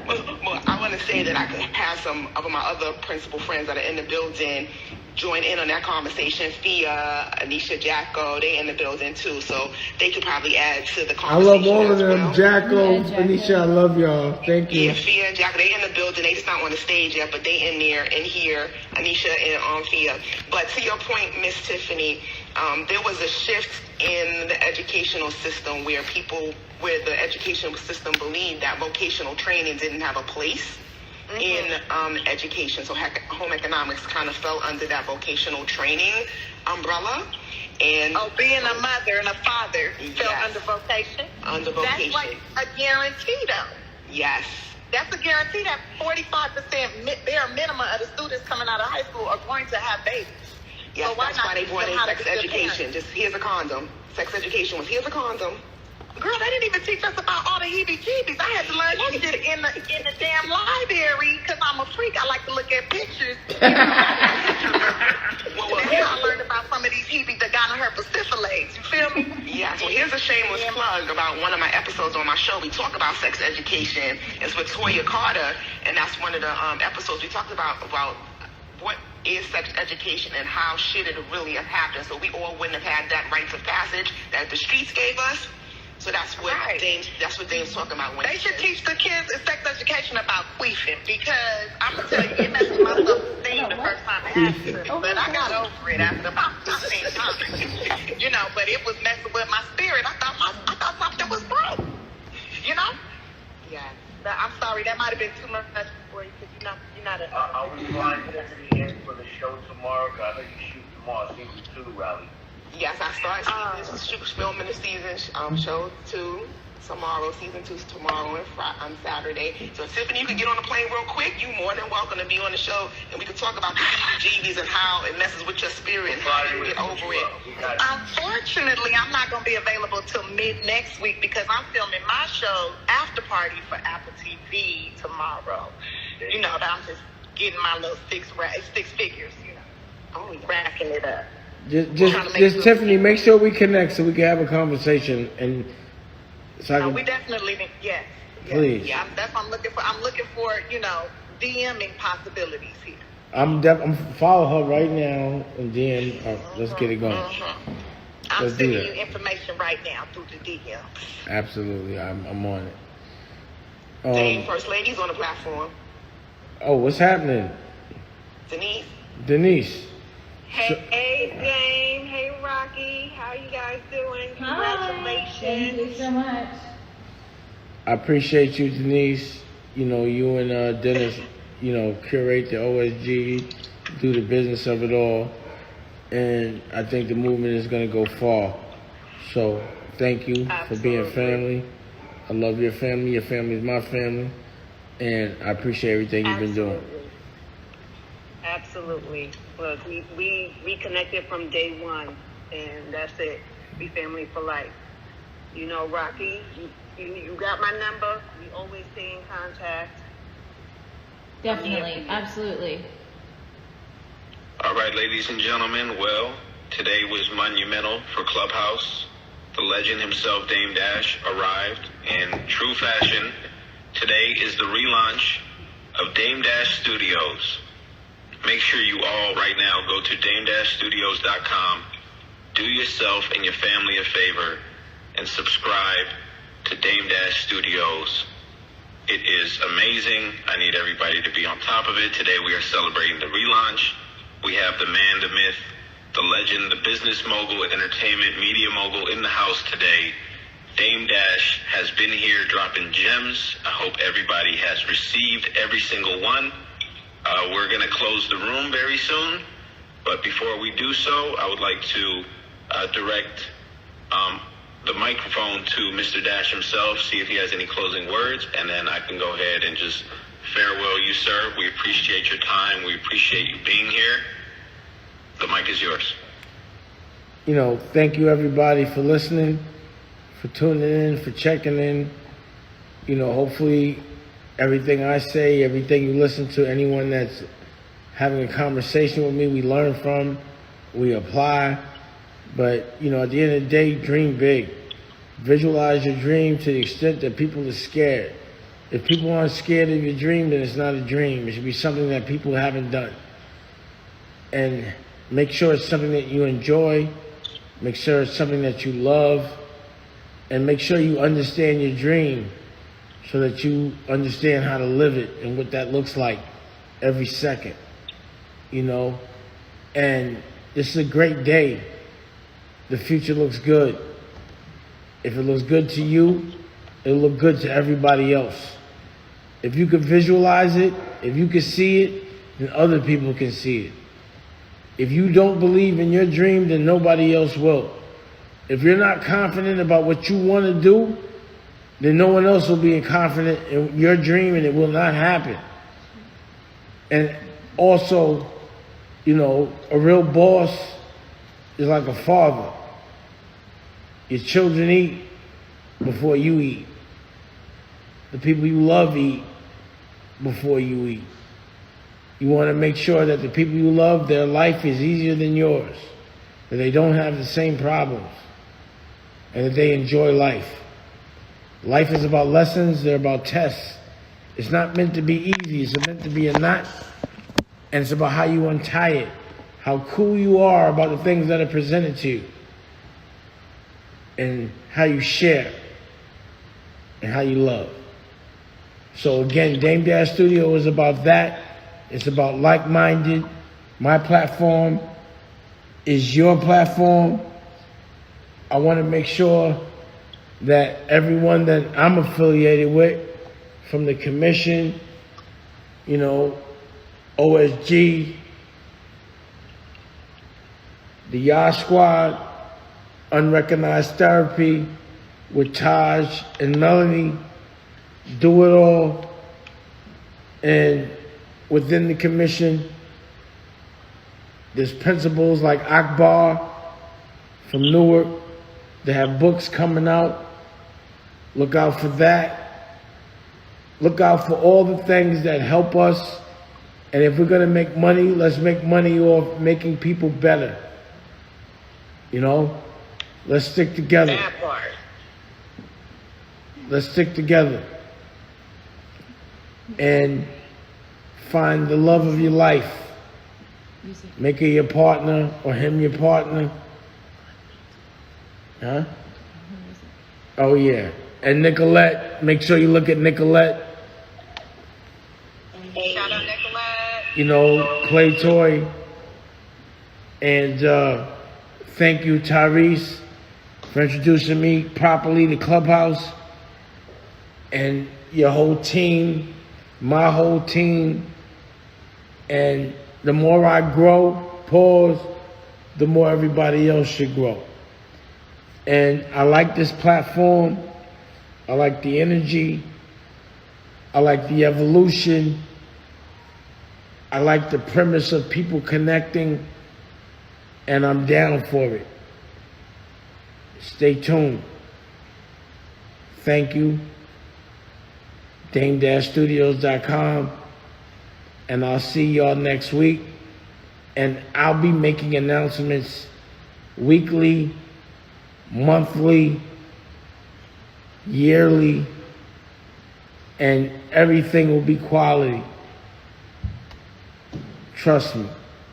Well, I want to say that I could have some of my other principal friends that are in the building join in on that conversation. Fia, Anisha, Jacko, they in the building too, so they could probably add to the I conversation. love all of as them. well. Jacko, Anisha, I love y'all. Thank you. Yeah, Fia and Jacko, they in the building. They just not on the stage yet, but they in there and here. Anisha and Fia. But to your point, Miss Tiffany, there was a shift in the educational system where the educational system believed that vocational training didn't have a place in education. So home economics kind of fell under that vocational training umbrella. And being a mother and a father fell under vocation. Under vocation. That's like a guarantee, though. Yes. That's a guarantee that 45% bare minimum of the students coming out of high school are going to have babies. Yes, so why that's not why they teach brought them in how to sex be good education. parents? Just here's a condom. Sex education was here's a condom. Girl, they didn't even teach us about all the heebie-jeebies. I had to learn that shit in the damn library because I'm a freak. I like to look at pictures. Well, I learned about some of these heebies that got on her pacificades. You feel me? Yeah, so here's a shameless plug about one of my episodes on my show. We talk about sex education. It's with Toya Carter, and that's one of the episodes we talked about what is sex education and how should it really have happened. So we all wouldn't have had that rites of passage that the streets gave us. So that's what Dame's talking about. When they should teach the kids in sex education about queefing, because I'm gonna tell you, it messed with my self-esteem the first time it happened, but I got over it after about 15 times. You know, but it was messing with my spirit. I thought something was broke. You know? Yeah. But I'm sorry, that might have been too much for you because you're not a. Are we flying Tiffany in for the show tomorrow? I know you shoot tomorrow, season 2 rally. Yes, I start filming the season show 2 tomorrow. Season 2's tomorrow on Saturday. So Tiffany, you can get on the plane real quick. You're more than welcome to be on the show, and we can talk about the heebie-jeebies and how it messes with your spirit and how you get over it. Unfortunately, I'm not going to be available till mid next week because I'm filming my show After Party for Apple TV tomorrow. You know, I'm just getting my little six figures, you know, racking it up. Just Tiffany, make sure we connect so we can have a conversation and so I can. We definitely need, yes. Please. Yeah, that's what I'm looking for. I'm looking for, you know, DMing possibilities here. I'm follow her right now and then let's get it going. I'm sending you information right now through the DM. Absolutely, I'm on it. Dame, First Lady's on the platform. Oh, what's happening? Denise. Hey, Dame. Hey, Rocky. How you guys doing? Congratulations. Hi. Thank you so much. I appreciate you, Denise. You know, you and Dennis, you know, curate the OSG, do the business of it all. And I think the movement is going to go far. So thank you for being family. I love your family. Your family is my family. And I appreciate everything you've been doing. Absolutely. Look, we connected from day one, and that's it. We family for life. You know, Rocky, you got my number. We always stay in contact. Definitely, absolutely. All right, ladies and gentlemen, well, today was monumental for Clubhouse. The legend himself, Dame Dash, arrived in true fashion. Today is the relaunch of Dame Dash Studios. Make sure you all right now go to dame-studios.com, do yourself and your family a favor, and subscribe to Dame Dash Studios. It is amazing. I need everybody to be on top of it. Today we are celebrating the relaunch. We have the man, the myth, the legend, the business mogul, entertainment, media mogul in the house today. Dame Dash has been here dropping gems. I hope everybody has received every single one. We're going to close the room very soon. But before we do so, I would like to direct the microphone to Mr. Dash himself, see if he has any closing words, and then I can go ahead and just farewell you, sir. We appreciate your time. We appreciate you being here. The mic is yours. You know, thank you everybody for listening, for tuning in, for checking in. You know, hopefully everything I say, everything you listen to, anyone that's having a conversation with me, we learn from, we apply. But, you know, at the end of the day, dream big. Visualize your dream to the extent that people are scared. If people aren't scared of your dream, then it's not a dream. It should be something that people haven't done. And make sure it's something that you enjoy. Make sure it's something that you love. And make sure you understand your dream so that you understand how to live it and what that looks like every second. You know? And this is a great day. The future looks good. If it looks good to you, it'll look good to everybody else. If you can visualize it, if you can see it, then other people can see it. If you don't believe in your dream, then nobody else will. If you're not confident about what you want to do, then no one else will be confident in your dream, and it will not happen. And also, you know, a real boss is like a father. Your children eat before you eat. The people you love eat before you eat. You want to make sure that the people you love, their life is easier than yours, that they don't have the same problems, and that they enjoy life. Life is about lessons, they're about tests. It's not meant to be easy, it's meant to be a knot, and it's about how you untie it, how cool you are about the things that are presented to you, and how you share, and how you love. So again, Dame Dash Studio is about that. It's about like-minded. My platform is your platform. I want to make sure that everyone that I'm affiliated with, from the commission, you know, OSG, the Yah Squad, Unrecognized Therapy with Taj and Melanie, Do It All, and within the commission, there's principals like Akbar from Newark. They have books coming out. Look out for that. Look out for all the things that help us. And if we're gonna make money, let's make money off making people better. You know? Let's stick together. That part. Let's stick together. And find the love of your life. Make her your partner or him your partner. Huh? Oh yeah. And Nicolette, make sure you look at Nicolette. Shout out Nicolette. You know, Clay Toy. And thank you, Tyrese, for introducing me properly to Clubhouse. And your whole team, my whole team. And the more I grow, the more everybody else should grow. And I like this platform. I like the energy. I like the evolution. I like the premise of people connecting. And I'm down for it. Stay tuned. Thank you. Dame-Studios.com. And I'll see y'all next week. And I'll be making announcements weekly, monthly, yearly, and everything will be quality. Trust me.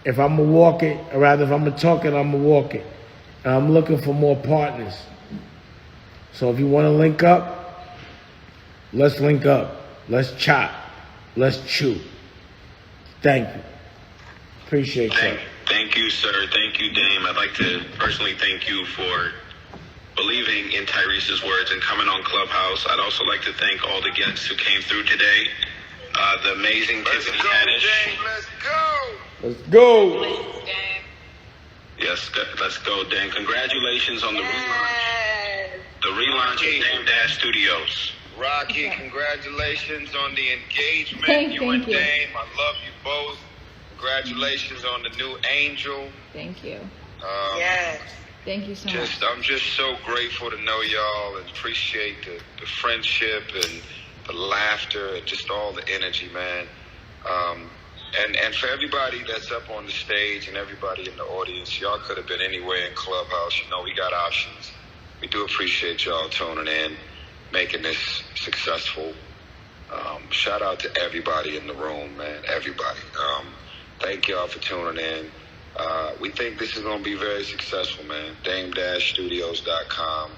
If I'm gonna walk it, or rather if I'm gonna talk it, I'm gonna walk it. And I'm looking for more partners. So if you wanna link up, let's link up. Let's chop. Let's chew. Thank you. Appreciate you. Thank you, sir. Thank you, Dame. I'd like to personally thank you for believing in Tyrese's words and coming on Clubhouse. I'd also like to thank all the guests who came through today. The amazing Tiffany Haddish. Let's go. Yes, let's go, Dame. Congratulations on the relaunch. The relaunch of Dame Dash Studios. Rocky, congratulations on the engagement. Thank you and you. Dame, I love you both. Congratulations on the new Angel. Thank you. Yes. Thank you so much. I'm just so grateful to know y'all and appreciate the friendship and the laughter and just all the energy, man. And for everybody that's up on the stage and everybody in the audience, y'all could have been anywhere in Clubhouse. You know, we got options. We do appreciate y'all tuning in, making this successful. Shout out to everybody in the room, man. Everybody. Thank y'all for tuning in. We think this is going to be very successful, man. Dame-studios.com.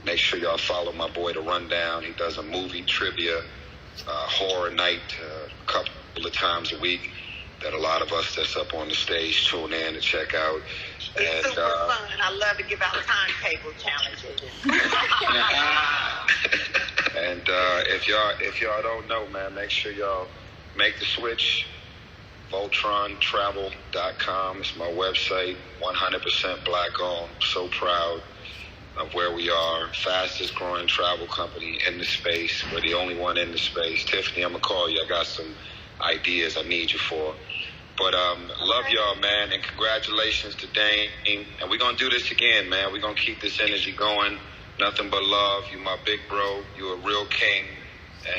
Make sure y'all follow my boy, The Rundown. He does a movie trivia, horror night, a couple of times a week that a lot of us that's up on the stage tune in to check out. It's super fun. I love to give out timetable challenges. And if y'all don't know, man, make sure y'all make the switch. VoltronTravel.com is my website. 100% black owned. So proud of where we are. Fastest growing travel company in the space. We're the only one in the space. Tiffany, I'm gonna call you. I got some ideas I need you for. But love y'all, man, and congratulations to Dame. And we're gonna do this again, man. We're gonna keep this energy going. Nothing but love. You my big bro. You a real king.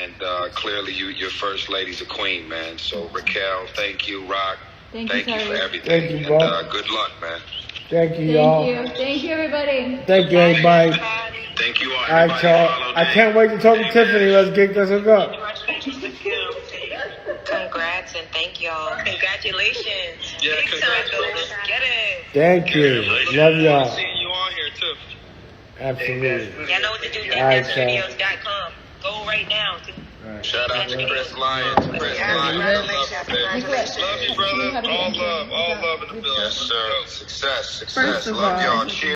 And clearly your first lady's a queen, man. So Raquel, thank you. Rock, thank you for everything. Thank you, bro. And good luck, man. Thank you, y'all. Thank you, everybody. Thank you, everybody. Thank you all. All right, y'all. I can't wait to talk to Tiffany. Let's get this hook up. Congrats and thank y'all. Congratulations. Yeah, Big time, Let's get it. Thank you. Love y'all. Seeing you on here too. Absolutely. Y'all know what to do. All right, y'all. Studios.com. Go right now. Shout out to Chris Lyons. Chris Lyons. Love you, brother. All love in the building. Yes, sir. Success. First of Love all, y'all. Cheers.